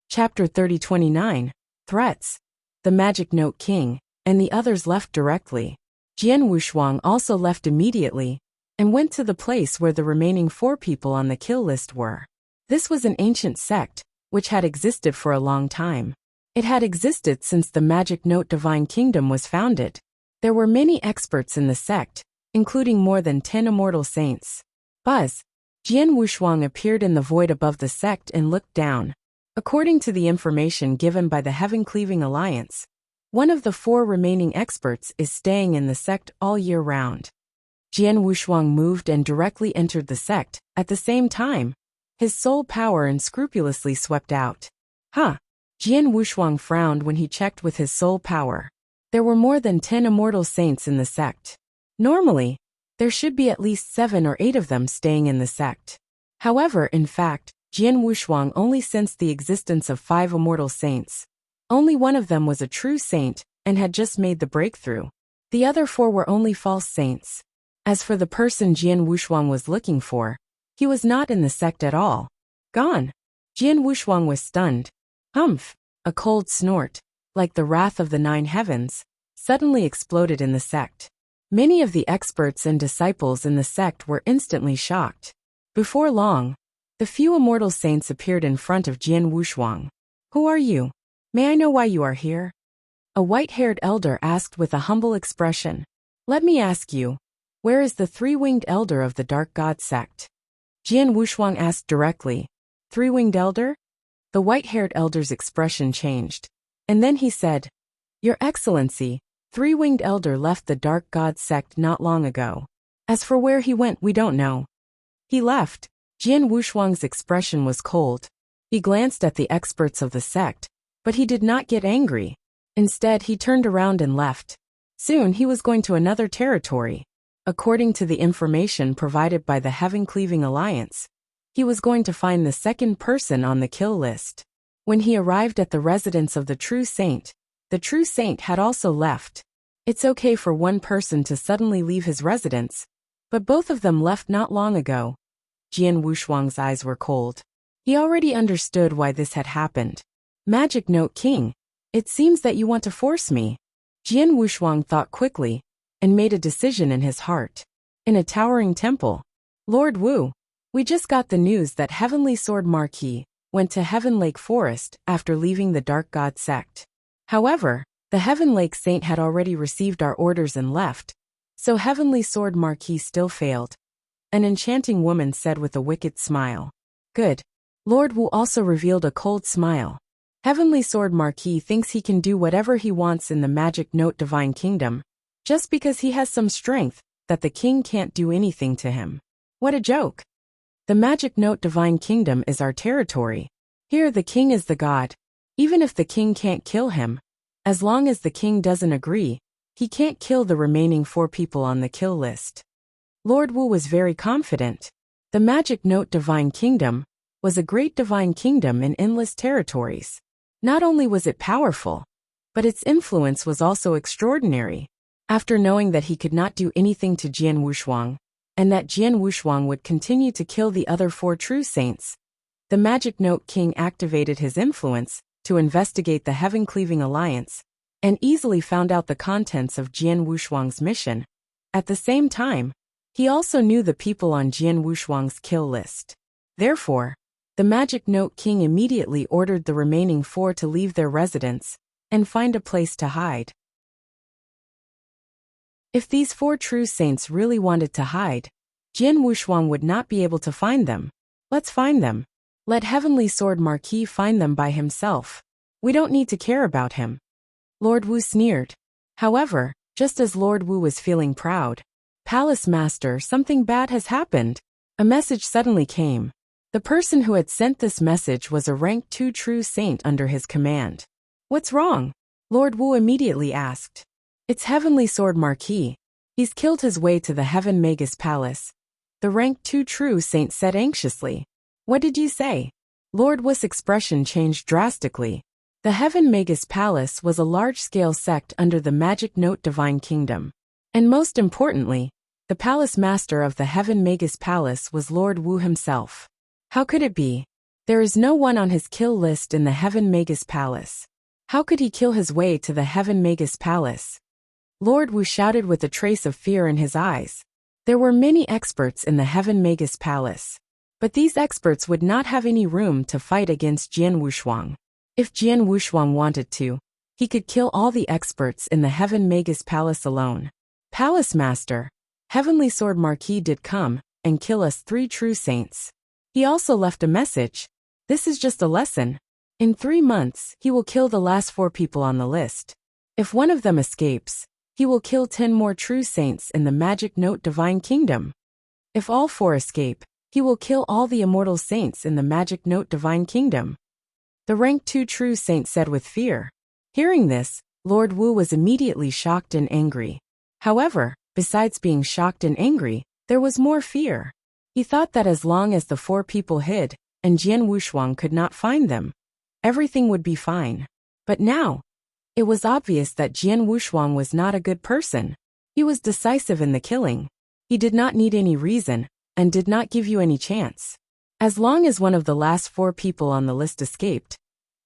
Chapter 3029, Threats. The Magic Note King, and the others left directly. Jian Wushuang also left immediately and went to the place where the remaining 4 people on the kill list were. This was an ancient sect, which had existed for a long time. It had existed since the Magic Note Divine Kingdom was founded. There were many experts in the sect, including more than 10 immortal saints. Buzz. Jian Wushuang appeared in the void above the sect and looked down. According to the information given by the Heaven-Cleaving Alliance, one of the 4 remaining experts is staying in the sect all year round. Jian Wushuang moved and directly entered the sect. At the same time, his soul power unscrupulously swept out. Jian Wushuang frowned when he checked with his soul power. There were more than 10 immortal saints in the sect. Normally, there should be at least 7 or 8 of them staying in the sect. However, in fact, Jian Wushuang only sensed the existence of 5 immortal saints. Only one of them was a true saint and had just made the breakthrough. The other 4 were only false saints. As for the person Jian Wushuang was looking for, he was not in the sect at all. Gone. Jian Wushuang was stunned. Humph! A cold snort, like the wrath of the 9 heavens, suddenly exploded in the sect. Many of the experts and disciples in the sect were instantly shocked. Before long, the few immortal saints appeared in front of Jian Wushuang. Who are you? May I know why you are here? A white-haired elder asked with a humble expression. Let me ask you, where is the 3-winged elder of the Dark God sect? Jian Wushuang asked directly. 3-winged elder? The white-haired elder's expression changed. And then he said, Your Excellency, 3-winged elder left the Dark God sect not long ago. As for where he went, we don't know. He left. Jian Wushuang's expression was cold. He glanced at the experts of the sect, but he did not get angry. Instead, he turned around and left. Soon he was going to another territory. According to the information provided by the Heaven-Cleaving Alliance, he was going to find the 2nd person on the kill list. When he arrived at the residence of the true saint had also left. It's okay for one person to suddenly leave his residence, but both of them left not long ago. Jian Wushuang's eyes were cold. He already understood why this had happened. Magic Note King, it seems that you want to force me. Jian Wushuang thought quickly and made a decision in his heart. In a towering temple. Lord Wu, we just got the news that Heavenly Sword Marquis went to Heaven Lake Forest after leaving the Dark God sect. However, the Heaven Lake Saint had already received our orders and left, so Heavenly Sword Marquis still failed. An enchanting woman said with a wicked smile. Good. Lord Wu also revealed a cold smile. Heavenly Sword Marquis thinks he can do whatever he wants in the Magic Note Divine Kingdom, just because he has some strength that the king can't do anything to him. What a joke. The Magic Note Divine Kingdom is our territory. Here the king is the god. Even if the king can't kill him, as long as the king doesn't agree, he can't kill the remaining 4 people on the kill list. Lord Wu was very confident. The Magic Note Divine Kingdom was a great divine kingdom in endless territories. Not only was it powerful, but its influence was also extraordinary. After knowing that he could not do anything to Jian Wushuang, and that Jian Wushuang would continue to kill the other 4 true saints, the Magic Note King activated his influence to investigate the Heaven-Cleaving Alliance, and easily found out the contents of Jian Wushuang's mission. At the same time, he also knew the people on Jian Wushuang's kill list. Therefore, the Magic Note King immediately ordered the remaining 4 to leave their residence and find a place to hide. If these 4 true saints really wanted to hide, Jian Wushuang would not be able to find them. Let's find them. Let Heavenly Sword Marquis find them by himself. We don't need to care about him. Lord Wu sneered. However, just as Lord Wu was feeling proud, Palace Master, something bad has happened. A message suddenly came. The person who had sent this message was a rank 2 true saint under his command. What's wrong? Lord Wu immediately asked. It's Heavenly Sword Marquis. He's killed his way to the Heaven Magus Palace. The rank 2 true saint said anxiously. What did you say? Lord Wu's expression changed drastically. The Heaven Magus Palace was a large-scale sect under the Magic Note Divine Kingdom. And most importantly, the Palace Master of the Heaven Magus Palace was Lord Wu himself. How could it be? There is no one on his kill list in the Heaven Magus Palace. How could he kill his way to the Heaven Magus Palace? Lord Wu shouted with a trace of fear in his eyes. There were many experts in the Heaven Magus Palace, but these experts would not have any room to fight against Jian Wushuang. If Jian Wushuang wanted to, he could kill all the experts in the Heaven Magus Palace alone. Palace Master, Heavenly Sword Marquis did come and kill us 3 true saints. He also left a message. This is just a lesson. In 3 months, he will kill the last 4 people on the list. If one of them escapes, he will kill 10 more true saints in the Magic Note Divine Kingdom. If all 4 escape, he will kill all the immortal saints in the Magic Note Divine Kingdom. The rank 2 true saint said with fear. Hearing this, Lord Wu was immediately shocked and angry. However, besides being shocked and angry, there was more fear. He thought that as long as the 4 people hid, and Jian Wushuang could not find them, everything would be fine. But now, it was obvious that Jian Wushuang was not a good person. He was decisive in the killing. He did not need any reason, and did not give you any chance. As long as one of the last 4 people on the list escaped,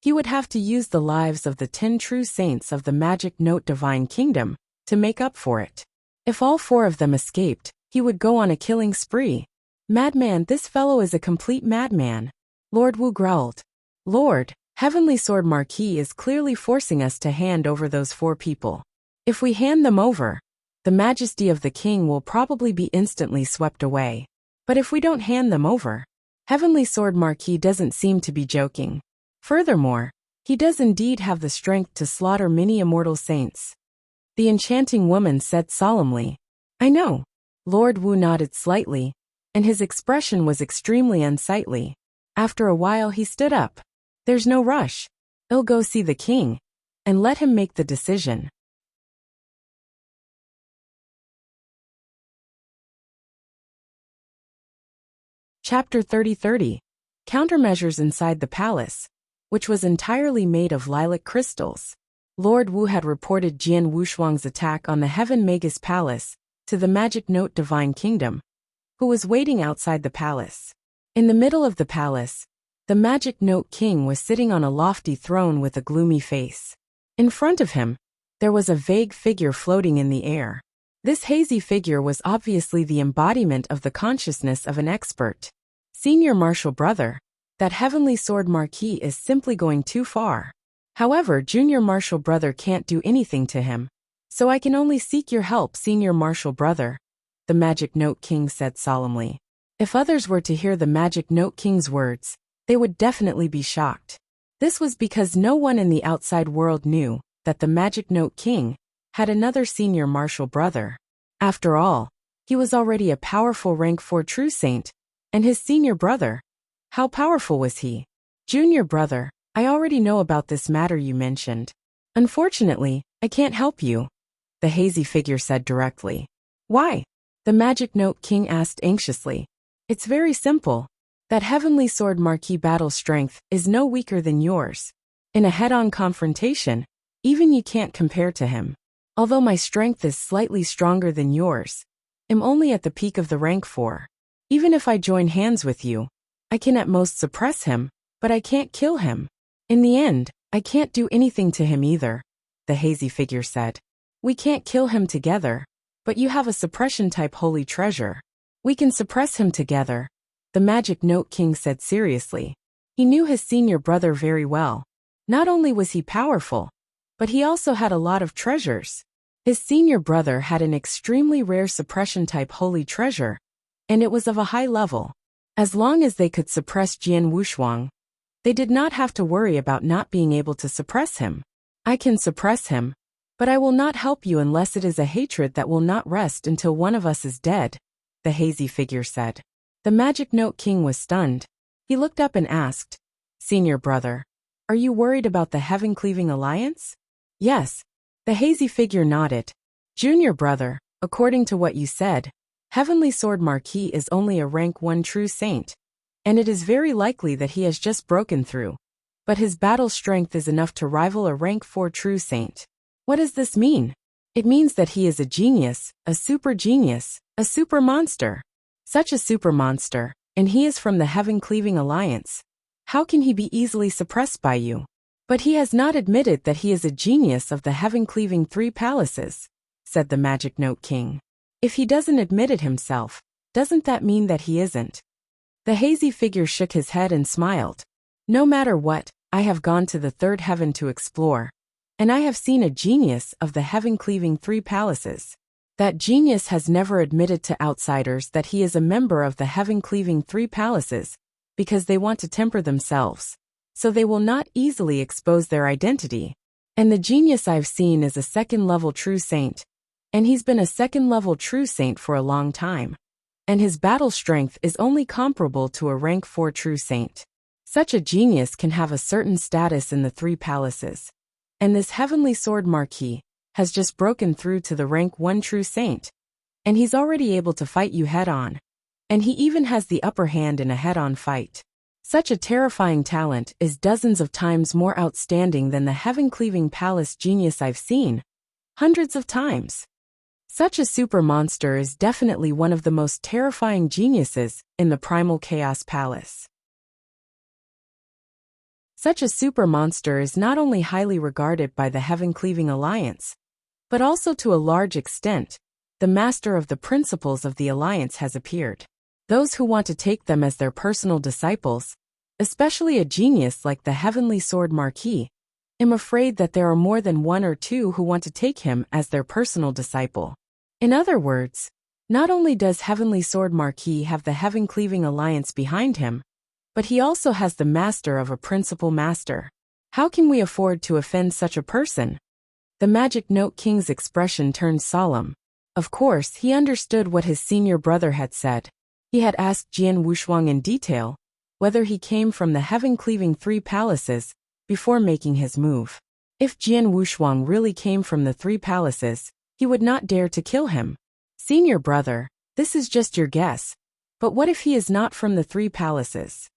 he would have to use the lives of the 10 true saints of the Magic Note Divine Kingdom to make up for it. If all 4 of them escaped, he would go on a killing spree. Madman, this fellow is a complete madman. Lord Wu growled. Lord, Heavenly Sword Marquis is clearly forcing us to hand over those 4 people. If we hand them over, the majesty of the king will probably be instantly swept away. But if we don't hand them over, Heavenly Sword Marquis doesn't seem to be joking. Furthermore, he does indeed have the strength to slaughter many immortal saints. The enchanting woman said solemnly. I know. Lord Wu nodded slightly, and his expression was extremely unsightly. After a while he stood up. There's no rush. I'll go see the king, and let him make the decision. Chapter 30. Countermeasures inside the palace, which was entirely made of lilac crystals. Lord Wu had reported Jian Wushuang's attack on the Heaven Magus Palace to the Magic Note Divine Kingdom, who was waiting outside the palace. In the middle of the palace, the Magic Note King was sitting on a lofty throne with a gloomy face. In front of him, there was a vague figure floating in the air. This hazy figure was obviously the embodiment of the consciousness of an expert. Senior Martial Brother, that Heavenly Sword Marquis is simply going too far. However, Junior Martial Brother can't do anything to him, so I can only seek your help, Senior Martial Brother, the Magic Note King said solemnly. If others were to hear the Magic Note King's words, they would definitely be shocked. This was because no one in the outside world knew that the Magic Note King had another Senior Martial Brother. After all, he was already a powerful rank 4 true saint, and his senior brother, how powerful was he? Junior Brother, I already know about this matter you mentioned. Unfortunately, I can't help you, the hazy figure said directly. Why? The Magic Note King asked anxiously. It's very simple. That Heavenly Sword Marquis battle strength is no weaker than yours. In a head-on confrontation, even you can't compare to him. Although my strength is slightly stronger than yours, I'm only at the peak of the rank 4. Even if I join hands with you, I can at most suppress him, but I can't kill him. In the end, I can't do anything to him either, the hazy figure said. We can't kill him together, but you have a suppression-type holy treasure. We can suppress him together, the Magic Note King said seriously. He knew his senior brother very well. Not only was he powerful, but he also had a lot of treasures. His senior brother had an extremely rare suppression-type holy treasure, and it was of a high level. As long as they could suppress Jian Wushuang, they did not have to worry about not being able to suppress him. I can suppress him, but I will not help you unless it is a hatred that will not rest until one of us is dead, the hazy figure said. The Magic Note King was stunned. He looked up and asked, Senior Brother, are you worried about the Heaven-Cleaving Alliance? Yes, the hazy figure nodded. Junior Brother, according to what you said, Heavenly Sword Marquis is only a rank 1 true saint, and it is very likely that he has just broken through. But his battle strength is enough to rival a rank 4 true saint. What does this mean? It means that he is a genius, a super genius, a super monster. Such a super monster, and he is from the Heaven-Cleaving Alliance. How can he be easily suppressed by you? But he has not admitted that he is a genius of the Heaven-Cleaving 3 palaces, said the Magic Note King. If he doesn't admit it himself, doesn't that mean that he isn't? The hazy figure shook his head and smiled. No matter what, I have gone to the third heaven to explore, and I have seen a genius of the heaven-cleaving three palaces. That genius has never admitted to outsiders that he is a member of the heaven-cleaving three palaces, because they want to temper themselves, so they will not easily expose their identity. And the genius I've seen is a second-level true saint, and he's been a second-level true saint for a long time. And his battle strength is only comparable to a rank 4 true saint. Such a genius can have a certain status in the three palaces. And this heavenly sword marquis has just broken through to the rank 1 true saint. And he's already able to fight you head-on. And he even has the upper hand in a head-on fight. Such a terrifying talent is dozens of times more outstanding than the heaven-cleaving palace genius I've seen. Hundreds of times. Such a super monster is definitely one of the most terrifying geniuses in the Primal Chaos Palace. Such a super monster is not only highly regarded by the Heaven-Cleaving Alliance, but also to a large extent, the master of the principles of the Alliance has appeared. Those who want to take them as their personal disciples, especially a genius like the Heavenly Sword Marquis, am afraid that there are more than one or two who want to take him as their personal disciple. In other words, not only does Heavenly Sword Marquis have the Heaven-Cleaving Alliance behind him, but he also has the master of a principal master. How can we afford to offend such a person? The Magic Note King's expression turned solemn. Of course, he understood what his senior brother had said. He had asked Jian Wushuang in detail whether he came from the Heaven-Cleaving three palaces before making his move. If Jian Wushuang really came from the three palaces, he would not dare to kill him. Senior brother, this is just your guess. But what if he is not from the three palaces?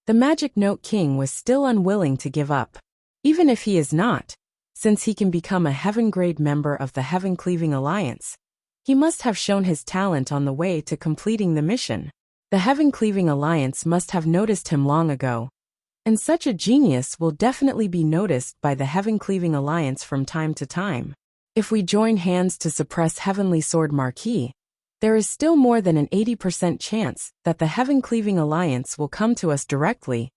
The Magic Note King was still unwilling to give up. Even if he is not, since he can become a heaven-grade member of the Heaven-Cleaving Alliance, he must have shown his talent on the way to completing the mission. The Heaven-Cleaving Alliance must have noticed him long ago. And such a genius will definitely be noticed by the Heaven-Cleaving Alliance from time to time. If we join hands to suppress Heavenly Sword Marquis, there is still more than an 80% chance that the Heaven-Cleaving Alliance will come to us directly,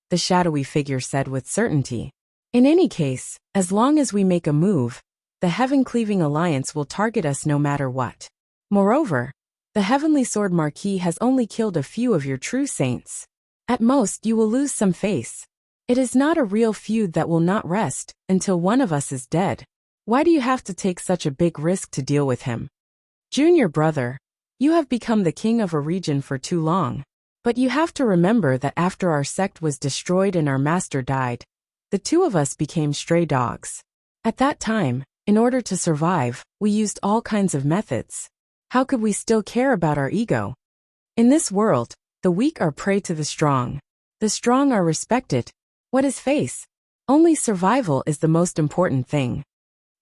the shadowy figure said with certainty. In any case, as long as we make a move, the Heaven-Cleaving Alliance will target us no matter what. Moreover, the Heavenly Sword Marquis has only killed a few of your true saints. At most, you will lose some face. It is not a real feud that will not rest until one of us is dead. Why do you have to take such a big risk to deal with him? Junior brother, you have become the king of a region for too long. But you have to remember that after our sect was destroyed and our master died, the two of us became stray dogs. At that time, in order to survive, we used all kinds of methods. How could we still care about our ego? In this world, the weak are prey to the strong. The strong are respected. What is face? Only survival is the most important thing.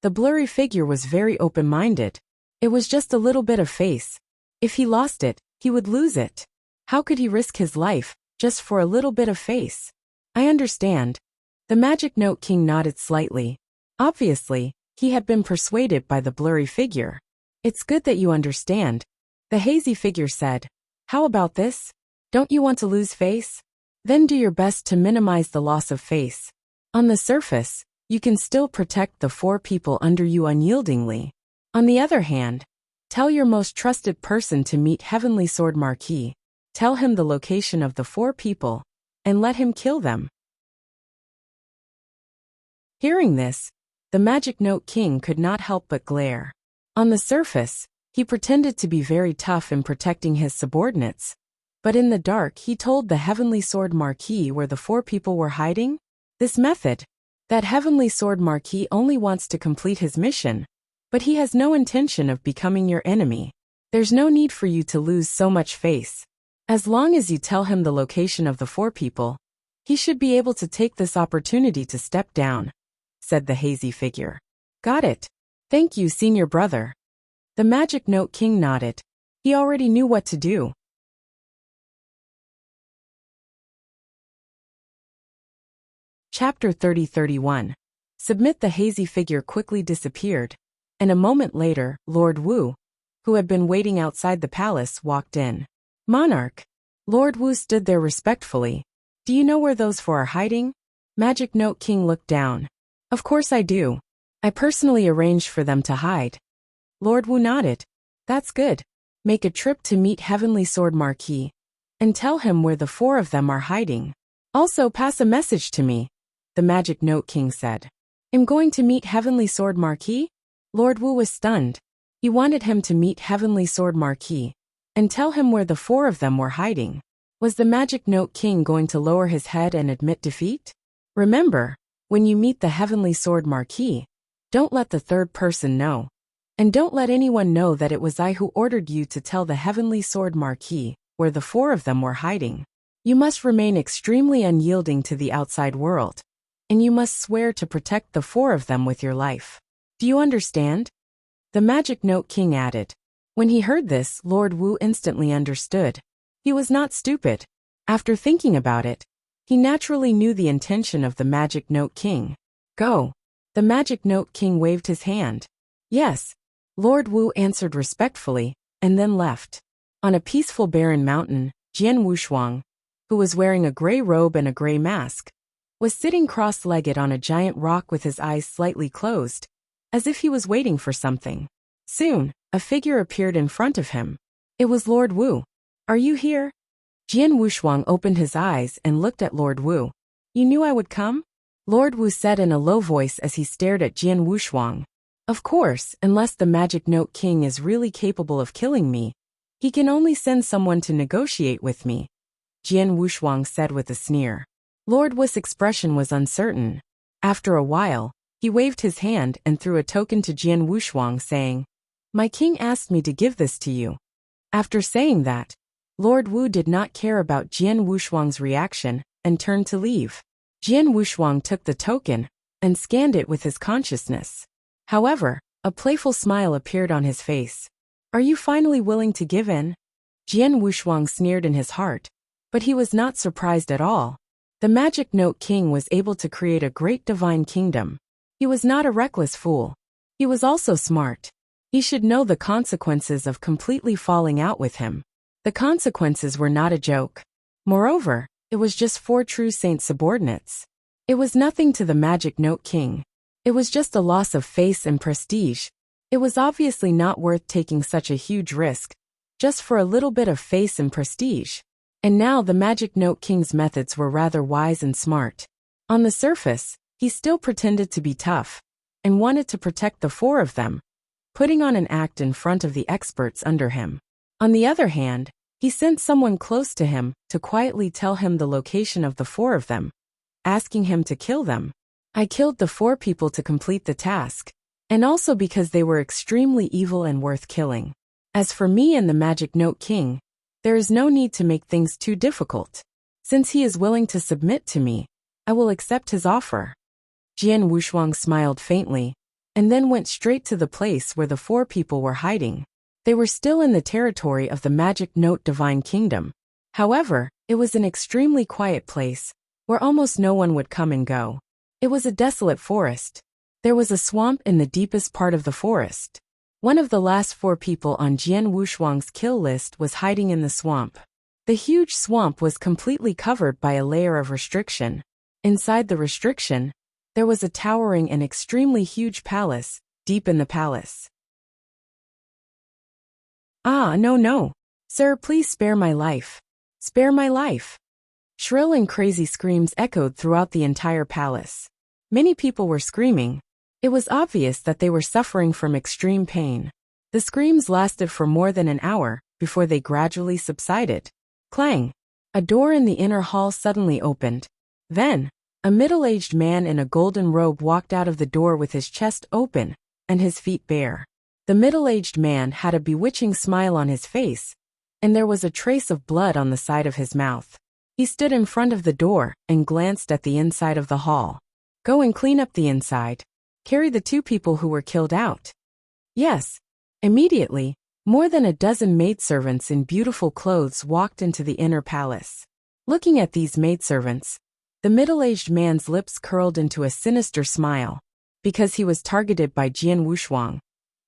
The blurry figure was very open-minded. It was just a little bit of face. If he lost it, he would lose it. How could he risk his life, just for a little bit of face? I understand. The Magic Note King nodded slightly. Obviously, he had been persuaded by the blurry figure. It's good that you understand. The hazy figure said. How about this? Don't you want to lose face? Then do your best to minimize the loss of face. On the surface, you can still protect the 4 people under you unyieldingly. On the other hand, tell your most trusted person to meet Heavenly Sword Marquis. Tell him the location of the 4 people, and let him kill them. Hearing this, the Magic Note King could not help but glare. On the surface, he pretended to be very tough in protecting his subordinates, but in the dark he told the Heavenly Sword Marquis where the 4 people were hiding. This method, that Heavenly Sword Marquis only wants to complete his mission, but he has no intention of becoming your enemy. There's no need for you to lose so much face. As long as you tell him the location of the 4 people, he should be able to take this opportunity to step down, said the hazy figure. Got it. Thank you, senior brother. The Magic Note King nodded. He already knew what to do. Chapter 30-31. Submit. The hazy figure quickly disappeared, and a moment later, Lord Wu, who had been waiting outside the palace, walked in. Monarch. Lord Wu stood there respectfully. Do you know where those four are hiding? Magic Note King looked down. Of course I do. I personally arranged for them to hide. Lord Wu nodded. That's good. Make a trip to meet Heavenly Sword Marquis, and tell him where the four of them are hiding. Also pass a message to me, the Magic Note King said. I'm going to meet Heavenly Sword Marquis? Lord Wu was stunned. He wanted him to meet Heavenly Sword Marquis, and tell him where the four of them were hiding. Was the Magic Note King going to lower his head and admit defeat? Remember, when you meet the Heavenly Sword Marquis, don't let the third person know. And don't let anyone know that it was I who ordered you to tell the Heavenly Sword Marquis where the four of them were hiding. You must remain extremely unyielding to the outside world, and you must swear to protect the four of them with your life. Do you understand? The Magic Note King added. When he heard this, Lord Wu instantly understood. He was not stupid. After thinking about it, he naturally knew the intention of the Magic Note King. Go. The Magic Note King waved his hand. Yes. Lord Wu answered respectfully, and then left. On a peaceful barren mountain, Jian Wushuang, who was wearing a gray robe and a gray mask, was sitting cross-legged on a giant rock with his eyes slightly closed, as if he was waiting for something. Soon, a figure appeared in front of him. It was Lord Wu. Are you here? Jian Wushuang opened his eyes and looked at Lord Wu. You knew I would come? Lord Wu said in a low voice as he stared at Jian Wushuang. Of course, unless the Magic Note King is really capable of killing me, he can only send someone to negotiate with me, Jian Wushuang said with a sneer. Lord Wu's expression was uncertain. After a while, he waved his hand and threw a token to Jian Wushuang saying, My king asked me to give this to you. After saying that, Lord Wu did not care about Jian Wushuang's reaction and turned to leave. Jian Wushuang took the token and scanned it with his consciousness. However, a playful smile appeared on his face. Are you finally willing to give in? Jian Wushuang sneered in his heart, but he was not surprised at all. The Magic Note King was able to create a great divine kingdom. He was not a reckless fool. He was also smart. He should know the consequences of completely falling out with him. The consequences were not a joke. Moreover, it was just 4 true saint subordinates. It was nothing to the Magic Note King. It was just a loss of face and prestige. It was obviously not worth taking such a huge risk, just for a little bit of face and prestige. And now the Magic Note King's methods were rather wise and smart. On the surface, he still pretended to be tough, and wanted to protect the 4 of them, putting on an act in front of the experts under him. On the other hand, he sent someone close to him to quietly tell him the location of the 4 of them, asking him to kill them. I killed the 4 people to complete the task, and also because they were extremely evil and worth killing. As for me and the Magic Note King, there is no need to make things too difficult. Since he is willing to submit to me, I will accept his offer. Jian Wushuang smiled faintly, and then went straight to the place where the 4 people were hiding. They were still in the territory of the Magic Note Divine Kingdom. However, it was an extremely quiet place, where almost no one would come and go. It was a desolate forest. There was a swamp in the deepest part of the forest. One of the last 4 people on Jian Wushuang's kill list was hiding in the swamp. The huge swamp was completely covered by a layer of restriction. Inside the restriction, there was a towering and extremely huge palace, deep in the palace. Ah, no. Sir, please spare my life. Spare my life. Shrill and crazy screams echoed throughout the entire palace. Many people were screaming. It was obvious that they were suffering from extreme pain. The screams lasted for more than an hour before they gradually subsided. Clang! A door in the inner hall suddenly opened. Then, a middle-aged man in a golden robe walked out of the door with his chest open and his feet bare. The middle-aged man had a bewitching smile on his face, and there was a trace of blood on the side of his mouth. He stood in front of the door and glanced at the inside of the hall. Go and clean up the inside. Carry the 2 people who were killed out. Yes. Immediately, more than a dozen maidservants in beautiful clothes walked into the inner palace. Looking at these maidservants, the middle-aged man's lips curled into a sinister smile. Because he was targeted by Jian Wushuang,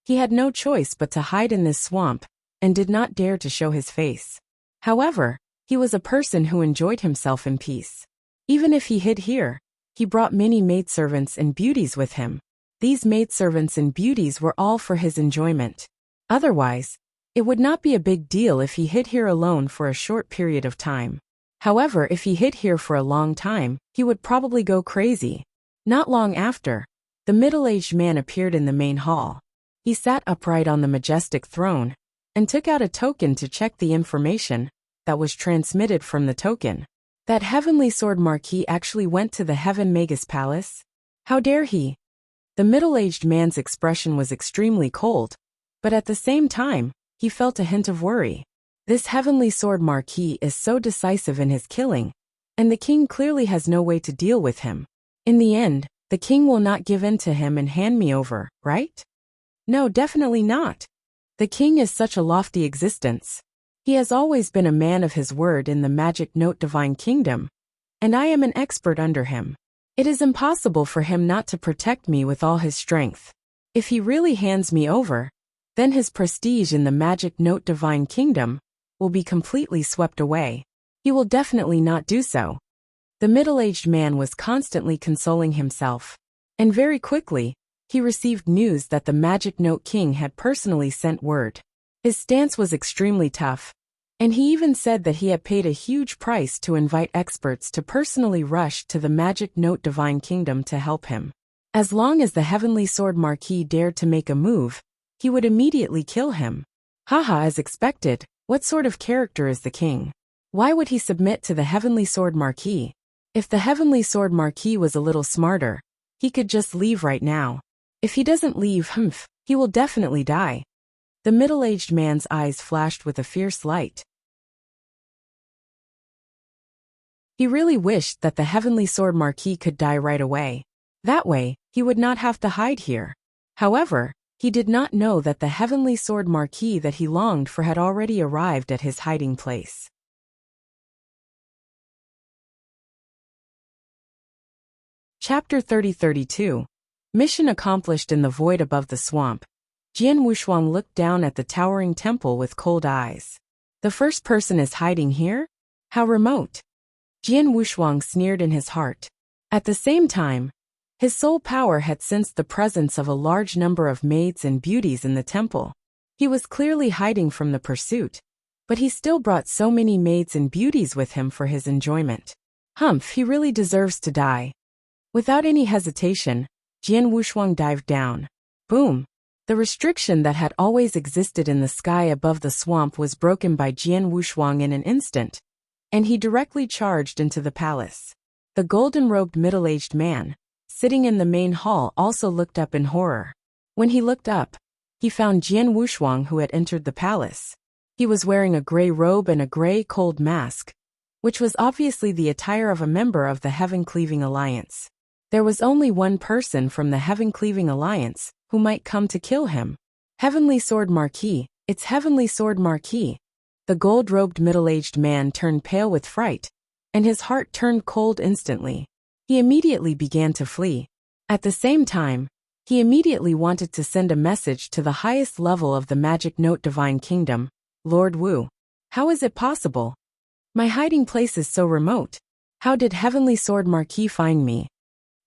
He had no choice but to hide in this swamp, and did not dare to show his face. However, he was a person who enjoyed himself in peace. Even if he hid here, he brought many maidservants and beauties with him. These maidservants and beauties were all for his enjoyment. Otherwise, it would not be a big deal if he hid here alone for a short period of time. However, if he hid here for a long time, he would probably go crazy. Not long after, the middle-aged man appeared in the main hall. He sat upright on the majestic throne, and took out a token to check the information that was transmitted from the token. That heavenly sword marquis actually went to the Heaven Magus Palace? How dare he? The middle-aged man's expression was extremely cold, but at the same time, he felt a hint of worry. This heavenly sword marquis is so decisive in his killing, and the king clearly has no way to deal with him. In the end, the king will not give in to him and hand me over, right? No, definitely not. The king is such a lofty existence. He has always been a man of his word in the Magic Note Divine Kingdom, and I am an expert under him. It is impossible for him not to protect me with all his strength. If he really hands me over, then his prestige in the Magic Note Divine Kingdom will be completely swept away. He will definitely not do so. The middle-aged man was constantly consoling himself, and very quickly, he received news that the Magic Note King had personally sent word. His stance was extremely tough, and he even said that he had paid a huge price to invite experts to personally rush to the Magic Note Divine Kingdom to help him. As long as the Heavenly Sword Marquis dared to make a move, he would immediately kill him. Haha, as expected, what sort of character is the king? Why would he submit to the Heavenly Sword Marquis? If the Heavenly Sword Marquis was a little smarter, he could just leave right now. If he doesn't leave, he will definitely die. The middle-aged man's eyes flashed with a fierce light. He really wished that the Heavenly Sword Marquis could die right away. That way, he would not have to hide here. However, he did not know that the Heavenly Sword Marquis that he longed for had already arrived at his hiding place. Chapter 30-32. Mission accomplished. In the void above the swamp, Jian Wushuang looked down at the towering temple with cold eyes. The first person is hiding here? How remote! Jian Wushuang sneered in his heart. At the same time, his soul power had sensed the presence of a large number of maids and beauties in the temple. He was clearly hiding from the pursuit, but he still brought so many maids and beauties with him for his enjoyment. He really deserves to die. Without any hesitation, Jian Wushuang dived down. Boom! The restriction that had always existed in the sky above the swamp was broken by Jian Wushuang in an instant, and he directly charged into the palace. The golden-robed middle-aged man, sitting in the main hall, also looked up in horror. When he looked up, he found Jian Wushuang, who had entered the palace. He was wearing a gray robe and a gray cold mask, which was obviously the attire of a member of the Heaven-Cleaving Alliance. There was only one person from the Heaven-Cleaving Alliance who might come to kill him. Heavenly Sword Marquis, it's Heavenly Sword Marquis. The gold-robed middle-aged man turned pale with fright, and his heart turned cold instantly. He immediately began to flee. At the same time, he immediately wanted to send a message to the highest level of the Magic Note Divine Kingdom, Lord Wu. How is it possible? My hiding place is so remote. How did Heavenly Sword Marquis find me?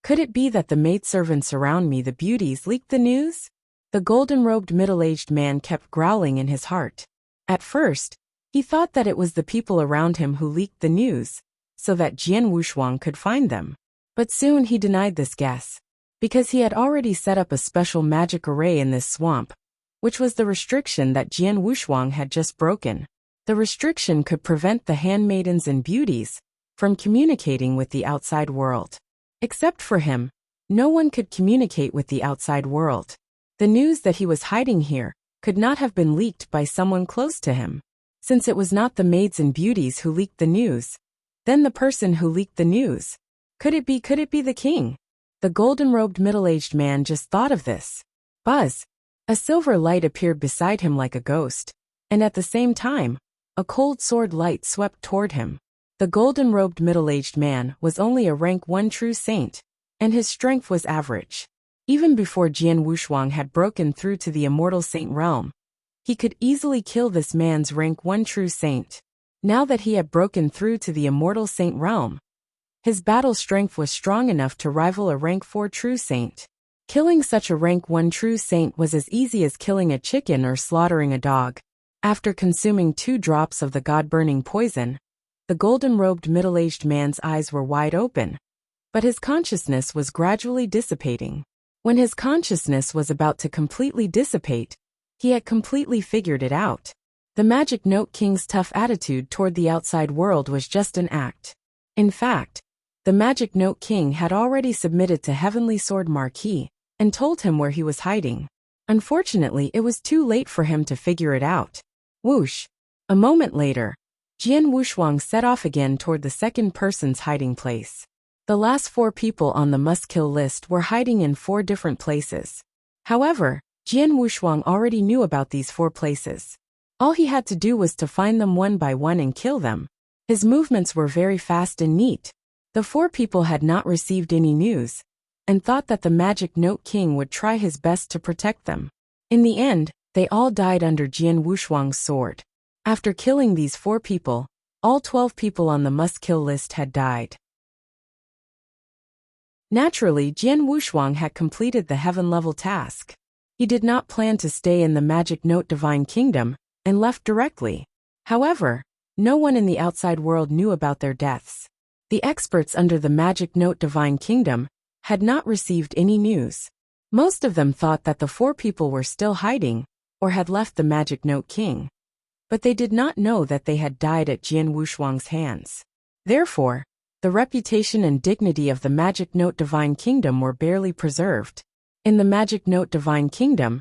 Could it be that the maidservants around me, the beauties, leaked the news? The golden-robed middle-aged man kept growling in his heart. At first, he thought that it was the people around him who leaked the news, so that Jian Wushuang could find them. But soon he denied this guess, because he had already set up a special magic array in this swamp, which was the restriction that Jian Wushuang had just broken. The restriction could prevent the handmaidens and beauties from communicating with the outside world. Except for him, no one could communicate with the outside world. The news that he was hiding here could not have been leaked by someone close to him. Since it was not the maids and beauties who leaked the news, then the person who leaked the news. Could it be the king? The golden-robed middle-aged man just thought of this. Buzz! A silver light appeared beside him like a ghost, and at the same time, a cold sword light swept toward him. The golden-robed middle-aged man was only a rank 1 true saint, and his strength was average. Even before Jian Wushuang had broken through to the immortal saint realm, he could easily kill this man's rank 1 true saint. Now that he had broken through to the immortal saint realm, his battle strength was strong enough to rival a rank 4 true saint. Killing such a rank 1 true saint was as easy as killing a chicken or slaughtering a dog. After consuming 2 drops of the god-burning poison, the golden-robed middle-aged man's eyes were wide open, but his consciousness was gradually dissipating. When his consciousness was about to completely dissipate, he had completely figured it out. The Magic Note King's tough attitude toward the outside world was just an act. In fact, the Magic Note King had already submitted to Heavenly Sword Marquis and told him where he was hiding. Unfortunately, it was too late for him to figure it out. Whoosh! A moment later, Jian Wushuang set off again toward the second person's hiding place. The last 4 people on the must-kill list were hiding in 4 different places. However, Jian Wushuang already knew about these 4 places. All he had to do was to find them one by one and kill them. His movements were very fast and neat. The 4 people had not received any news, and thought that the Magic Note King would try his best to protect them. In the end, they all died under Jian Wushuang's sword. After killing these 4 people, all 12 people on the must-kill list had died. Naturally, Jian Wushuang had completed the heaven-level task. He did not plan to stay in the Magic Note Divine Kingdom, and left directly. However, no one in the outside world knew about their deaths. The experts under the Magic Note Divine Kingdom had not received any news. Most of them thought that the 4 people were still hiding, or had left the Magic Note King. But they did not know that they had died at Jian Wushuang's hands. Therefore, the reputation and dignity of the Magic Note Divine Kingdom were barely preserved. In the Magic Note Divine Kingdom,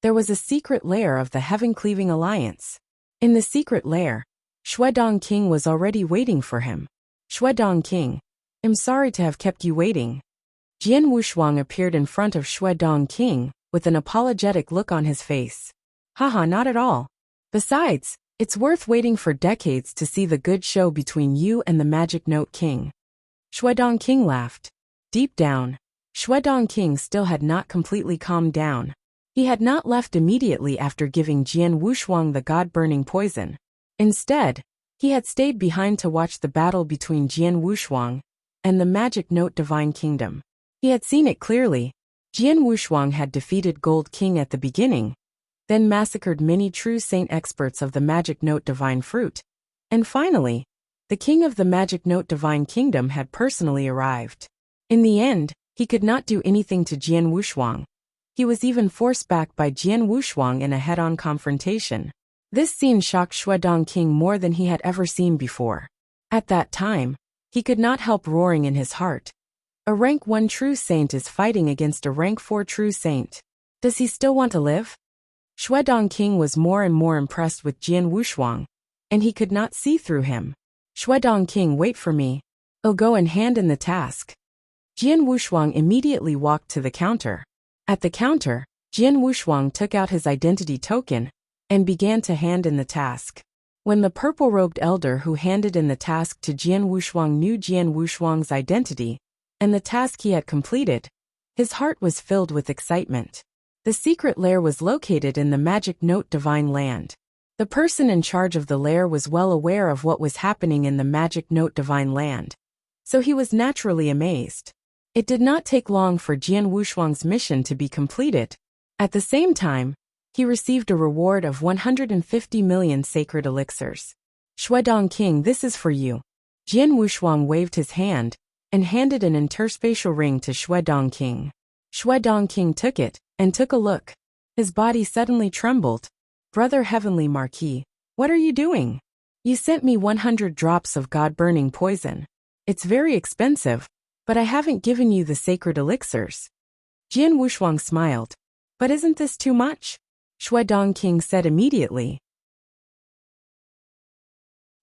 there was a secret lair of the Heaven-Cleaving Alliance. In the secret lair, Shuedong King was already waiting for him. Shuedong King, I'm sorry to have kept you waiting. Jian Wushuang appeared in front of Shuedong King, with an apologetic look on his face. Haha, not at all. Besides, it's worth waiting for decades to see the good show between you and the Magic Note King. Shuedong King laughed. Deep down, Shuedong King still had not completely calmed down. He had not left immediately after giving Jian Wushuang the god-burning poison. Instead, he had stayed behind to watch the battle between Jian Wushuang and the Magic Note Divine Kingdom. He had seen it clearly. Jian Wushuang had defeated Gold King at the beginning, then massacred many true saint experts of the Magic Note Divine Fruit, and finally, the king of the Magic Note Divine Kingdom had personally arrived. In the end, he could not do anything to Jian Wushuang. He was even forced back by Jian Wushuang in a head-on confrontation. This scene shocked Shuedong King more than he had ever seen before. At that time, he could not help roaring in his heart. A rank 1 true saint is fighting against a rank 4 true saint. Does he still want to live? Shuedong King was more and more impressed with Jian Wushuang, and he could not see through him. Shuedong King, wait for me. I'll go and hand in the task. Jian Wushuang immediately walked to the counter. At the counter, Jian Wushuang took out his identity token and began to hand in the task. When the purple-robed elder who handed in the task to Jian Wushuang knew Jian Wushuang's identity and the task he had completed, his heart was filled with excitement. The secret lair was located in the Magic Note Divine Land. The person in charge of the lair was well aware of what was happening in the Magic Note Divine Land, so he was naturally amazed. It did not take long for Jian Wushuang's mission to be completed. At the same time, he received a reward of 150 million sacred elixirs. Shuedong King, this is for you. Jian Wushuang waved his hand and handed an interspatial ring to Shuedong King. Shuedong King took it and took a look. His body suddenly trembled. Brother Heavenly Marquis, what are you doing? You sent me 100 drops of god-burning poison. It's very expensive, but I haven't given you the sacred elixirs. Jian Wushuang smiled. But isn't this too much? Shuedong King said immediately.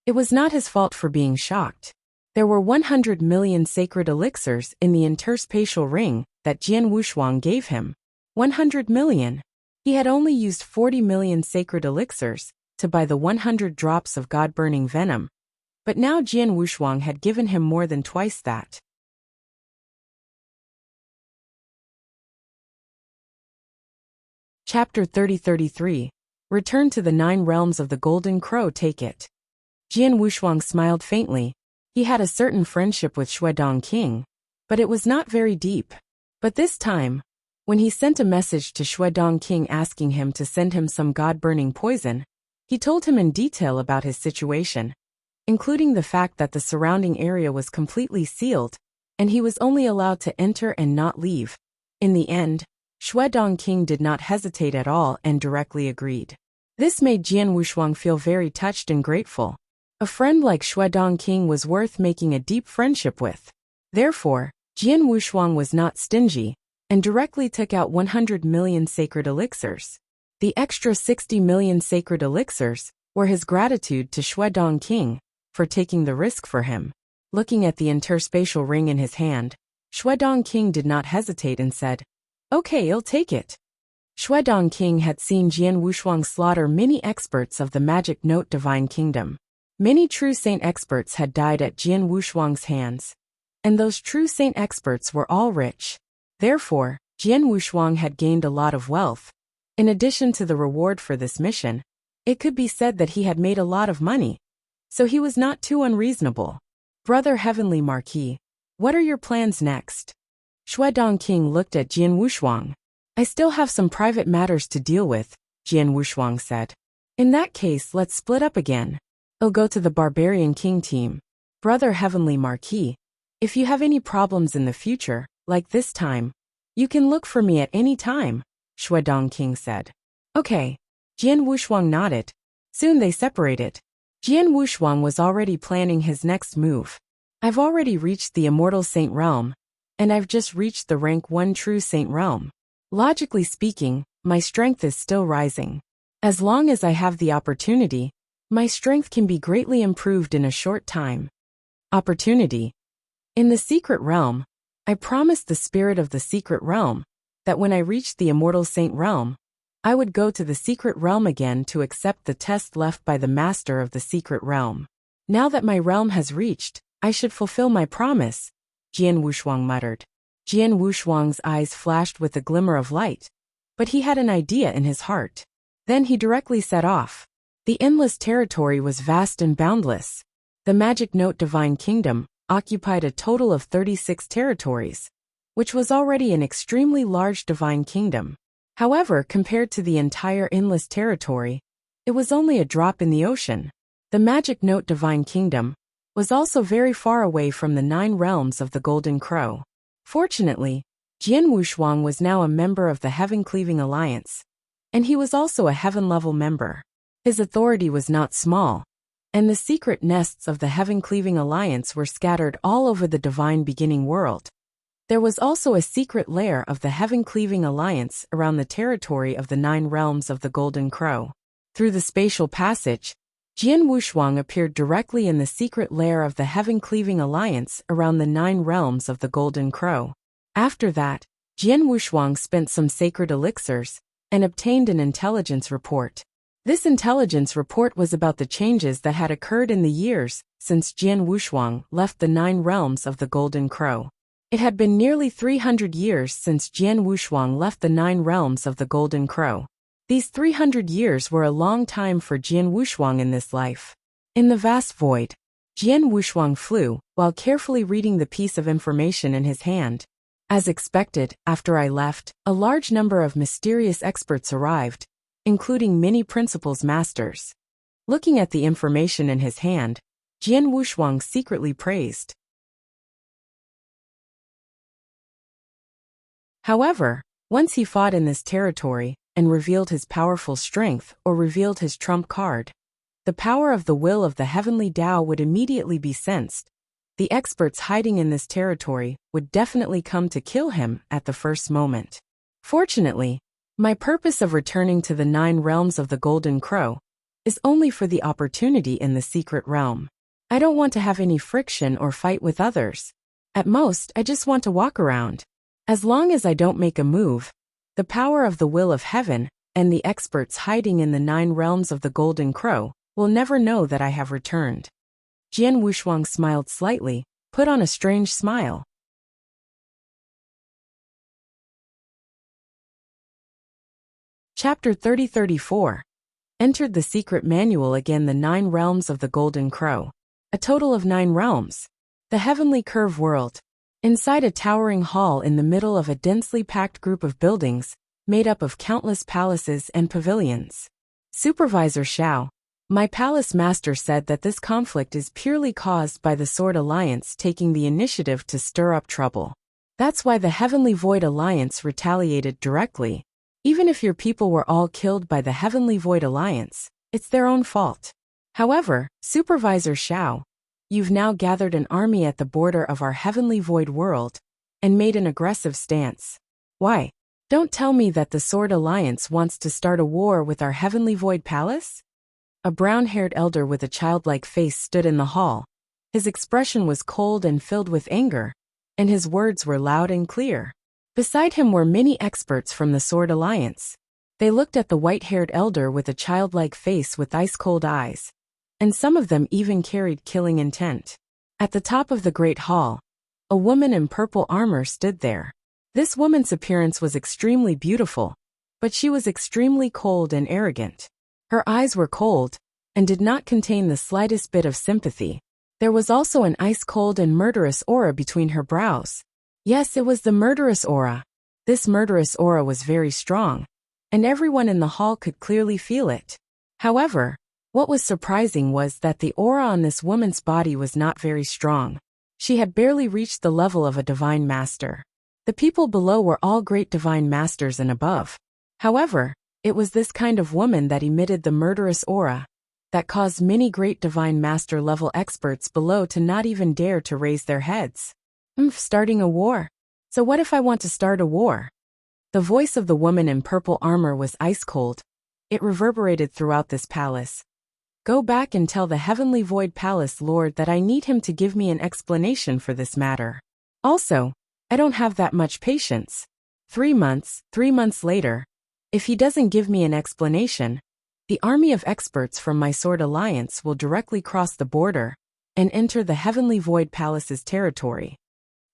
It was not his fault for being shocked. There were 100 million sacred elixirs in the interspatial ring that Jian Wushuang gave him. 100 million. He had only used 40 million sacred elixirs to buy the 100 drops of god-burning venom, but now Jian Wushuang had given him more than twice that. Chapter 30-33. Return to the 9 realms of the Golden Crow, take it. Jian Wushuang smiled faintly. He had a certain friendship with Shuedong King, but it was not very deep. But this time, when he sent a message to Shuedong King asking him to send him some god-burning poison, he told him in detail about his situation, including the fact that the surrounding area was completely sealed, and he was only allowed to enter and not leave. In the end, Shuedong King did not hesitate at all and directly agreed. This made Jian Wushuang feel very touched and grateful. A friend like Shuedong King was worth making a deep friendship with. Therefore, Jian Wushuang was not stingy, and directly took out 100 million sacred elixirs. The extra 60 million sacred elixirs were his gratitude to Shuedong King for taking the risk for him. Looking at the interspatial ring in his hand, Shuedong King did not hesitate and said, "Okay, I'll take it." Shuedong King had seen Jian Wushuang slaughter many experts of the magic note divine kingdom. Many true saint experts had died at Jian Wushuang's hands, and those true saint experts were all rich. Therefore, Jian Wushuang had gained a lot of wealth. In addition to the reward for this mission, it could be said that he had made a lot of money, so he was not too unreasonable. "Brother Heavenly Marquis, what are your plans next?" Shuedong King looked at Jian Wushuang. "I still have some private matters to deal with," Jian Wushuang said. "In that case, let's split up again. I'll go to the Barbarian King team. Brother Heavenly Marquis, if you have any problems in the future, like this time, you can look for me at any time," Shuedong King said. "Okay." Jian Wushuang nodded. Soon they separated. Jian Wushuang was already planning his next move. "I've already reached the Immortal Saint Realm, and I've just reached the rank 1 True Saint Realm. Logically speaking, my strength is still rising. As long as I have the opportunity, my strength can be greatly improved in a short time." Opportunity. In the Secret Realm, I promised the spirit of the Secret Realm that when I reached the Immortal Saint Realm, I would go to the Secret Realm again to accept the test left by the Master of the Secret Realm. Now that my realm has reached, I should fulfill my promise, Jian Wushuang muttered. Jian Wushuang's eyes flashed with a glimmer of light, but he had an idea in his heart. Then he directly set off. The endless territory was vast and boundless. The Magic Note Divine Kingdom occupied a total of 36 territories, which was already an extremely large divine kingdom. However, compared to the entire endless territory, it was only a drop in the ocean. The Magic Note Divine Kingdom was also very far away from the 9 realms of the Golden Crow. Fortunately, Jian Wushuang was now a member of the Heaven-Cleaving Alliance, and he was also a heaven-level member. His authority was not small, and the secret nests of the Heaven-Cleaving Alliance were scattered all over the divine beginning world. There was also a secret lair of the Heaven-Cleaving Alliance around the territory of the 9 realms of the Golden Crow. Through the spatial passage, Jian Wushuang appeared directly in the secret lair of the Heaven-Cleaving Alliance around the 9 realms of the Golden Crow. After that, Jian Wushuang spent some sacred elixirs and obtained an intelligence report. This intelligence report was about the changes that had occurred in the years since Jian Wushuang left the 9 realms of the Golden Crow. It had been nearly 300 years since Jian Wushuang left the 9 realms of the Golden Crow. These 300 years were a long time for Jian Wushuang in this life. In the vast void, Jian Wushuang flew, while carefully reading the piece of information in his hand. As expected, after I left, a large number of mysterious experts arrived, including many principals masters. Looking at the information in his hand, Jian Wushuang secretly praised. However, once he fought in this territory and revealed his powerful strength or revealed his trump card, the power of the will of the heavenly Tao would immediately be sensed. The experts hiding in this territory would definitely come to kill him at the first moment. Fortunately, my purpose of returning to the 9 realms of the Golden Crow is only for the opportunity in the secret realm. I don't want to have any friction or fight with others. At most, I just want to walk around. As long as I don't make a move, the power of the will of heaven and the experts hiding in the 9 realms of the Golden Crow will never know that I have returned. Jian Wushuang smiled slightly, put on a strange smile. Chapter 30-34. Entered the secret manual again, the 9 realms of the Golden Crow. A total of 9 realms. The heavenly curve world. Inside a towering hall in the middle of a densely packed group of buildings, made up of countless palaces and pavilions. Supervisor Xiao, my palace master, said that this conflict is purely caused by the Sword Alliance taking the initiative to stir up trouble. That's why the Heavenly Void Alliance retaliated directly. Even if your people were all killed by the Heavenly Void Alliance, it's their own fault. However, Supervisor Xiao, you've now gathered an army at the border of our Heavenly Void world and made an aggressive stance. Why? Don't tell me that the Sword Alliance wants to start a war with our Heavenly Void Palace? A brown-haired elder with a childlike face stood in the hall. His expression was cold and filled with anger, and his words were loud and clear. Beside him were many experts from the Sword Alliance. They looked at the white-haired elder with a childlike face with ice-cold eyes, and some of them even carried killing intent. At the top of the great hall, a woman in purple armor stood there. This woman's appearance was extremely beautiful, but she was extremely cold and arrogant. Her eyes were cold, and did not contain the slightest bit of sympathy. There was also an ice-cold and murderous aura between her brows. Yes, it was the murderous aura. This murderous aura was very strong, and everyone in the hall could clearly feel it. However, what was surprising was that the aura on this woman's body was not very strong. She had barely reached the level of a divine master. The people below were all great divine masters and above. However, it was this kind of woman that emitted the murderous aura that caused many great divine master level experts below to not even dare to raise their heads. Starting a war? So what if I want to start a war? The voice of the woman in purple armor was ice-cold. It reverberated throughout this palace. Go back and tell the Heavenly Void Palace Lord that I need him to give me an explanation for this matter. Also, I don't have that much patience. 3 months later, if he doesn't give me an explanation, the army of experts from my Sword Alliance will directly cross the border and enter the Heavenly Void Palace's territory.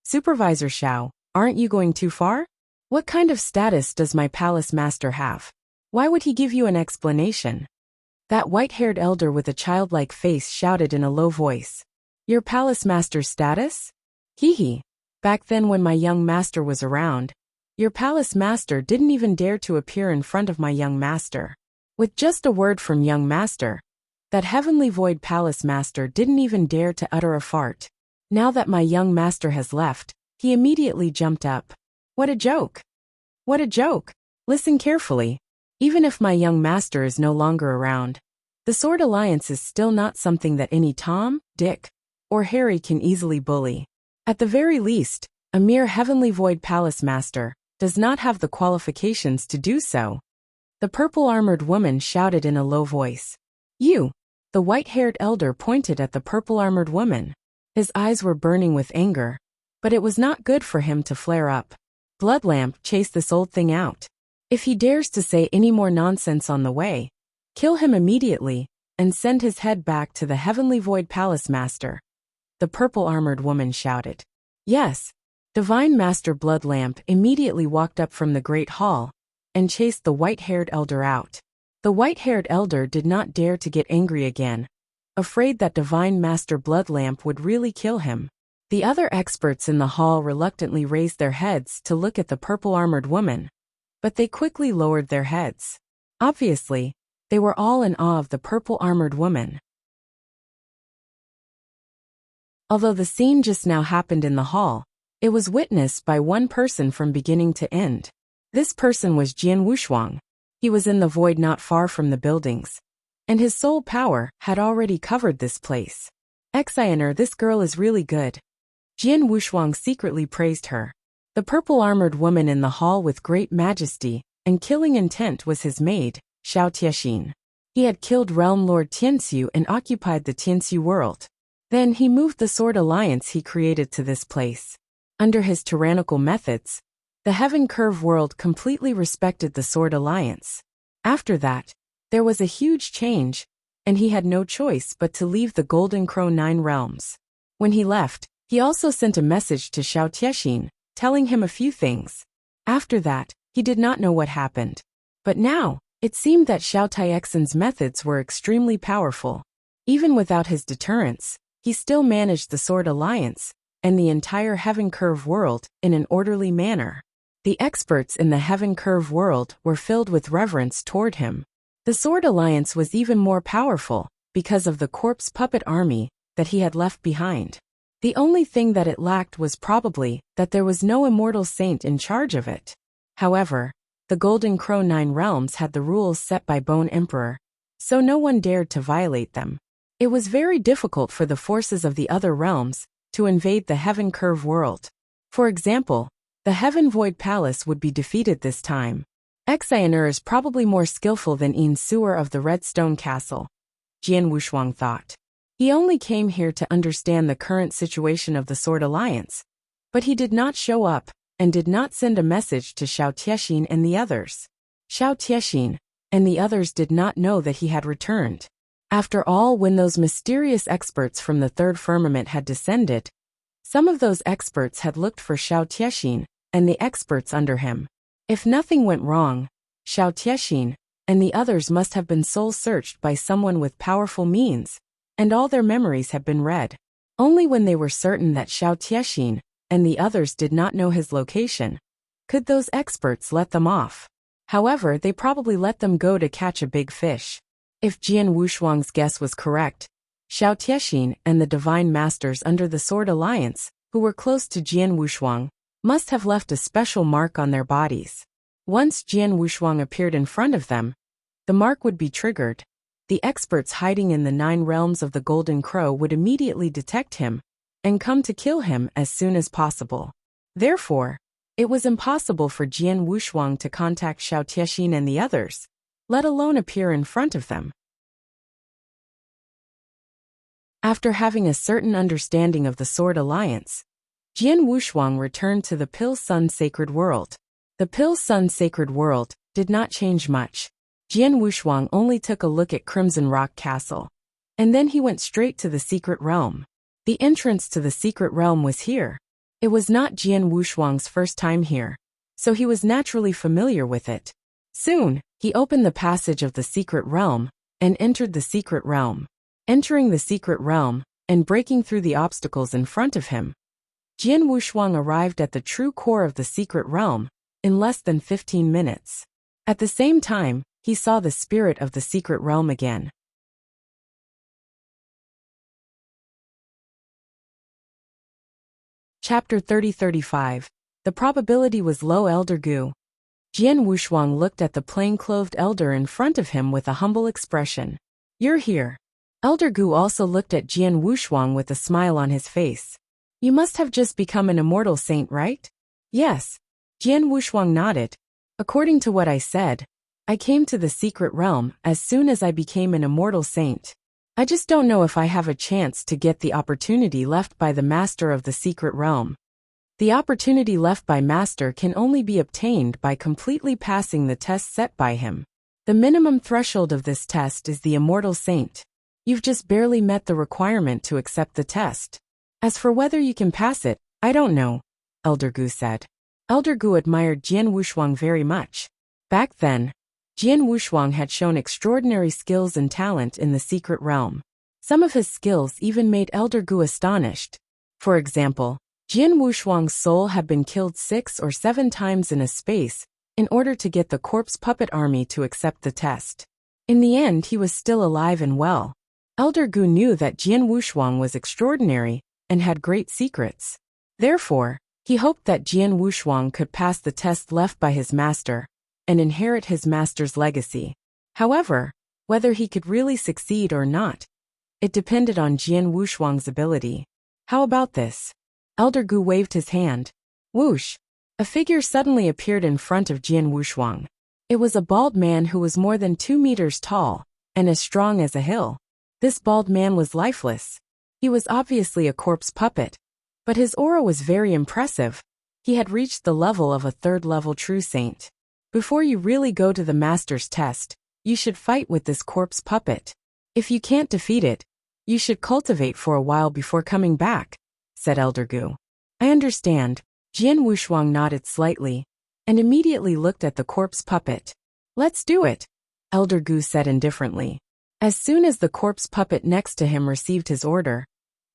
Supervisor Xiao, aren't you going too far? What kind of status does my palace master have? Why would he give you an explanation? That white-haired elder with a childlike face shouted in a low voice. Your palace master's status? Hee. Back then when my young master was around, your palace master didn't even dare to appear in front of my young master. With just a word from young master, that Heavenly Void Palace master didn't even dare to utter a fart. Now that my young master has left, he immediately jumped up. What a joke! What a joke! Listen carefully. Even if my young master is no longer around, the Sword Alliance is still not something that any Tom, Dick, or Harry can easily bully. At the very least, a mere Heavenly Void Palace master does not have the qualifications to do so. The purple-armored woman shouted in a low voice. You! The white-haired elder pointed at the purple-armored woman. His eyes were burning with anger, but it was not good for him to flare up. Bloodlamp, chase this old thing out. If he dares to say any more nonsense on the way, kill him immediately, and send his head back to the Heavenly Void Palace Master. The purple-armored woman shouted. Yes. Divine Master Bloodlamp immediately walked up from the Great Hall, and chased the white-haired elder out. The white-haired elder did not dare to get angry again, afraid that Divine Master Bloodlamp would really kill him. The other experts in the hall reluctantly raised their heads to look at the purple-armored woman, but they quickly lowered their heads. Obviously, they were all in awe of the purple-armored woman. Although the scene just now happened in the hall, it was witnessed by one person from beginning to end. This person was Jian Wushuang. He was in the void not far from the buildings, and his soul power had already covered this place. Exiner, this girl is really good. Jian Wushuang secretly praised her. The purple-armored woman in the hall with great majesty and killing intent was his maid, Xiao Tiexin. He had killed Realm Lord Tianxiu and occupied the Tianxiu world. Then he moved the Sword Alliance he created to this place. Under his tyrannical methods, the Heaven Curve world completely respected the Sword Alliance. After that, there was a huge change, and he had no choice but to leave the Golden Crow 9 realms. When he left, he also sent a message to Xiao Tiexin, telling him a few things. After that, he did not know what happened. But now, it seemed that Xiao Taixin's methods were extremely powerful. Even without his deterrence, he still managed the Sword Alliance and the entire Heaven Curve world in an orderly manner. The experts in the Heaven Curve world were filled with reverence toward him. The Sword Alliance was even more powerful because of the corpse puppet army that he had left behind. The only thing that it lacked was probably that there was no immortal saint in charge of it. However, the Golden Crow 9 realms had the rules set by Bone Emperor, so no one dared to violate them. It was very difficult for the forces of the other realms to invade the Heaven Curve world. For example, the Heaven Void Palace would be defeated this time. Xionur is probably more skillful than Yin Sewer of the Redstone Castle, Jian Wushuang thought. He only came here to understand the current situation of the Sword Alliance, but he did not show up and did not send a message to Xiao Tiexin and the others. Xiao Tiexin and the others did not know that he had returned. After all, when those mysterious experts from the third firmament had descended, some of those experts had looked for Xiao Tiexin and the experts under him. If nothing went wrong, Xiao Tiexin and the others must have been soul-searched by someone with powerful means, and all their memories had been read. Only when they were certain that Xiao Tiexin and the others did not know his location could those experts let them off. However, they probably let them go to catch a big fish. If Jian Wushuang's guess was correct, Xiao Tiexin and the Divine Masters under the Sword Alliance, who were close to Jian Wushuang, must have left a special mark on their bodies. Once Jian Wushuang appeared in front of them, the mark would be triggered. The experts hiding in the 9 realms of the Golden Crow would immediately detect him and come to kill him as soon as possible. Therefore, it was impossible for Jian Wushuang to contact Xiao Tiexin and the others, let alone appear in front of them. After having a certain understanding of the Sword Alliance, Jian Wushuang returned to the Pill Sun Sacred World. The Pill Sun Sacred World did not change much. Jian Wushuang only took a look at Crimson Rock Castle, and then he went straight to the Secret Realm. The entrance to the Secret Realm was here. It was not Jian Wushuang's first time here, so he was naturally familiar with it. Soon, he opened the passage of the Secret Realm and entered the Secret Realm. Entering the Secret Realm and breaking through the obstacles in front of him, Jian Wushuang arrived at the true core of the Secret Realm in less than 15 minutes. At the same time, he saw the spirit of the Secret Realm again. Chapter 30-35. The probability was low. Elder Gu. Jian Wushuang looked at the plain-clothed elder in front of him with a humble expression. You're here. Elder Gu also looked at Jian Wushuang with a smile on his face. You must have just become an immortal saint, right? Yes. Jian Wushuang nodded. According to what I said, I came to the Secret Realm as soon as I became an immortal saint. I just don't know if I have a chance to get the opportunity left by the Master of the Secret Realm. The opportunity left by Master can only be obtained by completely passing the test set by him. The minimum threshold of this test is the Immortal Saint. You've just barely met the requirement to accept the test. As for whether you can pass it, I don't know, Elder Gu said. Elder Gu admired Jian Wushuang very much. Back then, Jian Wushuang had shown extraordinary skills and talent in the Secret Realm. Some of his skills even made Elder Gu astonished. For example, Jian Wushuang's soul had been killed 6 or 7 times in a space in order to get the corpse puppet army to accept the test. In the end, he was still alive and well. Elder Gu knew that Jian Wushuang was extraordinary and had great secrets. Therefore, he hoped that Jian Wushuang could pass the test left by his master and inherit his master's legacy. However, whether he could really succeed or not, it depended on Jian Wushuang's ability. How about this? Elder Gu waved his hand. Whoosh! A figure suddenly appeared in front of Jian Wushuang. It was a bald man who was more than 2 meters tall and as strong as a hill. This bald man was lifeless. He was obviously a corpse puppet, but his aura was very impressive. He had reached the level of a 3rd-level true saint. Before you really go to the master's test, you should fight with this corpse puppet. If you can't defeat it, you should cultivate for a while before coming back, said Elder Gu. I understand. Jian Wushuang nodded slightly and immediately looked at the corpse puppet. Let's do it, Elder Gu said indifferently. As soon as the corpse puppet next to him received his order,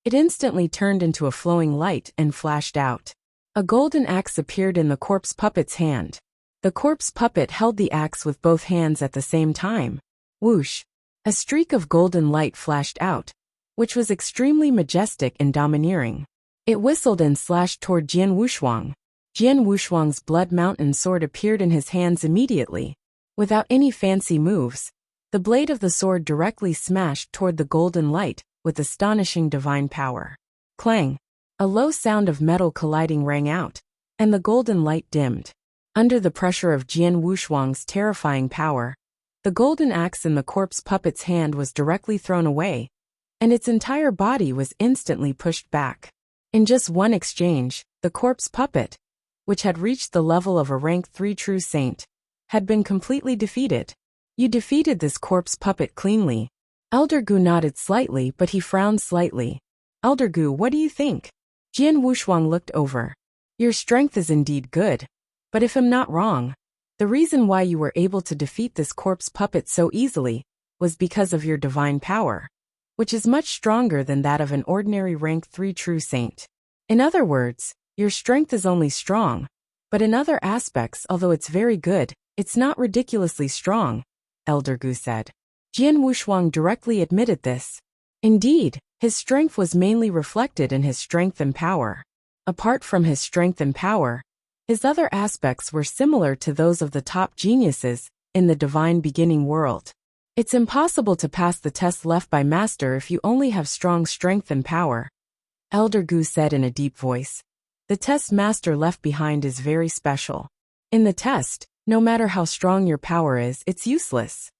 it instantly turned into a flowing light and flashed out. A golden axe appeared in the corpse puppet's hand. The corpse puppet held the axe with both hands at the same time. Whoosh! A streak of golden light flashed out, which was extremely majestic and domineering. It whistled and slashed toward Jian Wushuang. Jian Wushuang's blood mountain sword appeared in his hands immediately. Without any fancy moves, the blade of the sword directly smashed toward the golden light with astonishing divine power. Clang! A low sound of metal colliding rang out, and the golden light dimmed. Under the pressure of Jian Wushuang's terrifying power, the golden axe in the corpse puppet's hand was directly thrown away, and its entire body was instantly pushed back. In just one exchange, the corpse puppet, which had reached the level of a rank 3 true saint, had been completely defeated. You defeated this corpse puppet cleanly. Elder Gu nodded slightly, but he frowned slightly. Elder Gu, what do you think? Jian Wushuang looked over. Your strength is indeed good, but if I'm not wrong, the reason why you were able to defeat this corpse puppet so easily was because of your divine power, which is much stronger than that of an ordinary rank 3 true saint. In other words, your strength is only strong, but in other aspects, although it's very good, it's not ridiculously strong, Elder Gu said. Jian Wushuang directly admitted this. Indeed, his strength was mainly reflected in his strength and power. Apart from his strength and power, his other aspects were similar to those of the top geniuses in the divine beginning world. It's impossible to pass the test left by Master if you only have strong strength and power, Elder Gu said in a deep voice. The test Master left behind is very special. In the test, no matter how strong your power is, it's useless.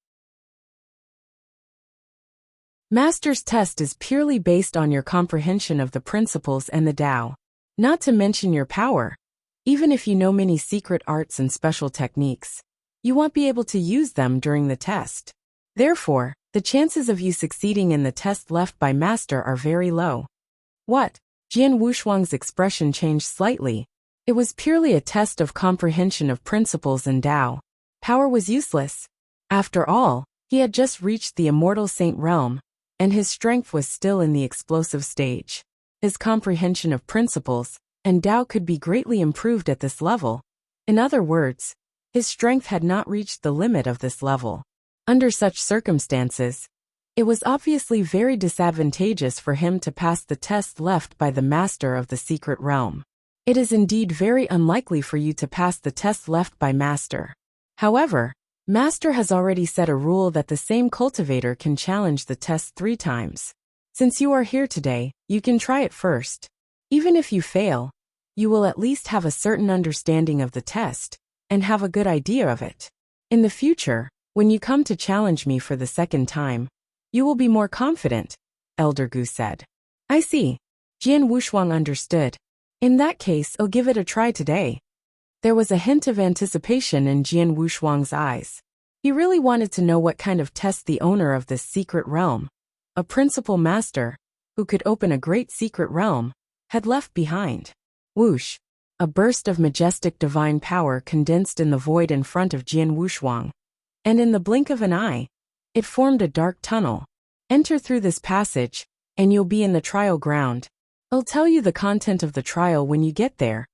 Master's test is purely based on your comprehension of the principles and the Tao. Not to mention your power. Even if you know many secret arts and special techniques, you won't be able to use them during the test. Therefore, the chances of you succeeding in the test left by Master are very low. What? Jian Wushuang's expression changed slightly. It was purely a test of comprehension of principles and Tao. Power was useless. After all, he had just reached the immortal saint realm, and his strength was still in the explosive stage. His comprehension of principles and Tao could be greatly improved at this level. In other words, his strength had not reached the limit of this level. Under such circumstances, it was obviously very disadvantageous for him to pass the test left by the Master of the secret realm. It is indeed very unlikely for you to pass the test left by Master. However, Master has already set a rule that the same cultivator can challenge the test 3 times. Since you are here today, you can try it first. Even if you fail, you will at least have a certain understanding of the test, and have a good idea of it. In the future, when you come to challenge me for the second time, you will be more confident, Elder Gu said. I see. Jian Wushuang understood. In that case, I'll give it a try today. There was a hint of anticipation in Jian Wushuang's eyes. He really wanted to know what kind of test the owner of this secret realm, a principal master, who could open a great secret realm, had left behind. Whoosh! A burst of majestic divine power condensed in the void in front of Jian Wushuang, and in the blink of an eye, it formed a dark tunnel. Enter through this passage, and you'll be in the trial ground. I'll tell you the content of the trial when you get there,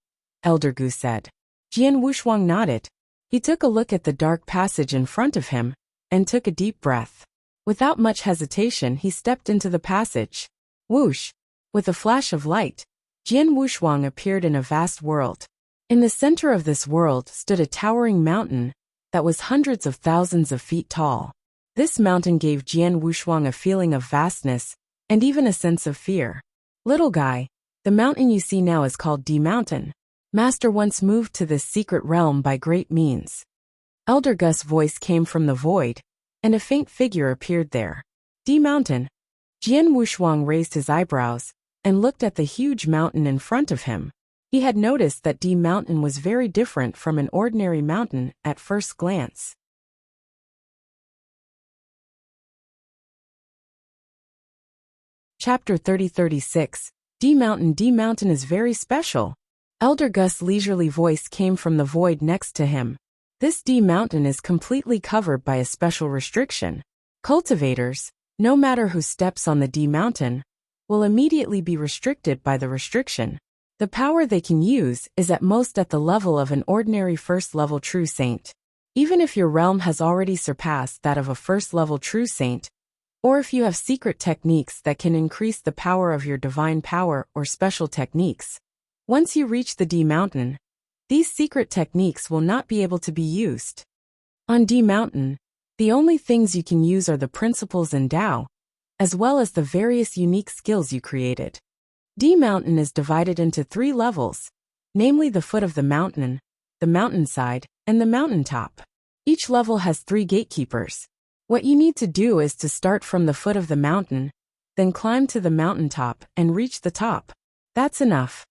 Elder Gu said. Jian Wushuang nodded. He took a look at the dark passage in front of him, and took a deep breath. Without much hesitation, he stepped into the passage. Whoosh! With a flash of light, Jian Wushuang appeared in a vast world. In the center of this world stood a towering mountain that was hundreds of thousands of feet tall. This mountain gave Jian Wushuang a feeling of vastness, and even a sense of fear. Little guy, the mountain you see now is called D Mountain. Master once moved to this secret realm by great means. Elder Gu's voice came from the void, and a faint figure appeared there. D Mountain. Jian Wushuang raised his eyebrows, and looked at the huge mountain in front of him. He had noticed that D Mountain was very different from an ordinary mountain at first glance. Chapter 30-36. D Mountain is very special. Elder Gu's leisurely voice came from the void next to him. This D mountain is completely covered by a special restriction. Cultivators, no matter who steps on the D mountain, will immediately be restricted by the restriction. The power they can use is at most at the level of an ordinary first-level true saint. Even if your realm has already surpassed that of a first-level true saint, or if you have secret techniques that can increase the power of your divine power or special techniques, once you reach the D mountain, these secret techniques will not be able to be used. On D mountain, the only things you can use are the principles in Tao, as well as the various unique skills you created. D mountain is divided into 3 levels, namely the foot of the mountain, the mountainside, and the mountaintop. Each level has 3 gatekeepers. What you need to do is to start from the foot of the mountain, then climb to the mountaintop and reach the top. That's enough.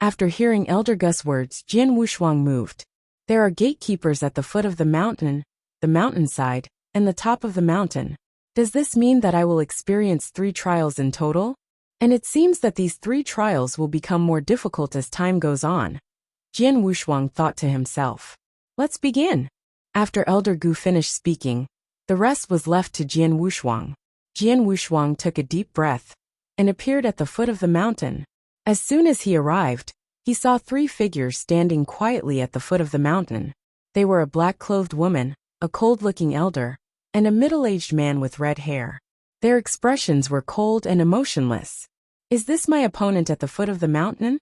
After hearing Elder Gus' words, Jian Wushuang moved. There are gatekeepers at the foot of the mountain, the mountainside, and the top of the mountain. Does this mean that I will experience 3 trials in total? And it seems that these 3 trials will become more difficult as time goes on. Jian Wushuang thought to himself. Let's begin. After Elder Gu finished speaking, the rest was left to Jian Wushuang. Jian Wushuang took a deep breath and appeared at the foot of the mountain. As soon as he arrived, he saw 3 figures standing quietly at the foot of the mountain. They were a black-clothed woman, a cold-looking elder, and a middle-aged man with red hair. Their expressions were cold and emotionless. Is this my opponent at the foot of the mountain?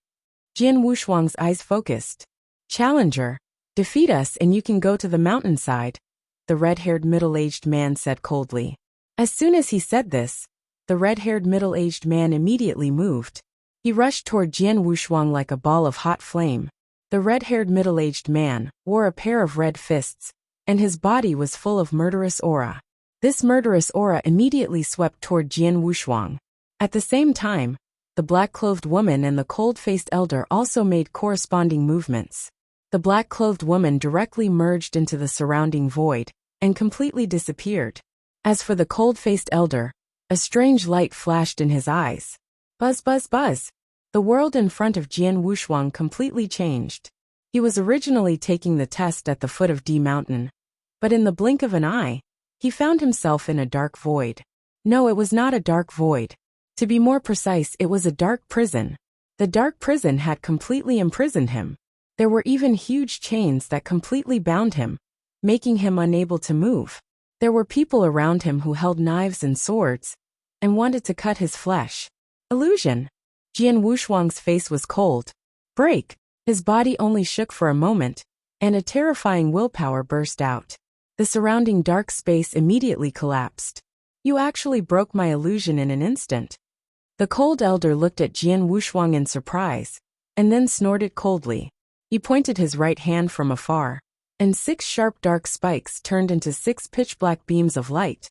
Jian Wushuang's eyes focused. Challenger, defeat us and you can go to the mountainside, the red-haired middle-aged man said coldly. As soon as he said this, the red-haired middle-aged man immediately moved. He rushed toward Jian Wushuang like a ball of hot flame. The red-haired middle-aged man wore a pair of red fists, and his body was full of murderous aura. This murderous aura immediately swept toward Jian Wushuang. At the same time, the black-clothed woman and the cold-faced elder also made corresponding movements. The black-clothed woman directly merged into the surrounding void and completely disappeared. As for the cold-faced elder, a strange light flashed in his eyes. Buzz, buzz, buzz. The world in front of Jian Wushuang completely changed. He was originally taking the test at the foot of D mountain, but in the blink of an eye, he found himself in a dark void. No, it was not a dark void. To be more precise, it was a dark prison. The dark prison had completely imprisoned him. There were even huge chains that completely bound him, making him unable to move. There were people around him who held knives and swords and wanted to cut his flesh. Illusion. Jian Wushuang's face was cold. Break. His body only shook for a moment, and a terrifying willpower burst out. The surrounding dark space immediately collapsed. You actually broke my illusion in an instant. The cold elder looked at Jian Wushuang in surprise, and then snorted coldly. He pointed his right hand from afar, and 6 sharp dark spikes turned into 6 pitch-black beams of light,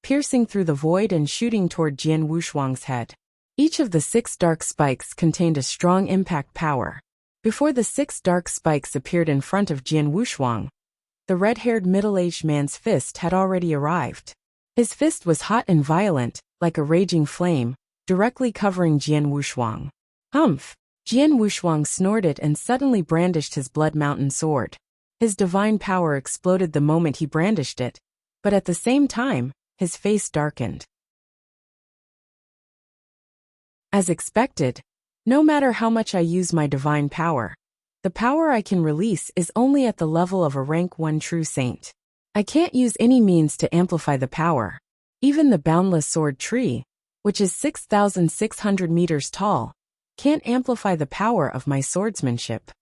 piercing through the void and shooting toward Jian Wushuang's head. Each of the 6 dark spikes contained a strong impact power. Before the 6 dark spikes appeared in front of Jian Wushuang, the red-haired middle-aged man's fist had already arrived. His fist was hot and violent, like a raging flame, directly covering Jian Wushuang. Humph! Jian Wushuang snorted and suddenly brandished his Blood Mountain sword. His divine power exploded the moment he brandished it, but at the same time, his face darkened. As expected, no matter how much I use my divine power, the power I can release is only at the level of a rank 1 true saint. I can't use any means to amplify the power. Even the boundless sword tree, which is 6,600 meters tall, can't amplify the power of my swordsmanship.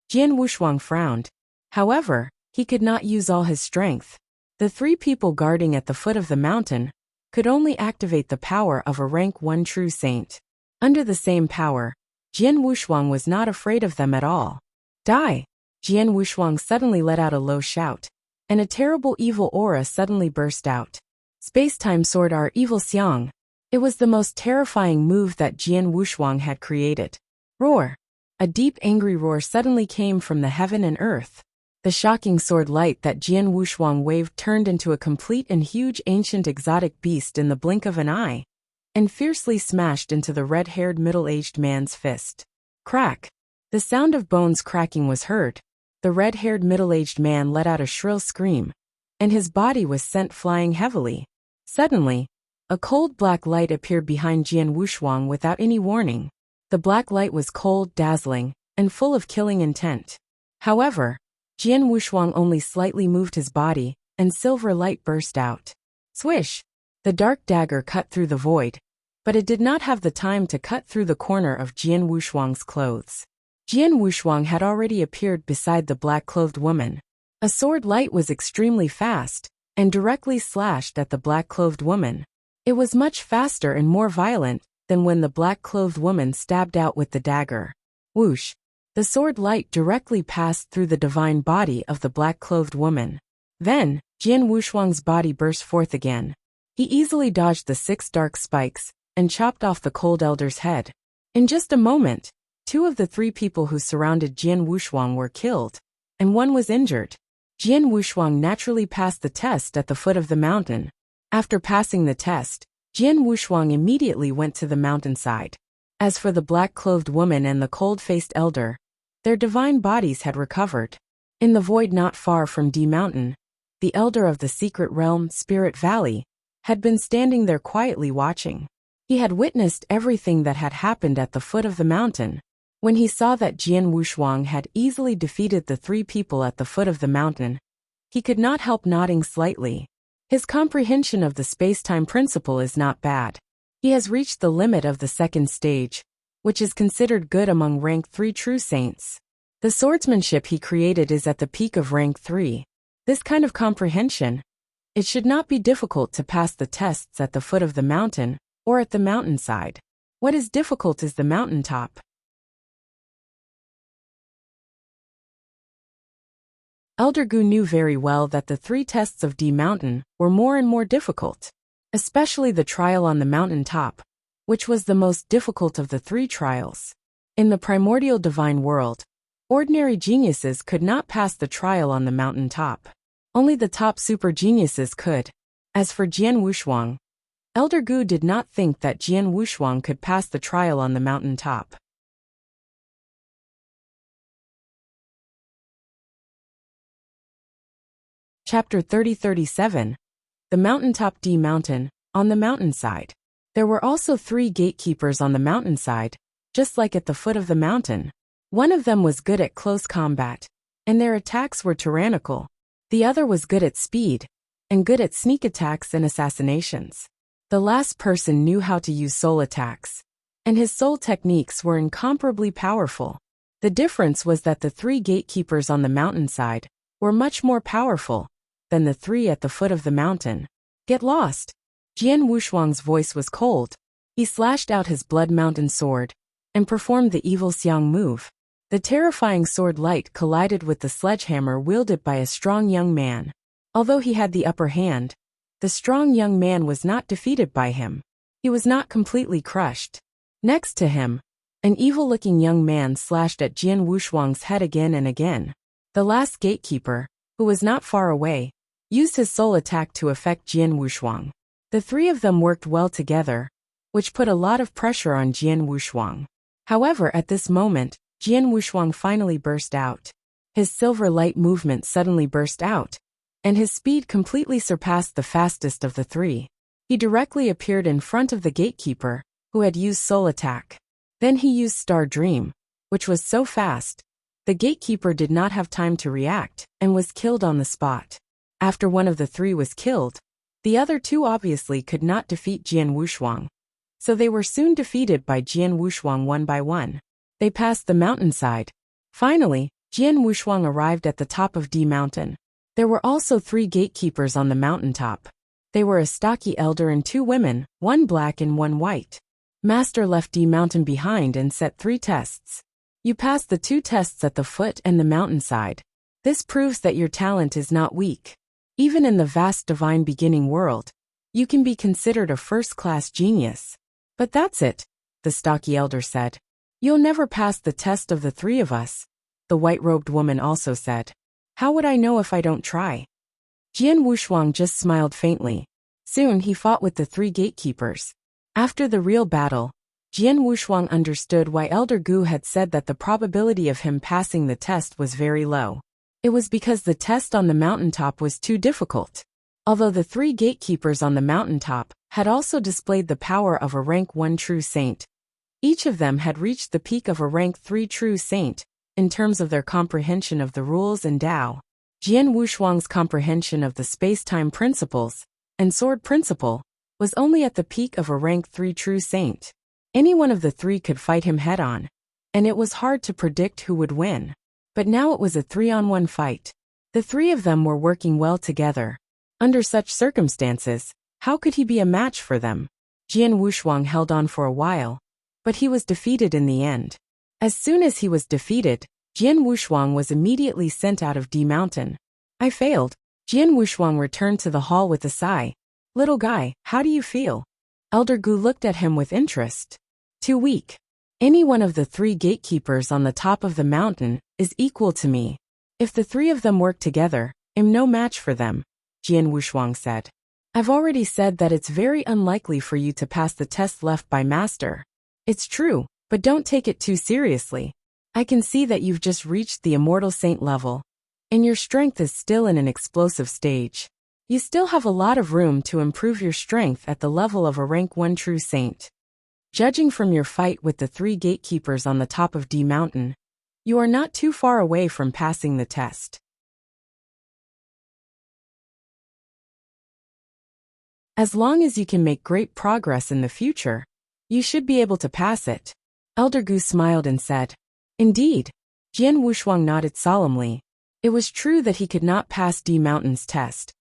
Jian Wushuang frowned. However, he could not use all his strength. The 3 people guarding at the foot of the mountain could only activate the power of a rank 1 true saint. Under the same power, Jian Wushuang was not afraid of them at all. Die! Jian Wushuang suddenly let out a low shout, and a terrible evil aura suddenly burst out. Space-time sword R Evil Xiang. It was the most terrifying move that Jian Wushuang had created. Roar! A deep angry roar suddenly came from the heaven and earth. The shocking sword light that Jian Wushuang waved turned into a complete and huge ancient exotic beast in the blink of an eye, and fiercely smashed into the red-haired middle-aged man's fist. Crack! The sound of bones cracking was heard, The red-haired middle-aged man let out a shrill scream, and his body was sent flying heavily. Suddenly, a cold black light appeared behind Jian Wushuang without any warning. The black light was cold, dazzling, and full of killing intent. However, Jian Wushuang only slightly moved his body, and silver light burst out. Swish! The dark dagger cut through the void, but it did not have the time to cut through the corner of Jian Wushuang's clothes. Jian Wushuang had already appeared beside the black-clothed woman. A sword light was extremely fast, and directly slashed at the black-clothed woman. It was much faster and more violent than when the black-clothed woman stabbed out with the dagger. Whoosh! The sword light directly passed through the divine body of the black-clothed woman. Then, Jian Wushuang's body burst forth again. He easily dodged the 6 dark spikes and chopped off the cold elder's head. In just a moment, 2 of the 3 people who surrounded Jian Wushuang were killed, and 1 was injured. Jian Wushuang naturally passed the test at the foot of the mountain. After passing the test, Jian Wushuang immediately went to the mountainside. As for the black-clothed woman and the cold-faced elder, their divine bodies had recovered. In the void not far from D Mountain, the elder of the secret realm, Spirit Valley, had been standing there quietly watching. He had witnessed everything that had happened at the foot of the mountain. When he saw that Jian Wushuang had easily defeated the 3 people at the foot of the mountain, he could not help nodding slightly. His comprehension of the space-time principle is not bad. He has reached the limit of the 2nd stage, which is considered good among rank 3 true saints. The swordsmanship he created is at the peak of rank 3. This kind of comprehension, it should not be difficult to pass the tests at the foot of the mountain or at the mountainside. What is difficult is the mountaintop. Elder Gu knew very well that the 3 tests of D Mountain were more and more difficult, especially the trial on the mountain top, which was the most difficult of the 3 trials. In the primordial divine world, ordinary geniuses could not pass the trial on the mountain top. Only the top super geniuses could. As for Jian Wushuang, Elder Gu did not think that Jian Wushuang could pass the trial on the mountain top. Chapter 30-37. The Mountaintop D Mountain, on the mountainside. There were also 3 gatekeepers on the mountainside, just like at the foot of the mountain. One of them was good at close combat, and their attacks were tyrannical. The other was good at speed, and good at sneak attacks and assassinations. The last person knew how to use soul attacks, and his soul techniques were incomparably powerful. The difference was that the 3 gatekeepers on the mountainside were much more powerful than the 3 at the foot of the mountain. Get lost! Jian Wushuang's voice was cold. He slashed out his blood mountain sword and performed the evil Xiang move. The terrifying sword light collided with the sledgehammer wielded by a strong young man. Although he had the upper hand, the strong young man was not defeated by him. He was not completely crushed. Next to him, an evil-looking young man slashed at Jian Wushuang's head again and again. The last gatekeeper, who was not far away, used his soul attack to affect Jian Wushuang. The 3 of them worked well together, which put a lot of pressure on Jian Wushuang. However, at this moment, Jian Wushuang finally burst out. His silver light movement suddenly burst out, and his speed completely surpassed the fastest of the 3. He directly appeared in front of the gatekeeper, who had used soul attack. Then he used Star Dream, which was so fast, the gatekeeper did not have time to react, and was killed on the spot. After one of the 3 was killed, the other 2 obviously could not defeat Jian Wushuang, so they were soon defeated by Jian Wushuang one by one. They passed the mountainside. Finally, Jian Wushuang arrived at the top of D Mountain. There were also 3 gatekeepers on the mountaintop. They were a stocky elder and 2 women, 1 black and 1 white. Master left D Mountain behind and set 3 tests. You passed the 2 tests at the foot and the mountainside. This proves that your talent is not weak. Even in the vast divine beginning world, you can be considered a first-class genius. But that's it, the stocky elder said. You'll never pass the test of the 3 of us, the white-robed woman also said. How would I know if I don't try? Jian Wushuang just smiled faintly. Soon he fought with the 3 gatekeepers. After the real battle, Jian Wushuang understood why Elder Gu had said that the probability of him passing the test was very low. It was because the test on the mountaintop was too difficult. Although the 3 gatekeepers on the mountaintop had also displayed the power of a rank 1 true saint, each of them had reached the peak of a rank 3 true saint in terms of their comprehension of the rules and Tao. Jian Wushuang's comprehension of the space-time principles and sword principle was only at the peak of a rank 3 true saint. Any one of the 3 could fight him head-on, and it was hard to predict who would win. But now it was a 3-on-1 fight. The 3 of them were working well together. Under such circumstances, how could he be a match for them? Jian Wushuang held on for a while, but he was defeated in the end. As soon as he was defeated, Jian Wushuang was immediately sent out of D Mountain. I failed. Jian Wushuang returned to the hall with a sigh. Little guy, how do you feel? Elder Gu looked at him with interest. Too weak. Any one of the 3 gatekeepers on the top of the mountain is equal to me. If the 3 of them work together, I'm no match for them, Jian Wushuang said. I've already said that it's very unlikely for you to pass the test left by Master. It's true, but don't take it too seriously. I can see that you've just reached the immortal saint level, and your strength is still in an explosive stage. You still have a lot of room to improve your strength at the level of a rank 1 true saint. Judging from your fight with the 3 gatekeepers on the top of D Mountain, you are not too far away from passing the test. As long as you can make great progress in the future, you should be able to pass it. Elder Gu smiled and said. Indeed. Jian Wushuang nodded solemnly. It was true that he could not pass D Mountain's test,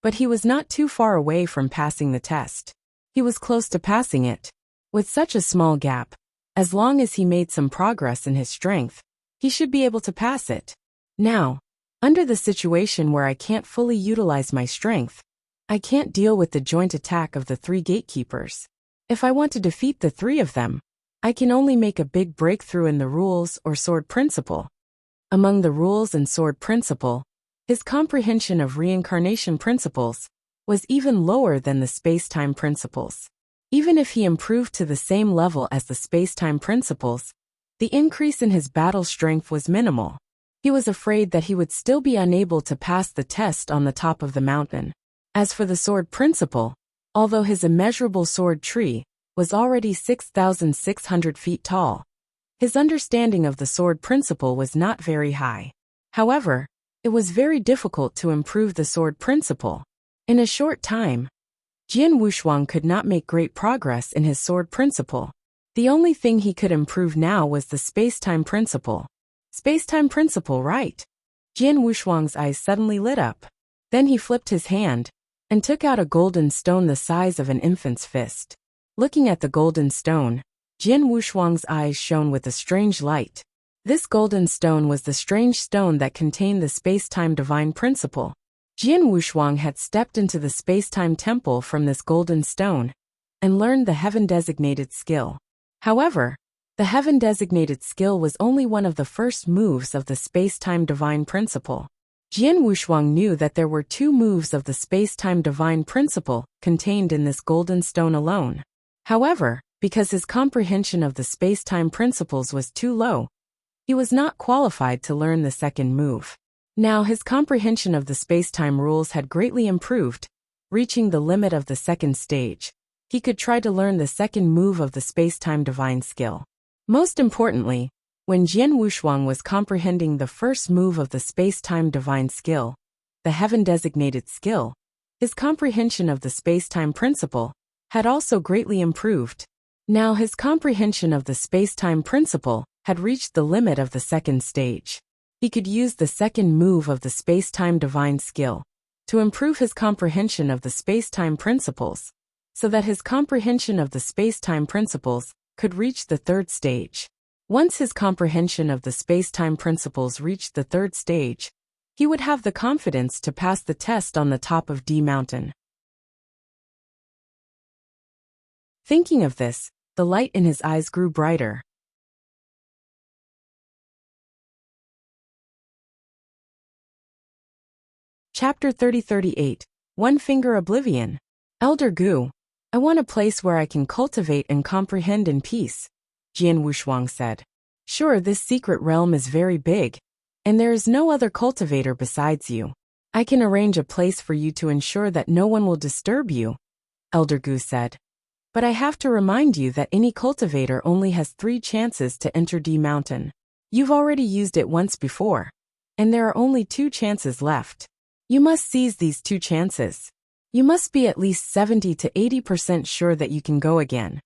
but he was not too far away from passing the test. He was close to passing it. With such a small gap, as long as he made some progress in his strength, he should be able to pass it. Now, under the situation where I can't fully utilize my strength, I can't deal with the joint attack of the 3 gatekeepers. If I want to defeat the 3 of them, I can only make a big breakthrough in the rules or sword principle. Among the rules and sword principle, his comprehension of reincarnation principles was even lower than the space-time principles. Even if he improved to the same level as the space-time principles, the increase in his battle strength was minimal. He was afraid that he would still be unable to pass the test on the top of the mountain. As for the sword principle, although his immeasurable sword tree was already 6,600 feet tall, his understanding of the sword principle was not very high. However, it was very difficult to improve the sword principle. In a short time, Jian Wushuang could not make great progress in his sword principle. The only thing he could improve now was the space-time principle. Space-time principle, right? Jian Wushuang's eyes suddenly lit up. Then he flipped his hand and took out a golden stone the size of an infant's fist. Looking at the golden stone, Jian Wushuang's eyes shone with a strange light. This golden stone was the strange stone that contained the space-time divine principle. Jian Wushuang had stepped into the space-time temple from this golden stone and learned the heaven-designated skill. However, the heaven-designated skill was only one of the first moves of the space-time divine principle. Jian Wushuang knew that there were 2 moves of the space-time divine principle contained in this golden stone alone. However, because his comprehension of the space-time principles was too low, he was not qualified to learn the second move. Now his comprehension of the space-time rules had greatly improved, reaching the limit of the second stage. He could try to learn the second move of the space-time divine skill. Most importantly, when Jian Wushuang was comprehending the first move of the space-time divine skill, the heaven-designated skill, his comprehension of the space-time principle had also greatly improved. Now his comprehension of the space-time principle had reached the limit of the second stage. He could use the second move of the space-time divine skill to improve his comprehension of the space-time principles, so that his comprehension of the space-time principles could reach the third stage. Once his comprehension of the space-time principles reached the third stage, he would have the confidence to pass the test on the top of D Mountain. Thinking of this, the light in his eyes grew brighter. Chapter 30-38, One Finger Oblivion. Elder Gu, I want a place where I can cultivate and comprehend in peace, Jian Wushuang said. Sure, this secret realm is very big, and there is no other cultivator besides you. I can arrange a place for you to ensure that no one will disturb you, Elder Gu said. But I have to remind you that any cultivator only has 3 chances to enter D Mountain. You've already used it once before, and there are only 2 chances left. You must seize these 2 chances. You must be at least 70 to 80% sure that you can go again.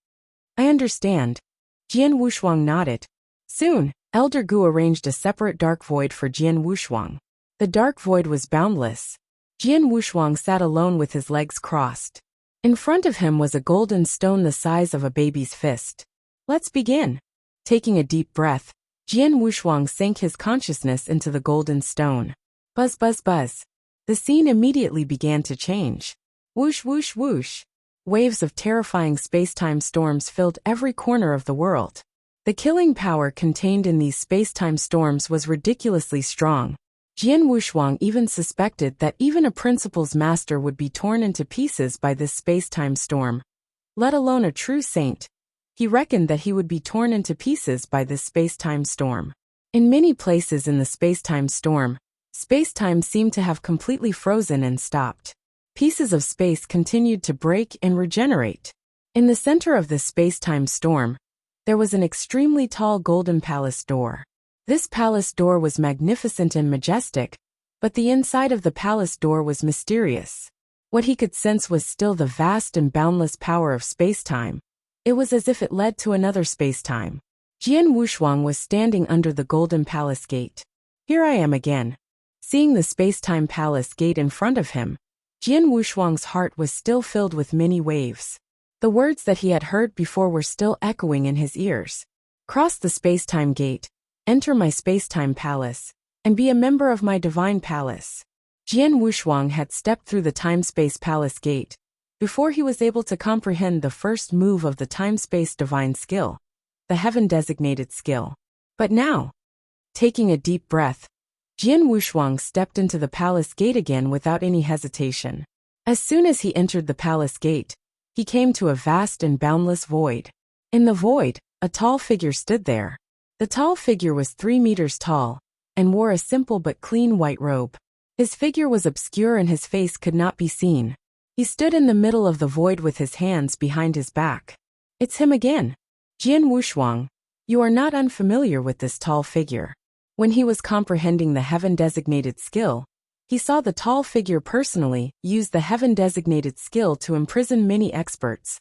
I understand. Jian Wushuang nodded. Soon, Elder Gu arranged a separate dark void for Jian Wushuang. The dark void was boundless. Jian Wushuang sat alone with his legs crossed. In front of him was a golden stone the size of a baby's fist. Let's begin. Taking a deep breath, Jian Wushuang sank his consciousness into the golden stone. Buzz, buzz, buzz. The scene immediately began to change. Whoosh, whoosh, whoosh. Waves of terrifying space-time storms filled every corner of the world. The killing power contained in these space-time storms was ridiculously strong. Jian Wushuang even suspected that even a principal's master would be torn into pieces by this space-time storm. Let alone a true saint. He reckoned that he would be torn into pieces by this space-time storm. In many places in the space-time storm, space-time seemed to have completely frozen and stopped. Pieces of space continued to break and regenerate. In the center of this space-time storm, there was an extremely tall golden palace door. This palace door was magnificent and majestic, but the inside of the palace door was mysterious. What he could sense was still the vast and boundless power of space-time. It was as if it led to another space-time. Jian Wushuang was standing under the golden palace gate. Here I am again. Seeing the space-time palace gate in front of him, Jian Wushuang's heart was still filled with many waves. The words that he had heard before were still echoing in his ears. Cross the space-time gate. Enter my space-time palace, and be a member of my divine palace. Jian Wushuang had stepped through the time-space palace gate before he was able to comprehend the first move of the time-space divine skill, the heaven-designated skill. But now, taking a deep breath, Jian Wushuang stepped into the palace gate again without any hesitation. As soon as he entered the palace gate, he came to a vast and boundless void. In the void, a tall figure stood there. The tall figure was 3 meters tall, and wore a simple but clean white robe. His figure was obscure and his face could not be seen. He stood in the middle of the void with his hands behind his back. It's him again. Jian Wushuang, you are not unfamiliar with this tall figure. When he was comprehending the heaven-designated skill, he saw the tall figure personally use the heaven-designated skill to imprison many experts,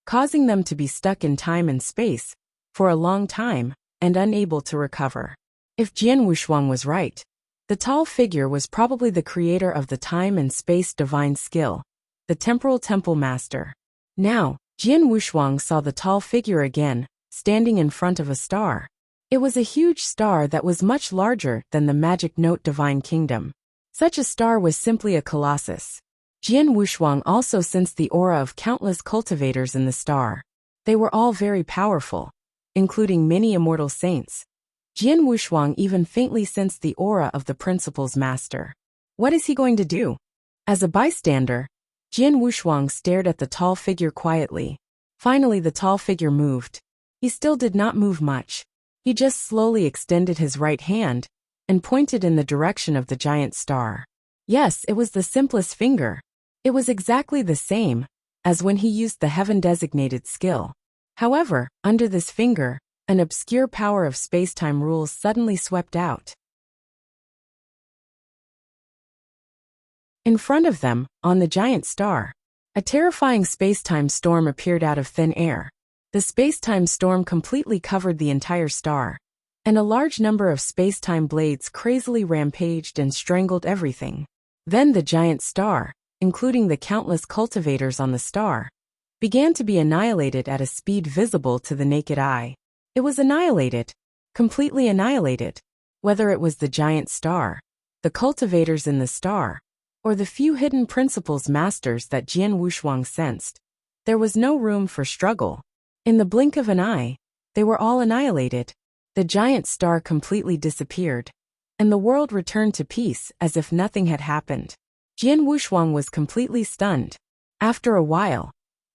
causing them to be stuck in time and space for a long time and unable to recover. If Jian Wushuang was right, the tall figure was probably the creator of the time and space divine skill, the temporal temple master. Now, Jian Wushuang saw the tall figure again, standing in front of a star. It was a huge star that was much larger than the magic note divine kingdom. Such a star was simply a colossus. Jian Wushuang also sensed the aura of countless cultivators in the star. They were all very powerful, including many immortal saints. Jian Wushuang even faintly sensed the aura of the principal's master. What is he going to do? As a bystander, Jian Wushuang stared at the tall figure quietly. Finally the tall figure moved. He still did not move much. He just slowly extended his right hand and pointed in the direction of the giant star. Yes, it was the simplest finger. It was exactly the same as when he used the heaven-designated skill. However, under this finger, an obscure power of space-time rules suddenly swept out. In front of them, on the giant star, a terrifying space-time storm appeared out of thin air. The space-time storm completely covered the entire star, and a large number of space-time blades crazily rampaged and strangled everything. Then the giant star, including the countless cultivators on the star, began to be annihilated at a speed visible to the naked eye. It was annihilated, completely annihilated. Whether it was the giant star, the cultivators in the star, or the few hidden principles masters that Jian Wushuang sensed, there was no room for struggle. In the blink of an eye, they were all annihilated. The giant star completely disappeared, and the world returned to peace as if nothing had happened. Jian Wushuang was completely stunned. After a while,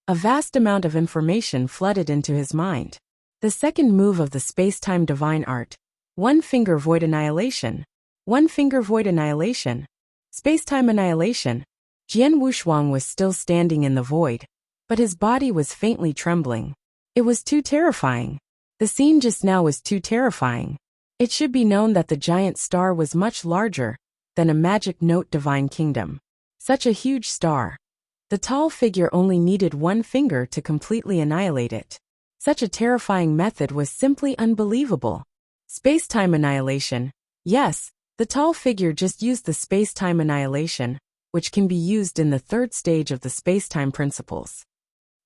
a vast amount of information flooded into his mind. The second move of the space-time divine art, one finger void annihilation, One-finger void annihilation. Space-time annihilation. Jian Wushuang was still standing in the void, but his body was faintly trembling. It was too terrifying. The scene just now was too terrifying. It should be known that the giant star was much larger than a magic note divine kingdom. Such a huge star. The tall figure only needed one finger to completely annihilate it. Such a terrifying method was simply unbelievable. Space-time annihilation. Yes, the tall figure just used the space-time annihilation, which can be used in the third stage of the space-time principles.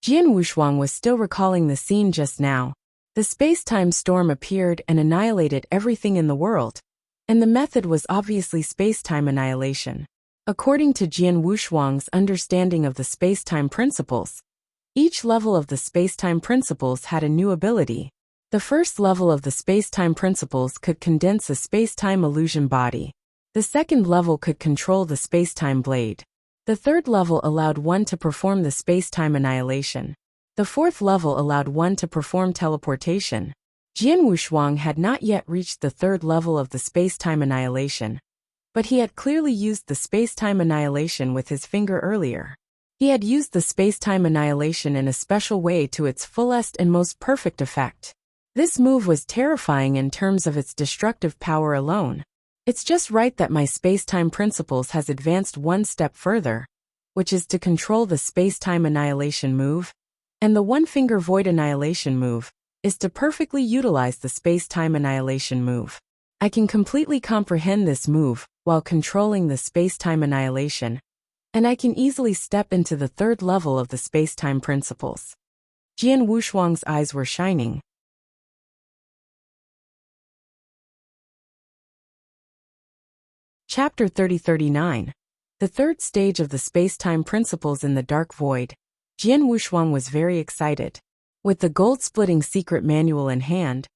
Jian Wushuang was still recalling the scene just now. The space-time storm appeared and annihilated everything in the world, and the method was obviously space-time annihilation. According to Jian Wushuang's understanding of the space-time principles, each level of the space-time principles had a new ability. The first level of the space-time principles could condense a space-time illusion body. The second level could control the space-time blade. The third level allowed one to perform the space-time annihilation. The fourth level allowed one to perform teleportation. Jian Wushuang had not yet reached the third level of the space-time annihilation, but he had clearly used the space-time annihilation with his finger earlier. He had used the space-time annihilation in a special way to its fullest and most perfect effect. This move was terrifying in terms of its destructive power alone. It's just right that my space-time principles has advanced one step further, which is to control the space-time annihilation move, and the one-finger void annihilation move is to perfectly utilize the space-time annihilation move. I can completely comprehend this move while controlling the space-time annihilation, and I can easily step into the third level of the space-time principles. Jian Wushuang's eyes were shining. Chapter 3039. The third stage of the space-time principles in the dark void. Jian Wushuang was very excited. With the gold-splitting secret manual in hand,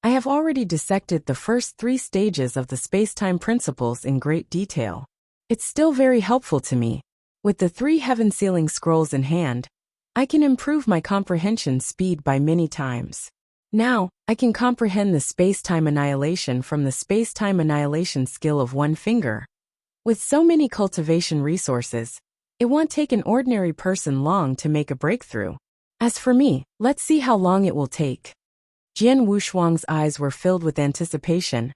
I have already dissected the first three stages of the space-time principles in great detail. It's still very helpful to me. With the 3 heaven-sealing scrolls in hand, I can improve my comprehension speed by many times. Now, I can comprehend the space-time annihilation from the space-time annihilation skill of one finger. With so many cultivation resources, it won't take an ordinary person long to make a breakthrough. As for me, let's see how long it will take. Jian Wushuang's eyes were filled with anticipation.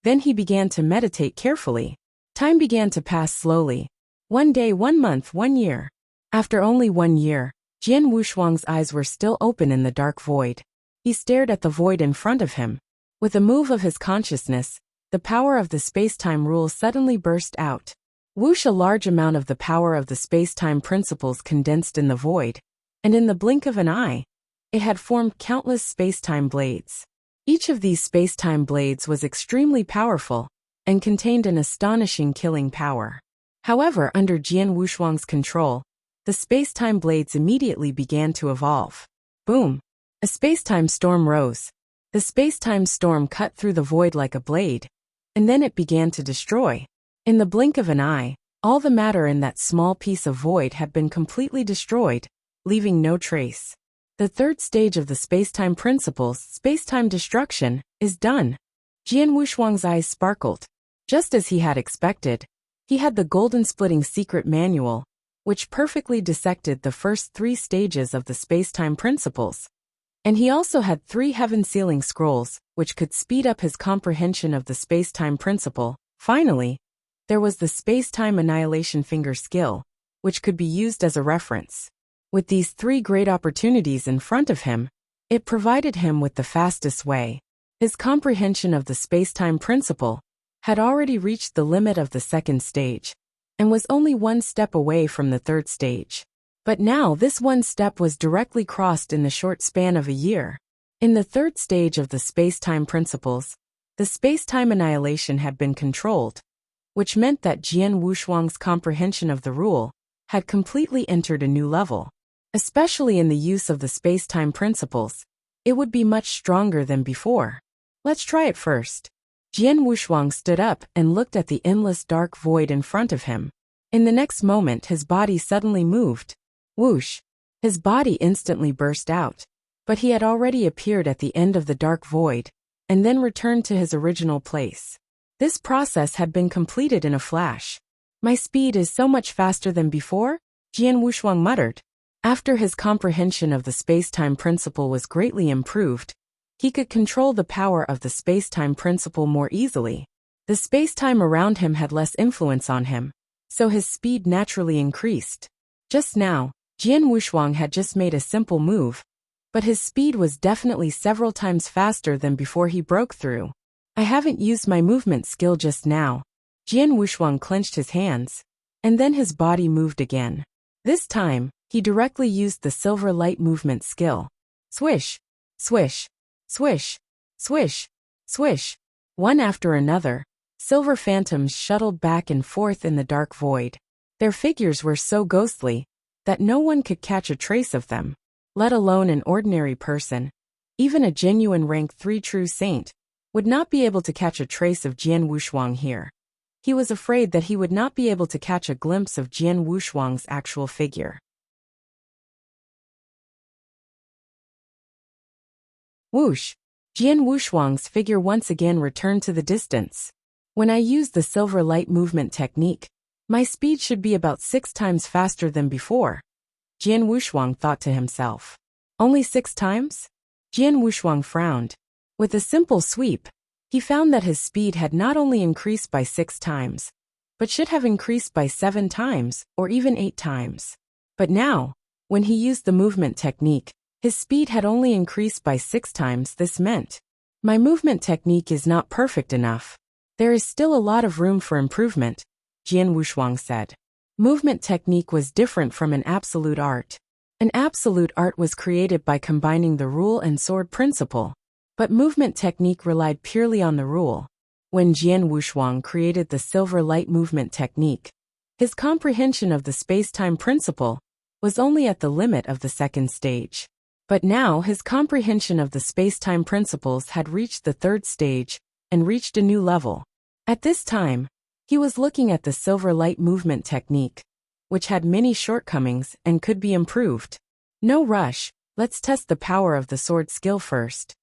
Then he began to meditate carefully. Time began to pass slowly. 1 day, 1 month, 1 year. After only 1 year, Jian Wushuang's eyes were still open in the dark void. He stared at the void in front of him. With a move of his consciousness, the power of the space-time rule suddenly burst out. Whoosh, a large amount of the power of the space-time principles condensed in the void, and in the blink of an eye, it had formed countless space-time blades. Each of these space-time blades was extremely powerful and contained an astonishing killing power. However, under Jian Wushuang's control, the space-time blades immediately began to evolve. Boom! A space-time storm rose. The space-time storm cut through the void like a blade, and then it began to destroy. In the blink of an eye, all the matter in that small piece of void had been completely destroyed, leaving no trace. The third stage of the space-time principles, space-time destruction, is done. Jian Wushuang's eyes sparkled. Just as he had expected, he had the golden splitting secret manual, which perfectly dissected the first 3 stages of the space-time principles. And he also had 3 heaven-sealing scrolls, which could speed up his comprehension of the space-time principle. Finally, there was the space-time annihilation finger skill, which could be used as a reference. With these 3 great opportunities in front of him, it provided him with the fastest way. His comprehension of the space-time principle had already reached the limit of the second stage, and was only 1 step away from the third stage. But now this 1 step was directly crossed in the short span of a year. In the third stage of the space-time principles, the space-time annihilation had been controlled, which meant that Jian Wushuang's comprehension of the rule had completely entered a new level. Especially in the use of the space-time principles, it would be much stronger than before. Let's try it first. Jian Wushuang stood up and looked at the endless dark void in front of him. In the next moment, his body suddenly moved. Whoosh! His body instantly burst out. But he had already appeared at the end of the dark void, and then returned to his original place. This process had been completed in a flash. My speed is so much faster than before, Jian Wushuang muttered. After his comprehension of the space-time principle was greatly improved, he could control the power of the space-time principle more easily. The space-time around him had less influence on him, so his speed naturally increased. Just now, Jian Wushuang had just made a simple move, but his speed was definitely several times faster than before he broke through. I haven't used my movement skill just now. Jian Wushuang clenched his hands, and then his body moved again. This time, he directly used the silver light movement skill. Swish, swish, swish, swish, swish. One after another, silver phantoms shuttled back and forth in the dark void. Their figures were so ghostly that no one could catch a trace of them, let alone an ordinary person. Even a genuine rank 3 true saint would not be able to catch a trace of Jian Wushuang here. He was afraid that he would not be able to catch a glimpse of Jian Wushuang's actual figure. Whoosh! Jian Wushuang's figure once again returned to the distance. When I use the silver light movement technique, my speed should be about 6 times faster than before. Jian Wushuang thought to himself. Only 6 times? Jian Wushuang frowned. With a simple sweep, he found that his speed had not only increased by 6 times, but should have increased by 7 times, or even 8 times. But now, when he used the movement technique, his speed had only increased by 6 times. This meant, my movement technique is not perfect enough. There is still a lot of room for improvement, Jian Wushuang said. Movement technique was different from an absolute art. An absolute art was created by combining the rule and sword principle, but movement technique relied purely on the rule. When Jian Wushuang created the silver light movement technique, his comprehension of the space-time principle was only at the limit of the 2nd stage. But now his comprehension of the space-time principles had reached the 3rd stage and reached a new level. At this time, he was looking at the silver light movement technique, which had many shortcomings and could be improved. No rush, let's test the power of the sword skill first.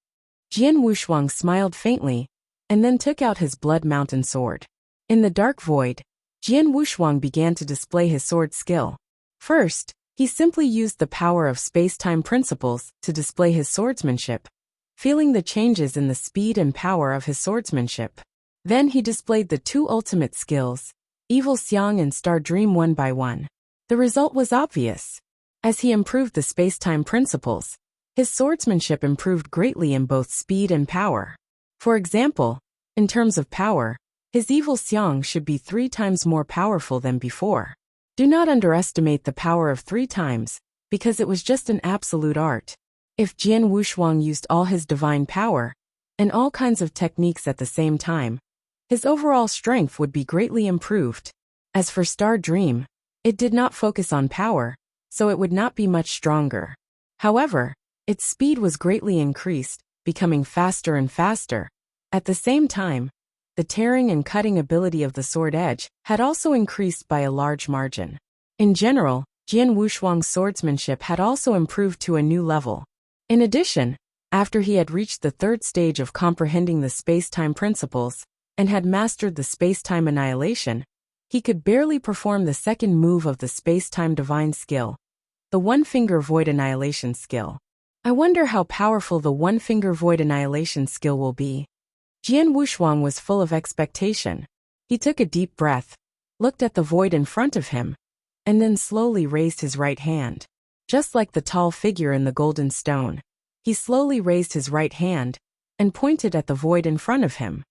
Jian Wushuang smiled faintly, and then took out his blood mountain sword. In the dark void, Jian Wushuang began to display his sword skill. First, he simply used the power of space-time principles to display his swordsmanship, feeling the changes in the speed and power of his swordsmanship. Then he displayed the 2 ultimate skills, Evil Xiang and Star Dream, one by one. The result was obvious. As he improved the space-time principles, his swordsmanship improved greatly in both speed and power. For example, in terms of power, his Evil Xiang should be 3 times more powerful than before. Do not underestimate the power of 3 times, because it was just an absolute art. If Jian Wushuang used all his divine power, and all kinds of techniques at the same time, his overall strength would be greatly improved. As for Star Dream, it did not focus on power, so it would not be much stronger. However, its speed was greatly increased, becoming faster and faster. At the same time, the tearing and cutting ability of the sword edge had also increased by a large margin. In general, Jian Wushuang's swordsmanship had also improved to a new level. In addition, after he had reached the 3rd stage of comprehending the space-time principles, and had mastered the space-time annihilation, he could barely perform the 2nd move of the space-time divine skill, the one-finger void annihilation skill. I wonder how powerful the one-finger void annihilation skill will be. Jian Wushuang was full of expectation. He took a deep breath, looked at the void in front of him, and then slowly raised his right hand. Just like the tall figure in the golden stone, he slowly raised his right hand and pointed at the void in front of him.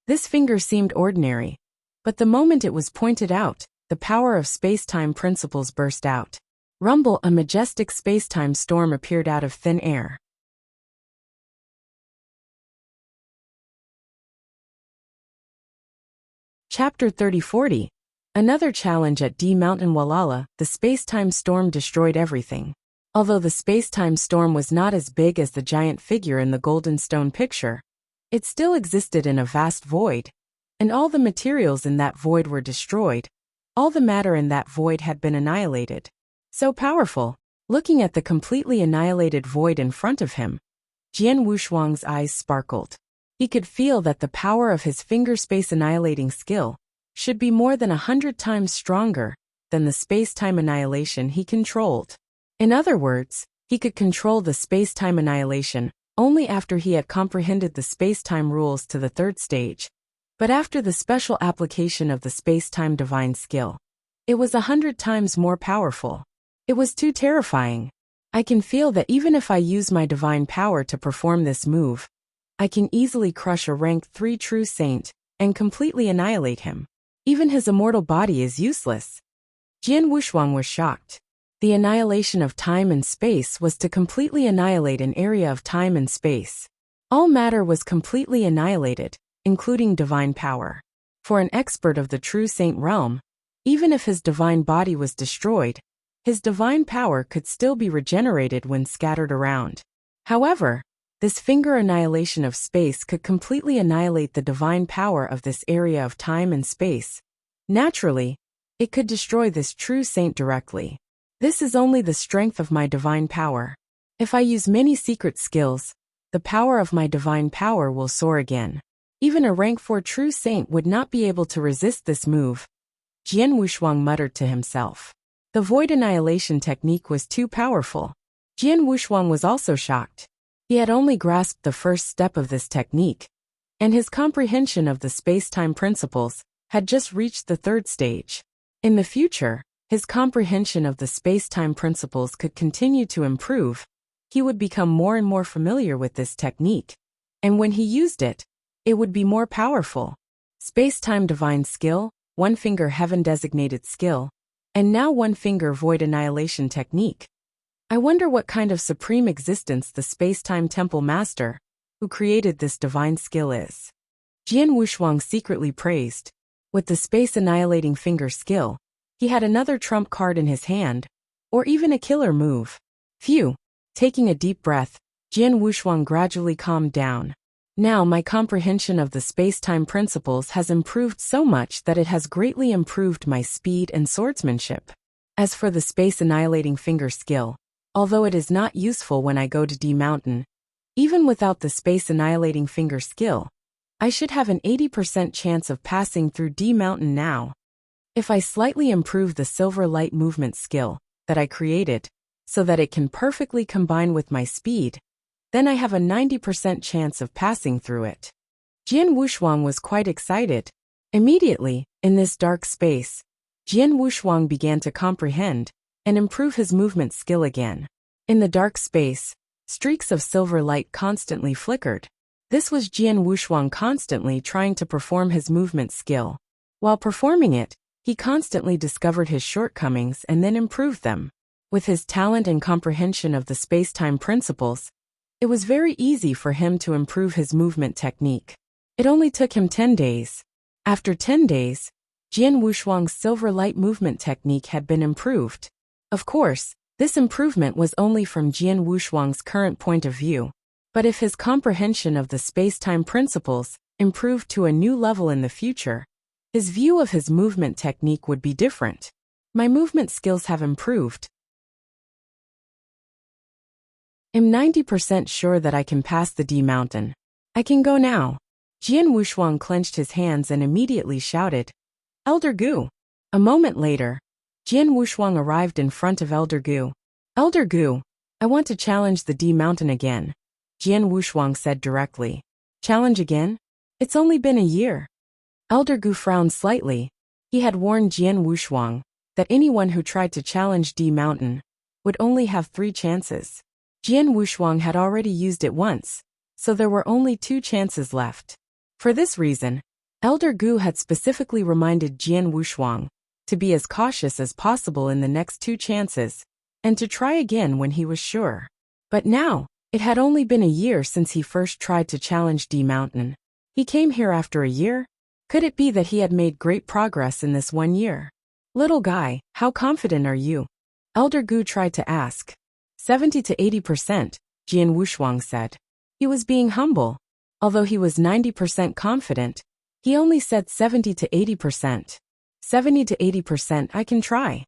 This finger seemed ordinary, but the moment it was pointed out, the power of space-time principles burst out. Rumble! A majestic space-time storm appeared out of thin air. Chapter 30-40. Another challenge at D Mountain. Walala, the space-time storm destroyed everything. Although the space-time storm was not as big as the giant figure in the golden stone picture, it still existed in a vast void, and all the materials in that void were destroyed. All the matter in that void had been annihilated. So powerful, looking at the completely annihilated void in front of him, Jian Wushuang's eyes sparkled. He could feel that the power of his finger space annihilating skill should be more than 100 times stronger than the space-time annihilation he controlled. In other words, he could control the space-time annihilation only after he had comprehended the space-time rules to the third stage. But after the special application of the space-time divine skill, it was 100 times more powerful. It was too terrifying. I can feel that even if I use my divine power to perform this move, I can easily crush a rank 3 true saint and completely annihilate him. Even his immortal body is useless. Jian Wushuang was shocked. The annihilation of time and space was to completely annihilate an area of time and space. All matter was completely annihilated, including divine power. For an expert of the true saint realm, even if his divine body was destroyed, his divine power could still be regenerated when scattered around. However, this finger annihilation of space could completely annihilate the divine power of this area of time and space. Naturally, it could destroy this true saint directly. This is only the strength of my divine power. If I use many secret skills, the power of my divine power will soar again. Even a rank 4 true saint would not be able to resist this move. Jian Wushuang muttered to himself. The void annihilation technique was too powerful. Jian Wushuang was also shocked. He had only grasped the first step of this technique, and his comprehension of the space-time principles had just reached the third stage. In the future, his comprehension of the space-time principles could continue to improve. He would become more and more familiar with this technique, and when he used it, it would be more powerful. Space-time divine skill, one-finger heaven-designated skill, and now one-finger void annihilation technique. I wonder what kind of supreme existence the space-time temple master, who created this divine skill is. Jian Wushuang secretly praised. With the space-annihilating finger skill, he had another trump card in his hand, or even a killer move. Phew! Taking a deep breath, Jian Wushuang gradually calmed down. Now my comprehension of the space-time principles has improved so much that it has greatly improved my speed and swordsmanship. As for the space-annihilating finger skill, although it is not useful when I go to D Mountain, even without the space-annihilating finger skill, I should have an 80% chance of passing through D Mountain now. If I slightly improve the silver light movement skill that I created, so that it can perfectly combine with my speed, then I have a 90% chance of passing through it. Jian Wushuang was quite excited. Immediately, in this dark space, Jian Wushuang began to comprehend and improve his movement skill again. In the dark space, streaks of silver light constantly flickered. This was Jian Wushuang constantly trying to perform his movement skill. While performing it, he constantly discovered his shortcomings and then improved them. With his talent and comprehension of the space-time principles, it was very easy for him to improve his movement technique. It only took him 10 days. After 10 days, Jian Wushuang's silver light movement technique had been improved. Of course, this improvement was only from Jian Wushuang's current point of view. But if his comprehension of the space-time principles improved to a new level in the future, his view of his movement technique would be different. My movement skills have improved. I'm 90% sure that I can pass the D Mountain. I can go now. Jian Wushuang clenched his hands and immediately shouted, "Elder Gu!" A moment later, Jian Wushuang arrived in front of Elder Gu. "Elder Gu, I want to challenge the D Mountain again," Jian Wushuang said directly. "Challenge again? It's only been a year." Elder Gu frowned slightly. He had warned Jian Wushuang that anyone who tried to challenge D Mountain would only have 3 chances. Jian Wushuang had already used it once, so there were only 2 chances left. For this reason, Elder Gu had specifically reminded Jian Wushuang to be as cautious as possible in the next 2 chances, and to try again when he was sure. But now, it had only been a year since he first tried to challenge D Mountain. He came here after a year? Could it be that he had made great progress in this 1 year? "Little guy, how confident are you?" Elder Gu tried to ask. 70 to 80%, Jian Wushuang said. He was being humble. Although he was 90% confident, he only said 70 to 80%. 70 to 80%, I can try.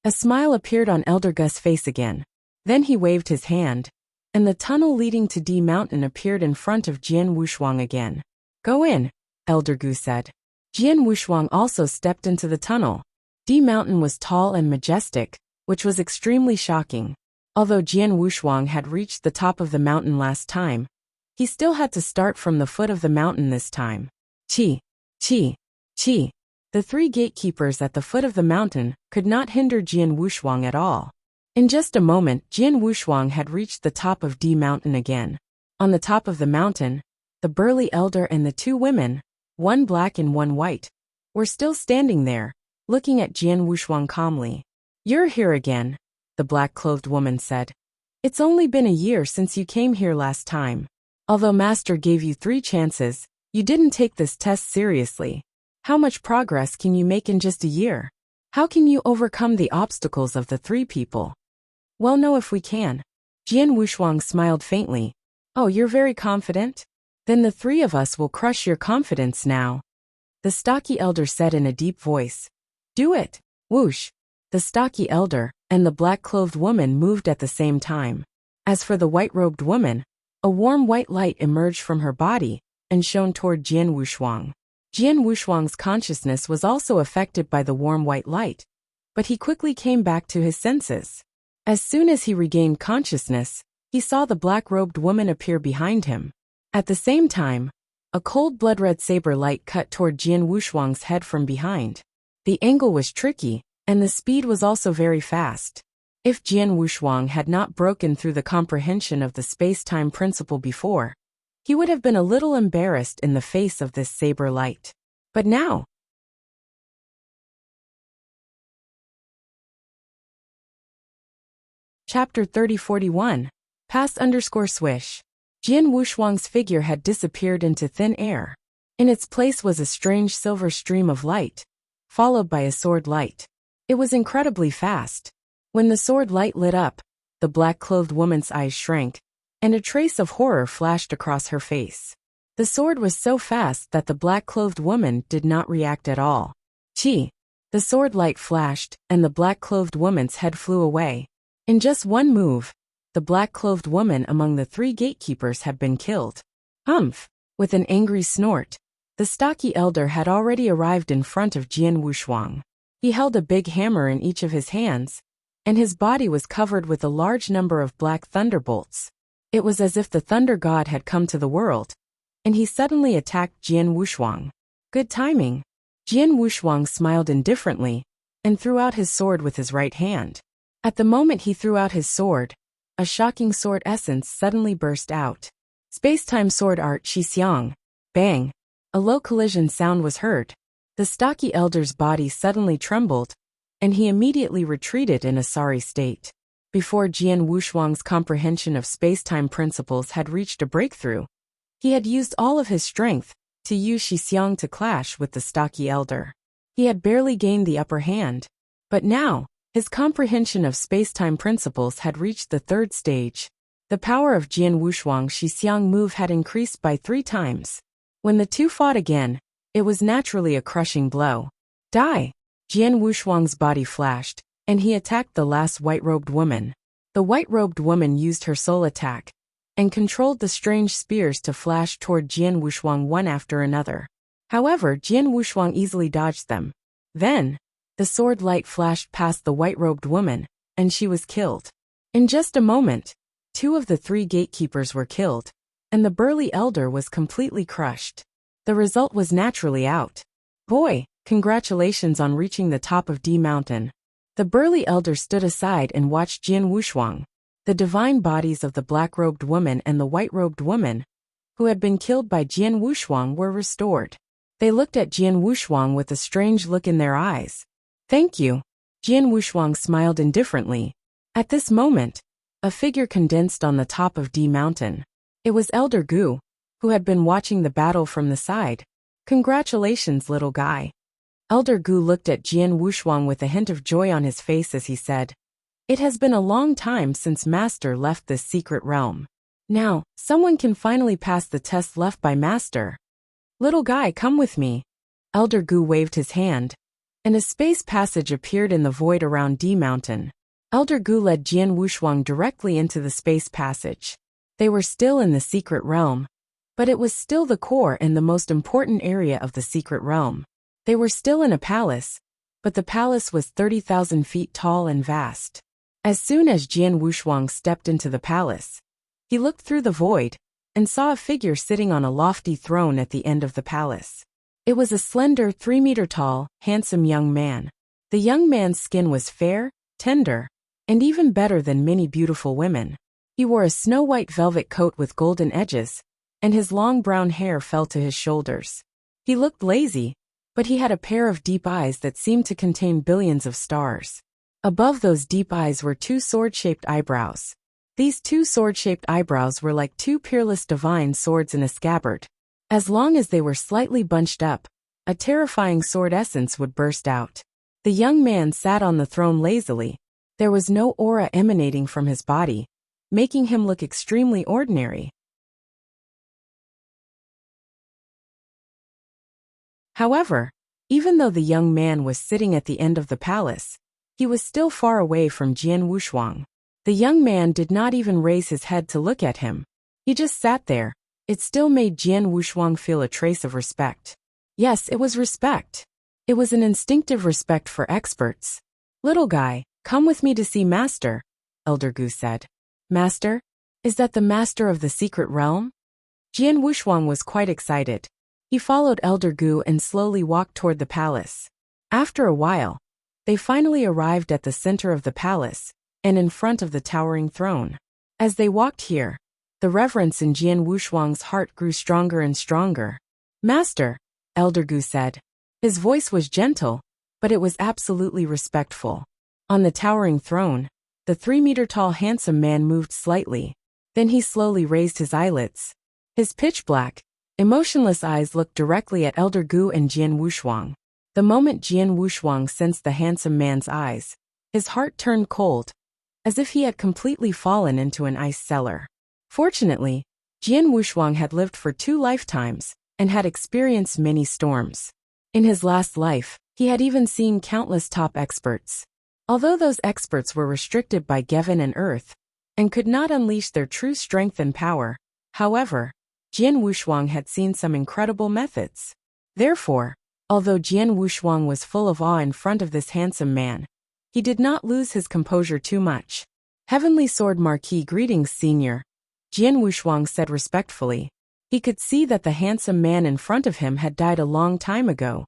A smile appeared on Elder Gu's face again. Then he waved his hand, and the tunnel leading to D Mountain appeared in front of Jian Wushuang again. Go in, Elder Gu said. Jian Wushuang also stepped into the tunnel. D Mountain was tall and majestic, which was extremely shocking. Although Jian Wushuang had reached the top of the mountain last time, he still had to start from the foot of the mountain this time. Chi, Chi, Chi. The three gatekeepers at the foot of the mountain could not hinder Jian Wushuang at all. In just a moment, Jian Wushuang had reached the top of D Mountain again. On the top of the mountain, the burly elder and the two women, one black and one white, were still standing there, looking at Jian Wushuang calmly. You're here again, the black-clothed woman said. It's only been a year since you came here last time. Although Master gave you 3 chances, you didn't take this test seriously. How much progress can you make in just a year? How can you overcome the obstacles of the 3 people? Well, no, if we can. Jian Wushuang smiled faintly. Oh, you're very confident? Then the 3 of us will crush your confidence now. The stocky elder said in a deep voice. Do it. Whoosh. The stocky elder and the black-clothed woman moved at the same time. As for the white-robed woman, a warm white light emerged from her body and shone toward Jian Wushuang. Jian Wushuang's consciousness was also affected by the warm white light, but he quickly came back to his senses. As soon as he regained consciousness, he saw the black-robed woman appear behind him. At the same time, a cold blood-red saber light cut toward Jian Wushuang's head from behind. The angle was tricky, and the speed was also very fast. If Jian Wushuang had not broken through the comprehension of the space-time principle before, he would have been a little embarrassed in the face of this saber light. But now, Chapter 3041, Pass_swish. Jian Wushuang's figure had disappeared into thin air. In its place was a strange silver stream of light, followed by a sword light. It was incredibly fast. When the sword light lit up, the black-clothed woman's eyes shrank, and a trace of horror flashed across her face. The sword was so fast that the black-clothed woman did not react at all. Chi! The sword light flashed, and the black-clothed woman's head flew away. In just one move, the black-clothed woman among the 3 gatekeepers had been killed. Humph! With an angry snort, the stocky elder had already arrived in front of Jian Wushuang. He held a big hammer in each of his hands, and his body was covered with a large number of black thunderbolts. It was as if the thunder god had come to the world, and he suddenly attacked Jian Wushuang. Good timing. Jian Wushuang smiled indifferently and threw out his sword with his right hand. At the moment he threw out his sword, a shocking sword essence suddenly burst out. Space-time sword art Shixiang. Bang! A low collision sound was heard. The stocky elder's body suddenly trembled, and he immediately retreated in a sorry state. Before Jian Wushuang's comprehension of space-time principles had reached a breakthrough, he had used all of his strength to use Shixiang to clash with the stocky elder. He had barely gained the upper hand, but now, his comprehension of space-time principles had reached the 3rd stage. The power of Jian Wushuang's Shixiang move had increased by 3 times. When the 2 fought again, it was naturally a crushing blow. Die! Jian Wushuang's body flashed, and he attacked the last white-robed woman. The white-robed woman used her soul attack, and controlled the strange spears to flash toward Jian Wushuang one after another. However, Jian Wushuang easily dodged them. Then, the sword light flashed past the white-robed woman, and she was killed. In just a moment, 2 of the 3 gatekeepers were killed, and the burly elder was completely crushed. The result was naturally out. Boy, congratulations on reaching the top of D Mountain. The burly elder stood aside and watched Jian Wushuang. The divine bodies of the black-robed woman and the white-robed woman, who had been killed by Jian Wushuang, were restored. They looked at Jian Wushuang with a strange look in their eyes. Thank you. Jian Wushuang smiled indifferently. At this moment, a figure condensed on the top of D Mountain. It was Elder Gu, who had been watching the battle from the side. Congratulations, little guy. Elder Gu looked at Jian Wushuang with a hint of joy on his face as he said, It has been a long time since Master left this secret realm. Now, someone can finally pass the test left by Master. Little guy, come with me. Elder Gu waved his hand, and a space passage appeared in the void around D Mountain. Elder Gu led Jian Wushuang directly into the space passage. They were still in the secret realm, but it was still the core and the most important area of the secret realm. They were still in a palace, but the palace was 30,000 feet tall and vast. As soon as Jian Wushuang stepped into the palace, he looked through the void and saw a figure sitting on a lofty throne at the end of the palace. It was a slender, 3-meter-tall, handsome young man. The young man's skin was fair, tender, and even better than many beautiful women. He wore a snow-white velvet coat with golden edges, and his long brown hair fell to his shoulders. He looked lazy, but he had a pair of deep eyes that seemed to contain billions of stars. Above those deep eyes were 2 sword-shaped eyebrows. These 2 sword-shaped eyebrows were like 2 peerless divine swords in a scabbard. As long as they were slightly bunched up, a terrifying sword essence would burst out. The young man sat on the throne lazily. There was no aura emanating from his body, making him look extremely ordinary. However, even though the young man was sitting at the end of the palace, he was still far away from Jian Wushuang. The young man did not even raise his head to look at him. He just sat there. It still made Jian Wushuang feel a trace of respect. Yes, it was respect. It was an instinctive respect for experts. "Little guy, come with me to see Master," Elder Gu said. "Master? Is that the master of the secret realm?" Jian Wushuang was quite excited. He followed Elder Gu and slowly walked toward the palace. After a while, they finally arrived at the center of the palace and in front of the towering throne. As they walked here, the reverence in Jian Wushuang's heart grew stronger and stronger. "Master," Elder Gu said. His voice was gentle, but it was absolutely respectful. On the towering throne, the 3-meter-tall handsome man moved slightly. Then he slowly raised his eyelids. His pitch-black, emotionless eyes looked directly at Elder Gu and Jian Wushuang. The moment Jian Wushuang sensed the handsome man's eyes, his heart turned cold, as if he had completely fallen into an ice cellar. Fortunately, Jian Wushuang had lived for 2 lifetimes and had experienced many storms. In his last life, he had even seen countless top experts. Although those experts were restricted by Heaven and Earth and could not unleash their true strength and power, however, Jian Wushuang had seen some incredible methods. Therefore, although Jian Wushuang was full of awe in front of this handsome man, he did not lose his composure too much. "Heavenly Sword Marquis, greetings, Senior," Jian Wushuang said respectfully. He could see that the handsome man in front of him had died a long time ago,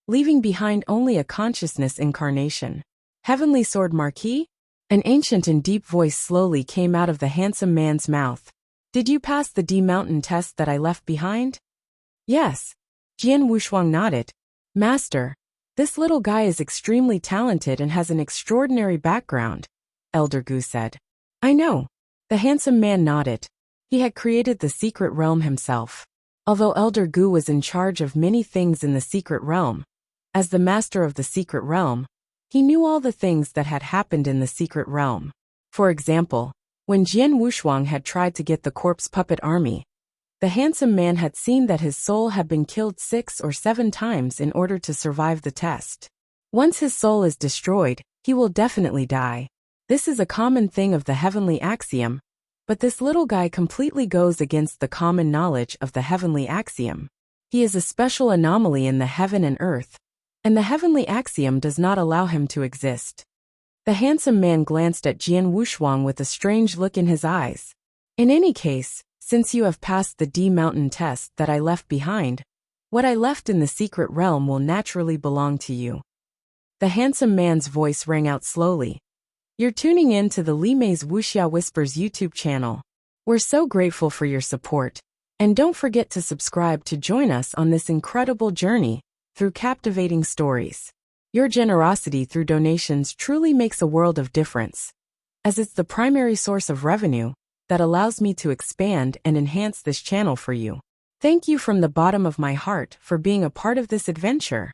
leaving behind only a consciousness incarnation. "Heavenly Sword Marquis?" An ancient and deep voice slowly came out of the handsome man's mouth. "Did you pass the D-Mountain test that I left behind?" "Yes." Jian Wushuang nodded. "Master, this little guy is extremely talented and has an extraordinary background," Elder Gu said. "I know." The handsome man nodded. He had created the secret realm himself. Although Elder Gu was in charge of many things in the secret realm, as the master of the secret realm, he knew all the things that had happened in the secret realm. For example, when Jian Wushuang had tried to get the corpse puppet army, the handsome man had seen that his soul had been killed 6 or 7 times in order to survive the test. Once his soul is destroyed, he will definitely die. This is a common thing of the heavenly axiom, but this little guy completely goes against the common knowledge of the heavenly axiom. He is a special anomaly in the heaven and earth, and the heavenly axiom does not allow him to exist. The handsome man glanced at Jian Wushuang with a strange look in his eyes. "In any case, since you have passed the D-Mountain test that I left behind, what I left in the secret realm will naturally belong to you." The handsome man's voice rang out slowly. "You're tuning in to the Li Mei's Wuxia Whispers YouTube channel. We're so grateful for your support, and don't forget to subscribe to join us on this incredible journey through captivating stories. Your generosity through donations truly makes a world of difference, as it's the primary source of revenue that allows me to expand and enhance this channel for you. Thank you from the bottom of my heart for being a part of this adventure.